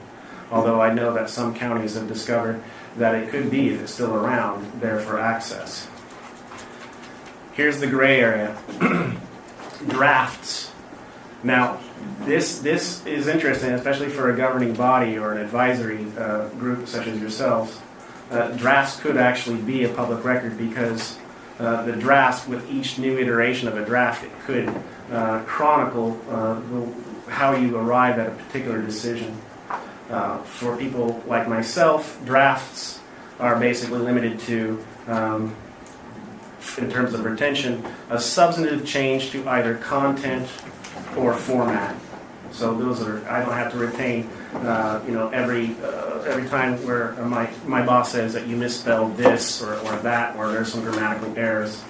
Although I know that some counties have discovered that it could be, if it's still around, there for access. Here's the gray area. Drafts. Now, this is interesting, especially for a governing body or an advisory group such as yourselves. Drafts could actually be a public record because the drafts, with each new iteration of a draft, it could chronicle how you arrive at a particular decision. For people like myself, drafts are basically limited to, in terms of retention, a substantive change to either content or format. So those are, I don't have to retain, every time where my boss says that you misspelled this or that, or there's some grammatical errors.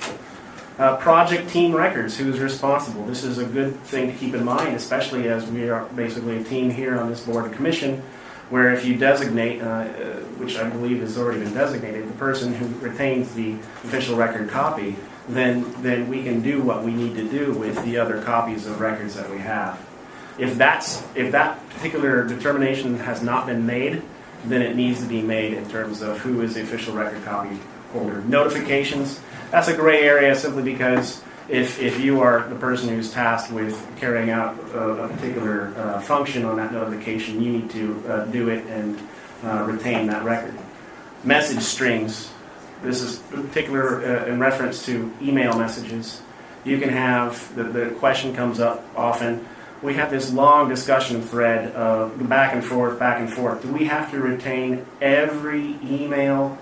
Project team records, who's responsible? This is a good thing to keep in mind, especially as we are basically a team here on this board and commission, where if you designate, which I believe has already been designated, the person who retains the official record copy, then we can do what we need to do with the other copies of records that we have. If that particular determination has not been made, then it needs to be made in terms of who is the official record copy holder. Notifications, that's a gray area simply because if you are the person who's tasked with carrying out a particular function on that notification, you need to do it and retain that record. Message strings, this is particular in reference to email messages. You can have, the question comes up often, we have this long discussion thread of back and forth. Do we have to retain every email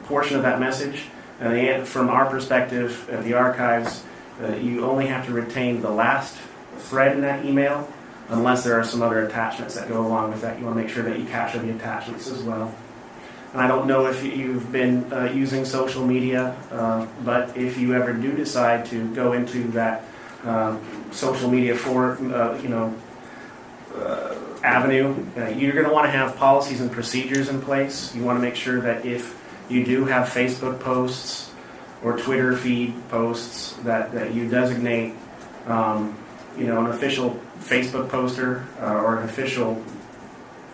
portion of that message? And from our perspective at the archives, you only have to retain the last thread in that email unless there are some other attachments that go along with that. You want to make sure that you capture the attachments as well. And I don't know if you've been using social media, but if you ever do decide to go into that social media avenue, you're going to want to have policies and procedures in place. You want to make sure that if you do have Facebook posts or Twitter feed posts that you designate, an official Facebook poster or an official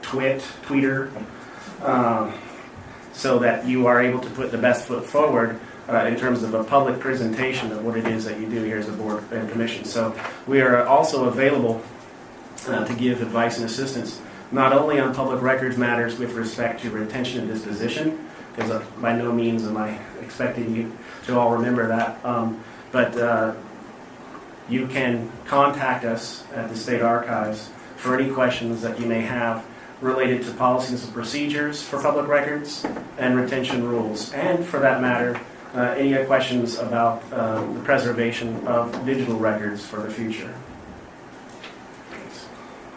tweeter, so that you are able to put the best foot forward in terms of a public presentation of what it is that you do here as a board and commission. So we are also available to give advice and assistance, not only on public records matters with respect to retention and disposition, because by no means am I expecting you to all remember that, but you can contact us at the State Archives for any questions that you may have related to policies and procedures for public records and retention rules, and for that matter, any questions about the preservation of digital records for the future.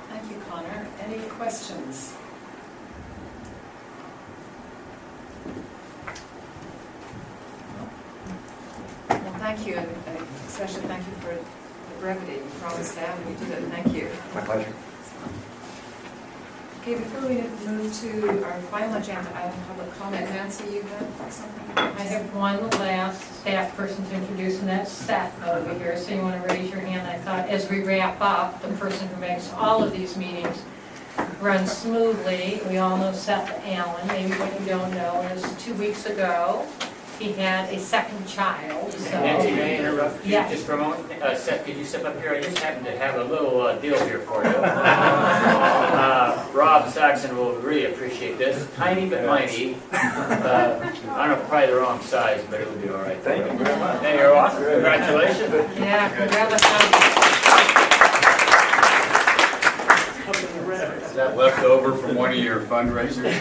Thank you, Connor. Any questions? Well, thank you, and especially thank you for the brevity. You promised that, and you did it. Thank you. My pleasure. Okay, before we move to our final agenda item, public comment, Nancy, you have something? I have one last staff person to introduce, and that's Seth over here. So you want to raise your hand. I thought as we wrap up, the person who makes all of these meetings run smoothly. We all know Seth Allen. Maybe what you don't know is 2 weeks ago, he had a second child. So. Nancy, may I interrupt you Yes. just for a moment? Seth, could you step up here? I just happen to have a little deal here for you. Rob Saxon will really appreciate this. Tiny but mighty. I don't know, probably the wrong size, but it'll be all right. Thank you very much. There you are. Congratulations. Yeah, congratulations. Is that left over from one of your fundraisers?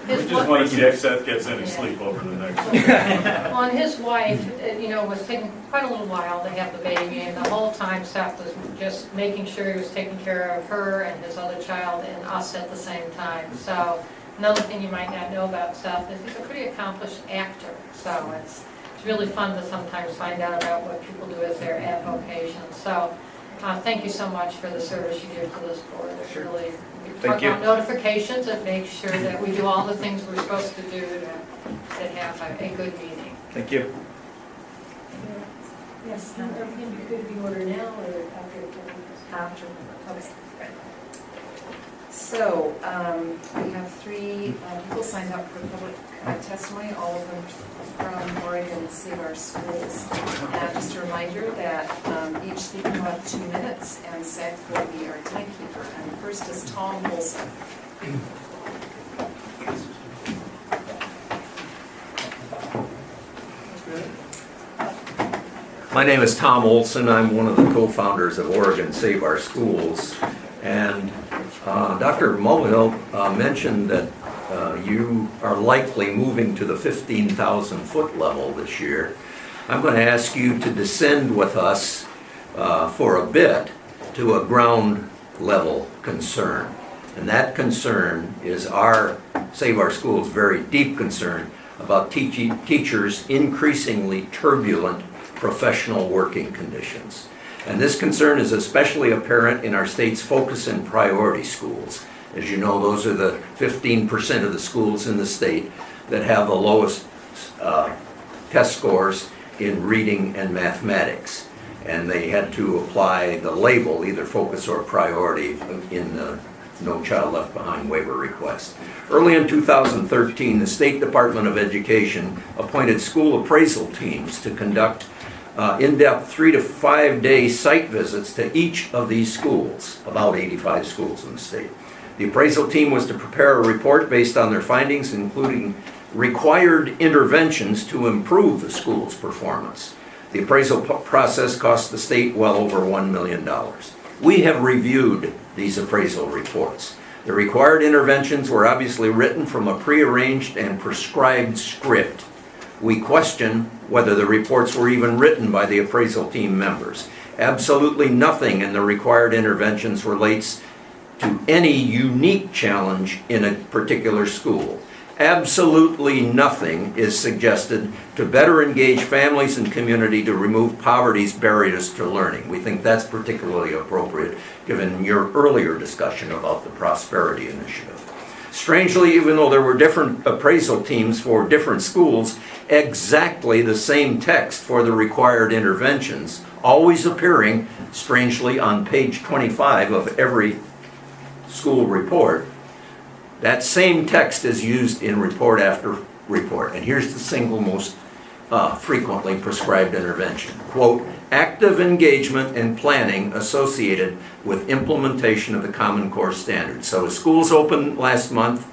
We just want to see if Seth gets any sleep over the next one. Well, and his wife, was taking quite a little while to have the baby, and the whole time Seth was just making sure he was taking care of her and his other child and us at the same time. So another thing you might not know about Seth is he's a pretty accomplished actor. So it's really fun to sometimes find out about what people do as their avocation. So thank you so much for the service you give to this board. It's really, Thank you. About notifications and make sure that we do all the things we're supposed to do to have a good meeting. Thank you. Yes, are we going to be good in order now or after? After. Okay. So, we have 3 people signed up for public testimony, all of them from Oregon Save Our Schools. And just a reminder that each speaker will have 2 minutes, and Seth will be our timekeeper. And first is Tom Olson. My name is Tom Olson. I'm one of the co-founders of Oregon Save Our Schools. And Dr. Mulvihill mentioned that you are likely moving to the 15,000 foot level this year. I'm going to ask you to descend with us for a bit to a ground level concern. And that concern is our Save Our Schools' very deep concern about teachers' increasingly turbulent professional working conditions. And this concern is especially apparent in our state's focus and priority schools. As you know, those are the 15% of the schools in the state that have the lowest test scores in reading and mathematics. And they had to apply the label, either focus or priority, in the No Child Left Behind waiver request. Early in 2013, the State Department of Education appointed school appraisal teams to conduct in-depth 3 to 5 day site visits to each of these schools, about 85 schools in the state. The appraisal team was to prepare a report based on their findings, including required interventions to improve the school's performance. The appraisal process cost the state well over $1 million. We have reviewed these appraisal reports. The required interventions were obviously written from a prearranged and prescribed script. We question whether the reports were even written by the appraisal team members. Absolutely nothing in the required interventions relates to any unique challenge in a particular school. Absolutely nothing is suggested to better engage families and community to remove poverty's barriers to learning. We think that's particularly appropriate given your earlier discussion about the Prosperity Initiative. Strangely, even though there were different appraisal teams for different schools, exactly the same text for the required interventions, always appearing, strangely, on page 25 of every school report, that same text is used in report after report. And here's the single most frequently prescribed intervention. Quote, active engagement and planning associated with implementation of the Common Core standards. So as schools opened last month,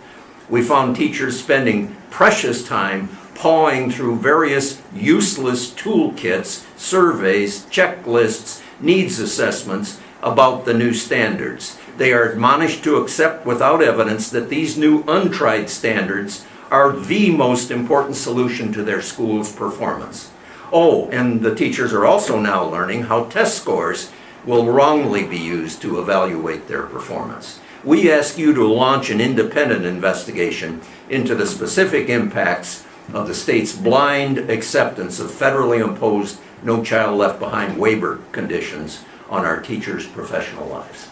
we found teachers spending precious time pawing through various useless toolkits, surveys, checklists, needs assessments about the new standards. They are admonished to accept without evidence that these new untried standards are the most important solution to their school's performance. Oh, and the teachers are also now learning how test scores will wrongly be used to evaluate their performance. We ask you to launch an independent investigation into the specific impacts of the state's blind acceptance of federally imposed No Child Left Behind waiver conditions on our teachers' professional lives.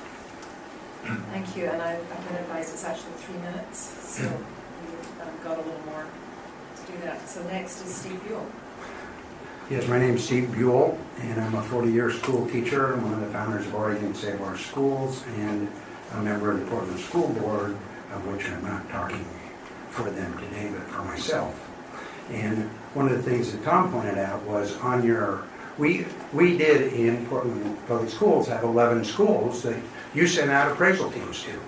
Thank you, and I've been advised it's actually 3 minutes, so we've got a little more to do that. So next is Steve Buell. Yes, my name is Steve Buell, and I'm a 40-year school teacher. I'm one of the founders of Oregon Save Our Schools, and a member of the Portland School Board, of which I'm not talking for them today, but for myself. And one of the things that Tom pointed out was on your, we did in Portland Public Schools have 11 schools that you sent out appraisal teams to.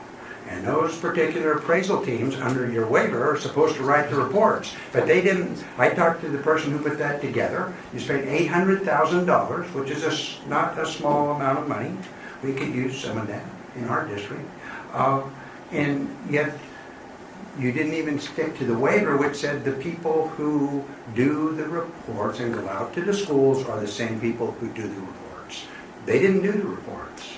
And those particular appraisal teams under your waiver are supposed to write the reports. But they didn't. I talked to the person who put that together. You spent $800,000, which is not a small amount of money. We could use some of that in our district. And yet you didn't even stick to the waiver, which said the people who do the reports and go out to the schools are the same people who do the reports. They didn't do the reports.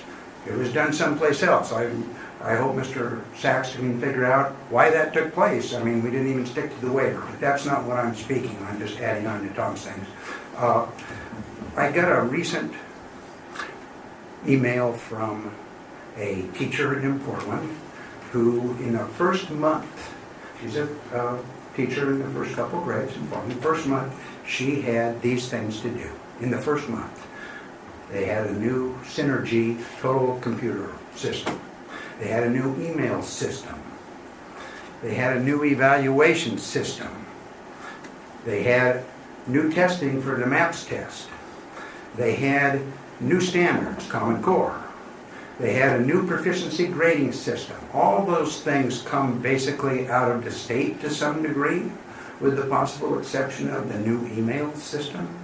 It was done someplace else. I hope Mr. Sachs can figure out why that took place. I mean, we didn't even stick to the waiver, but that's not what I'm speaking. I'm just adding on to Tom's things. I got a recent email from a teacher in Portland who, in the first month, she's a teacher in the first couple grades in Portland. The first month, she had these things to do. In the first month, they had a new Synergy total computer system. They had a new email system. They had a new evaluation system. They had new testing for the MAPS test. They had new standards, Common Core. They had a new proficiency grading system. All those things come basically out of the state to some degree, with the possible exception of the new email system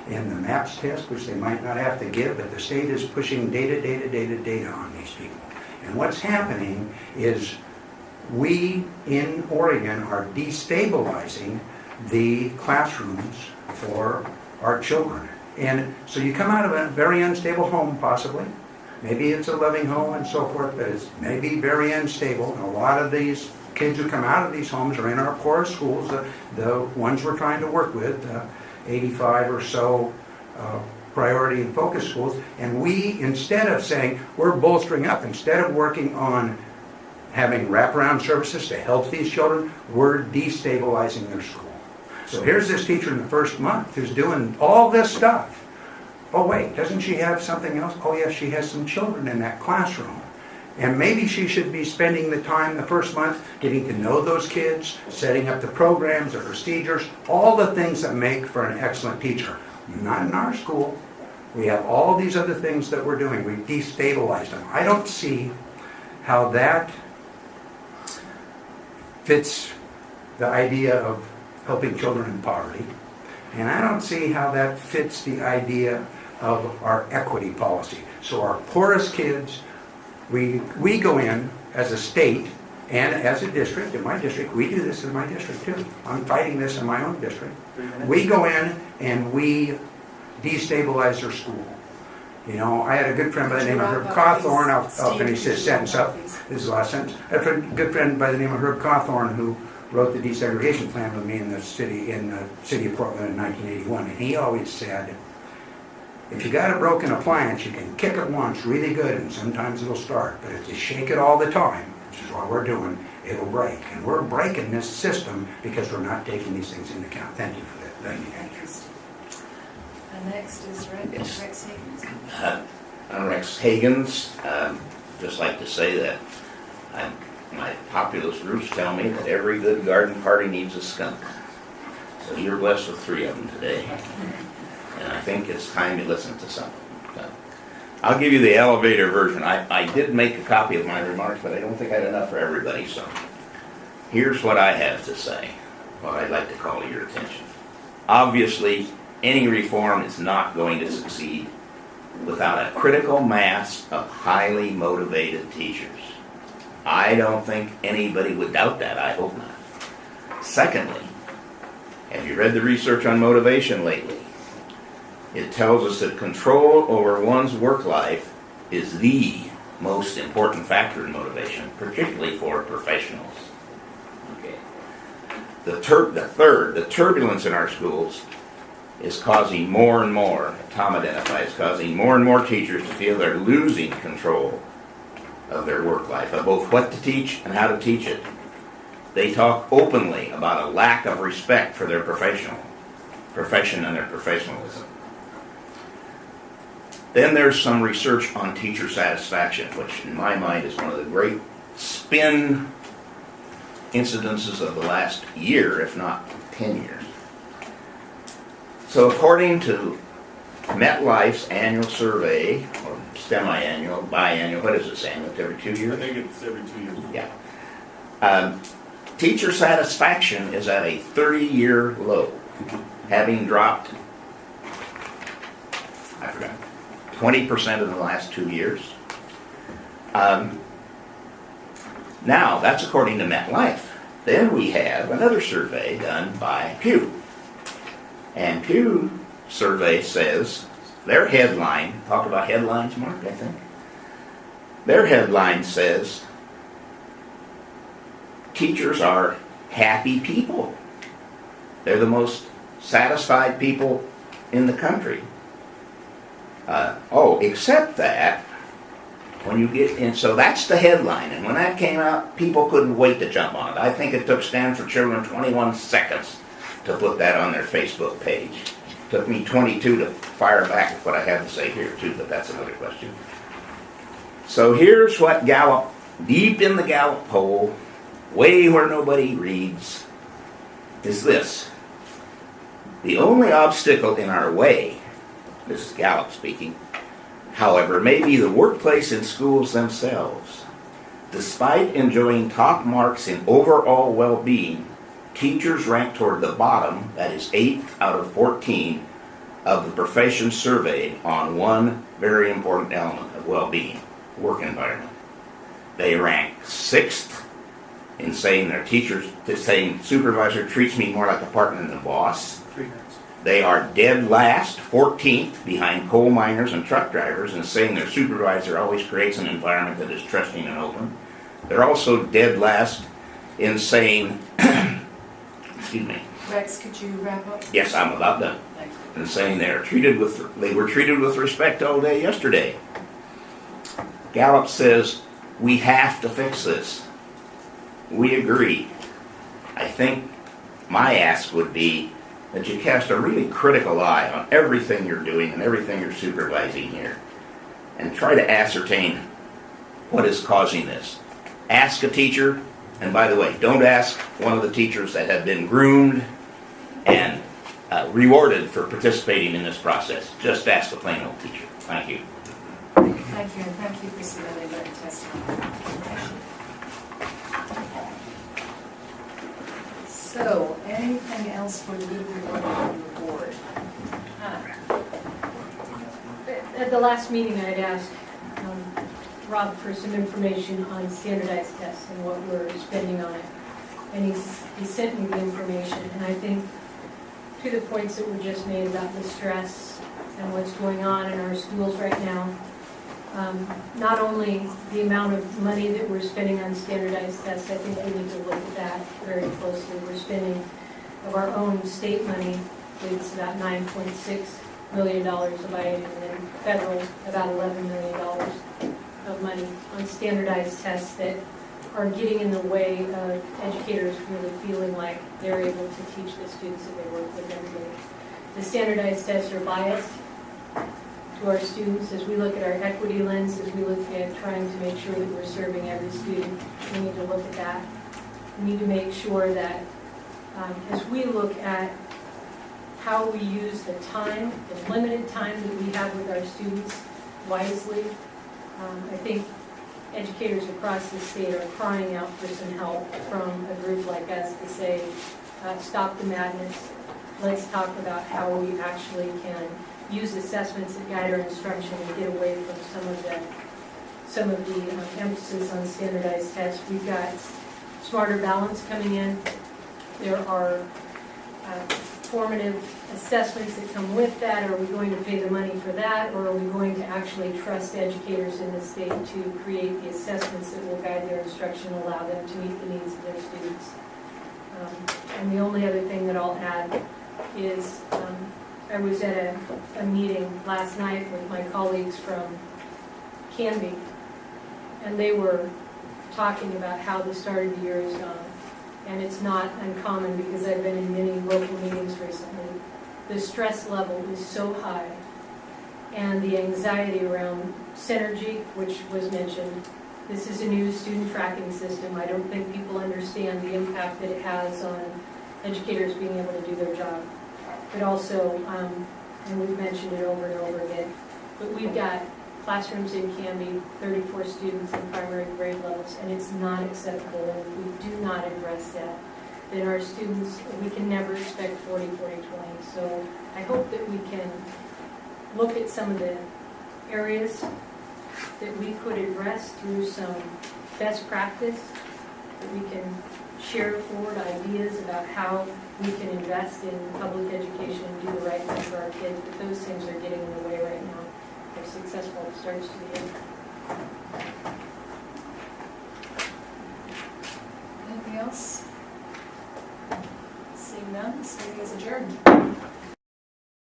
and the MAPS test, which they might not have to give, but the state is pushing data on these people. And what's happening is we in Oregon are destabilizing the classrooms for our children. And so you come out of a very unstable home, possibly, maybe it's a loving home and so forth, but it's maybe very unstable. And a lot of these kids who come out of these homes are in our poorest schools, the ones we're trying to work with, 85 or so priority and focus schools. And we, instead of saying we're bolstering up, instead of working on having wraparound services to help these children, we're destabilizing their school. So here's this teacher in the first month who's doing all this stuff. Oh wait, doesn't she have something else? Oh yes, she has some children in that classroom. And maybe she should be spending the time the first month getting to know those kids, setting up the programs, the procedures, all the things that make for an excellent teacher. Not in our school. We have all these other things that we're doing. We've destabilized them. I don't see how that fits the idea of helping children in poverty. And I don't see how that fits the idea of our equity policy. So our poorest kids, we go in as a state and as a district. In my district, we do this in my district too. I'm fighting this in my own district. We go in and we destabilize their school. You know, I had a good friend by the name of Herb Cawthorn. I'll finish this sentence up. This is the last sentence. I had a good friend by the name of Herb Cawthorn who wrote the desegregation plan with me in the city of Portland in 1981. And he always said, if you got a broken appliance, you can kick it once really good and sometimes it'll start. But if you shake it all the time, which is what we're doing, it'll break. And we're breaking this system because we're not taking these things into account. Thank you for that. Thank you. And next is Rex Higgins. I'm Rex Higgins. Just like to say that my populist roots tell me that every good garden party needs a skunk. So you're blessed with 3 of them today. And I think it's time to listen to some. I'll give you the elevator version. I did make a copy of my remarks, but I don't think I had enough for everybody. So here's what I have to say, what I'd like to call your attention. Obviously, any reform is not going to succeed without a critical mass of highly motivated teachers. I don't think anybody would doubt that. I hope not. Secondly, have you read the research on motivation lately? It tells us that control over one's work life is the most important factor in motivation, particularly for professionals. Okay. The turbulence in our schools is causing more and more, Tom identifies, causing more and more teachers to feel they're losing control of their work life, of both what to teach and how to teach it. They talk openly about a lack of respect for their profession and their professionalism. Then there's some research on teacher satisfaction, which in my mind is one of the great spin incidences of the last year, if not 10 years. So according to MetLife's annual survey, or semi-annual, biannual, what is it, Sam? It's every 2 years? I think it's every 2 years. Yeah. Teacher satisfaction is at a 30-year low, having dropped, 20% in the last 2 years. Now, that's according to MetLife. Then we have another survey done by Pew. And Pew survey says, their headline, talk about headlines, Mark, I think. Their headline says, teachers are happy people. They're the most satisfied people in the country. Except that when you get in, so that's the headline. And when that came out, people couldn't wait to jump on it. I think it took Stand for Children 21 seconds to put that on their Facebook page. It took me 22 to fire back with what I have to say here too, but that's another question. So here's what Gallup, deep in the Gallup poll, way where nobody reads, is this. The only obstacle in our way, this is Gallup speaking, however, may be the workplace and schools themselves. Despite enjoying top marks in overall well-being, teachers rank toward the bottom, that is 8th out of 14, of the professions surveyed on one very important element of well-being, work environment. They rank 6th in saying their teachers, saying supervisor treats me more like a partner than a boss. They are dead last, 14th, behind coal miners and truck drivers, and saying their supervisor always creates an environment that is trusting and open. They're also dead last in saying, excuse me, Rex, could you wrap up? yes, I'm about done. Thank you. And saying they were treated with respect all day yesterday. Gallup says we have to fix this. We agree. I think my ask would be that you cast a really critical eye on everything you're doing and everything you're supervising here, and try to ascertain what is causing this. Ask a teacher, and by the way, don't ask one of the teachers that have been groomed and rewarded for participating in this process. Just ask the plain old teacher. Thank you. Thank you, and thank you for submitting that testimony. So, anything else for the good of the board? At the last meeting, I had asked Rob for some information on standardized tests and what we're spending on it. And he sent me the information, and I think to the points that were just made about the stress and what's going on in our schools right now, not only the amount of money that we're spending on standardized tests, I think we need to look at that very closely. We're spending of our own state money, it's about $9.6 million of items, and then federal, about $11 million of money on standardized tests that are getting in the way of educators really feeling like they're able to teach the students that they work with every day. The standardized tests are biased to our students. As we look at our equity lens, as we look at trying to make sure that we're serving every student, we need to look at that. We need to make sure that as we look at how we use the time, the limited time that we have with our students wisely, I think educators across the state are crying out for some help from a group like us to say, stop the madness. Let's talk about how we actually can use assessments that guide our instruction and get away from some of the emphasis on standardized tests. We've got Smarter Balance coming in. There are formative assessments that come with that. Are we going to pay the money for that, or are we going to actually trust educators in the state to create the assessments that will guide their instruction, allow them to meet the needs of their students? And the only other thing that I'll add is I was at a meeting last night with my colleagues from Canby, and they were talking about how the start of the year is gone. And it's not uncommon because I've been in many local meetings recently. The stress level is so high, and the anxiety around Synergy, which was mentioned. This is a new student tracking system. I don't think people understand the impact that it has on educators being able to do their job. But also, and we've mentioned it over and over again, but we've got classrooms in Canby, 34 students in primary grade levels, and it's not acceptable. And if we do not address that, then our students, we can never expect 40, 40, 20. So I hope that we can look at some of the areas that we could address through some best practice, that we can share forward ideas about how we can invest in public education and do the right thing for our kids, but those things are getting in the way right now. If successful starts to the end. Anything else? Seeing none, this meeting is adjourned.